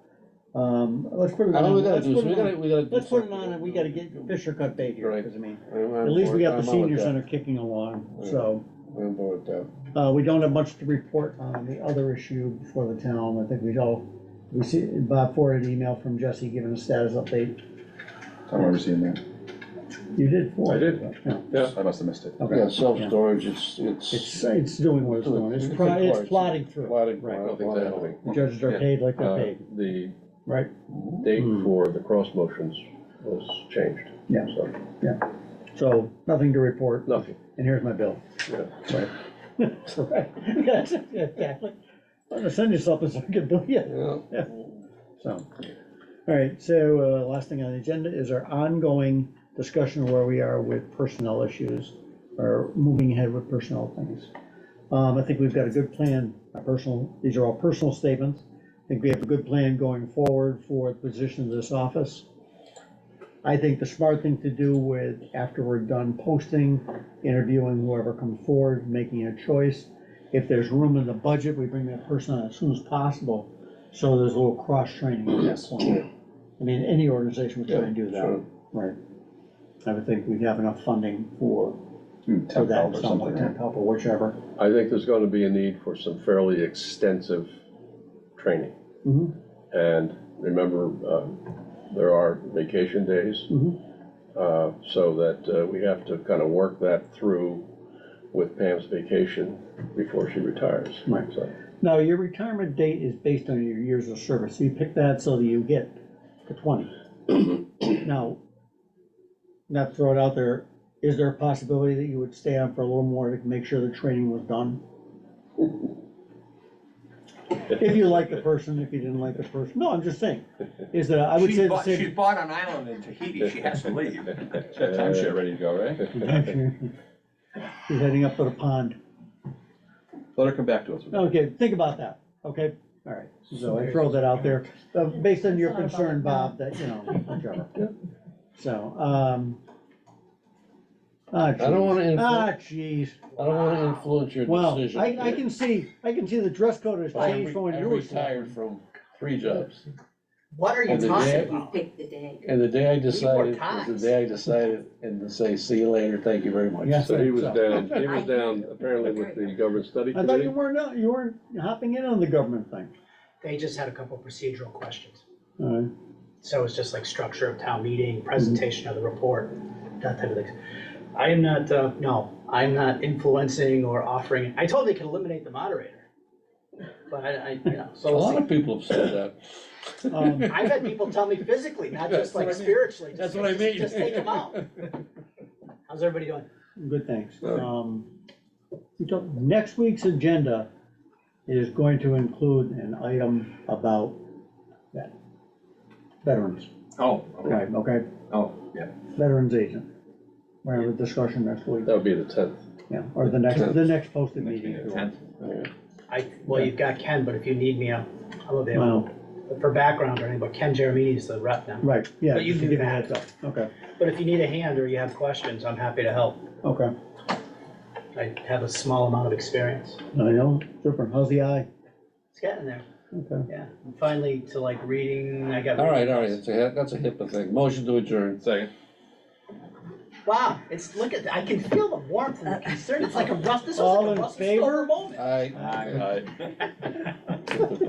Speaker 2: let's put it
Speaker 7: I know
Speaker 2: on,
Speaker 7: we gotta
Speaker 2: let's
Speaker 7: do,
Speaker 2: put
Speaker 7: so we
Speaker 2: it on.
Speaker 7: gotta do.
Speaker 2: Let's put it
Speaker 7: something.
Speaker 2: on, and we gotta get Fisher cut bait here,
Speaker 7: Right.
Speaker 2: because I mean,
Speaker 7: I'm
Speaker 2: at least we got the
Speaker 7: on
Speaker 2: senior
Speaker 7: with that.
Speaker 2: center kicking along,
Speaker 7: Yeah.
Speaker 2: so.
Speaker 7: I'm on board with that.
Speaker 2: We don't have much to report on the other issue for the town. I think we see, Bob forwarded an email from Jesse giving a status update.
Speaker 1: I remember seeing that.
Speaker 2: You did forward.
Speaker 11: I did.
Speaker 2: it, yeah.
Speaker 11: Yeah.
Speaker 1: I must have missed it.
Speaker 2: Okay.
Speaker 7: Yeah, self-storage, it's.
Speaker 2: It's doing what it's doing. It's
Speaker 7: It's
Speaker 2: plodding through.
Speaker 7: Plotting,
Speaker 2: Right.
Speaker 7: plotting.
Speaker 11: Exactly.
Speaker 2: The judges are
Speaker 1: Yeah.
Speaker 2: paid like they're paid,
Speaker 11: The
Speaker 2: right?
Speaker 11: date
Speaker 2: Hmm.
Speaker 11: for the cross motions was changed.
Speaker 2: Yeah.
Speaker 11: So,
Speaker 2: So, nothing to report,
Speaker 11: nothing,
Speaker 2: and here's my bill.
Speaker 11: yeah.
Speaker 2: Right. Right. Yes, exactly. I'm gonna send you something so I can bill you.
Speaker 7: Yeah.
Speaker 2: So, all right, so, last thing on the agenda is our ongoing discussion of where we are with personnel issues, or moving ahead with personnel things. I think we've got a good plan, these are all personal statements. I think we have a good plan going forward for the position of this office. I think the smart thing to do with, after we're done posting, interviewing whoever comes forward, making a choice, if there's room in the budget, we bring that person on as soon as possible, so there's a little cross-training at that point. I mean, any organization would try and do that,
Speaker 7: Sure.
Speaker 2: right? I would think we'd have enough funding for
Speaker 1: Temp
Speaker 2: that,
Speaker 1: help or
Speaker 2: something,
Speaker 1: something.
Speaker 2: temp help or whichever.
Speaker 11: I think there's going to be a need for some fairly extensive training.
Speaker 2: Mhm.
Speaker 11: And remember, there are vacation days,
Speaker 2: Mhm.
Speaker 11: so that we have to kind of work that through with Pam's vacation before she retires.
Speaker 2: Right.
Speaker 11: So,
Speaker 2: Now, your retirement date is based on your years of service, so you pick that so that you get to 20. Now, not to throw it out there, is there a possibility that you would stay on for a little more to make sure the training was done? If you like the person, if you didn't like the person, no, I'm just saying, is that, I would say the
Speaker 9: She's
Speaker 2: same.
Speaker 9: bought an island in Tahiti, she has to leave.
Speaker 1: She's got timeshare ready to go, right?
Speaker 2: She's heading up to the pond.
Speaker 1: Let her come back to us.
Speaker 2: Okay, think about that, okay? All right, so I throw that out there, based on your concern, Bob, that, you know, whichever. So,
Speaker 7: I don't wanna
Speaker 2: geez.
Speaker 7: I don't wanna influence your
Speaker 2: Well,
Speaker 7: decision.
Speaker 2: I can see the dress code has changed from when
Speaker 7: I
Speaker 2: you were.
Speaker 7: retired from 3 jobs.
Speaker 9: What are you
Speaker 7: And the
Speaker 9: talking
Speaker 7: day-
Speaker 9: about?
Speaker 6: Pick the day.
Speaker 7: And the day I decided,
Speaker 9: ties.
Speaker 7: was the day I decided, and to say, see you later, thank you very much.
Speaker 2: Yeah.
Speaker 11: so he was down apparently with the government study
Speaker 2: I thought
Speaker 11: committee.
Speaker 2: you weren't hopping in on the government thing.
Speaker 12: They just had a couple procedural questions.
Speaker 2: All right.
Speaker 12: So it's just like structure of town meeting, presentation of the report, that type of thing. I am not, no, I'm not influencing or offering, I told they could eliminate the moderator. But you know,
Speaker 7: A
Speaker 12: so we'll
Speaker 7: lot
Speaker 12: see.
Speaker 7: of people have said that.
Speaker 12: I've had people tell me physically, not just like
Speaker 7: That's what I mean.
Speaker 12: spiritually.
Speaker 7: That's what I mean.
Speaker 12: Just take them out. How's everybody doing?
Speaker 2: Good, thanks. Next week's agenda is going to include an item about that, veterans.
Speaker 1: Oh,
Speaker 2: Okay,
Speaker 1: oh, yeah.
Speaker 2: veterans agent. We're gonna have a discussion next week,
Speaker 11: That would be the 10th.
Speaker 2: yeah, or the next posted meeting.
Speaker 12: Well, you've got Ken, but if you need me, I'm available.
Speaker 2: Well,
Speaker 12: For background or anything, but Ken Jeremini is the rep now.
Speaker 2: right, yeah.
Speaker 12: But you
Speaker 2: just to
Speaker 12: do
Speaker 2: give a
Speaker 12: that.
Speaker 2: heads up. Okay,
Speaker 12: But if you need a hand or you have questions, I'm happy to help.
Speaker 2: okay.
Speaker 12: I have a small amount of experience.
Speaker 2: I know, super. How's the eye?
Speaker 12: It's getting there,
Speaker 2: Okay.
Speaker 12: yeah. I'm finally to like reading, I got.
Speaker 7: All right,
Speaker 12: reading
Speaker 7: that's a HIPAA thing. Motion to adjourn.
Speaker 1: Second.
Speaker 12: Wow, it's, look at, I can feel the warmth and the concern. It's like this was
Speaker 2: All
Speaker 12: like
Speaker 2: in
Speaker 12: a Russell
Speaker 2: favor?
Speaker 12: Stover moment.
Speaker 7: Aye.
Speaker 1: Aye.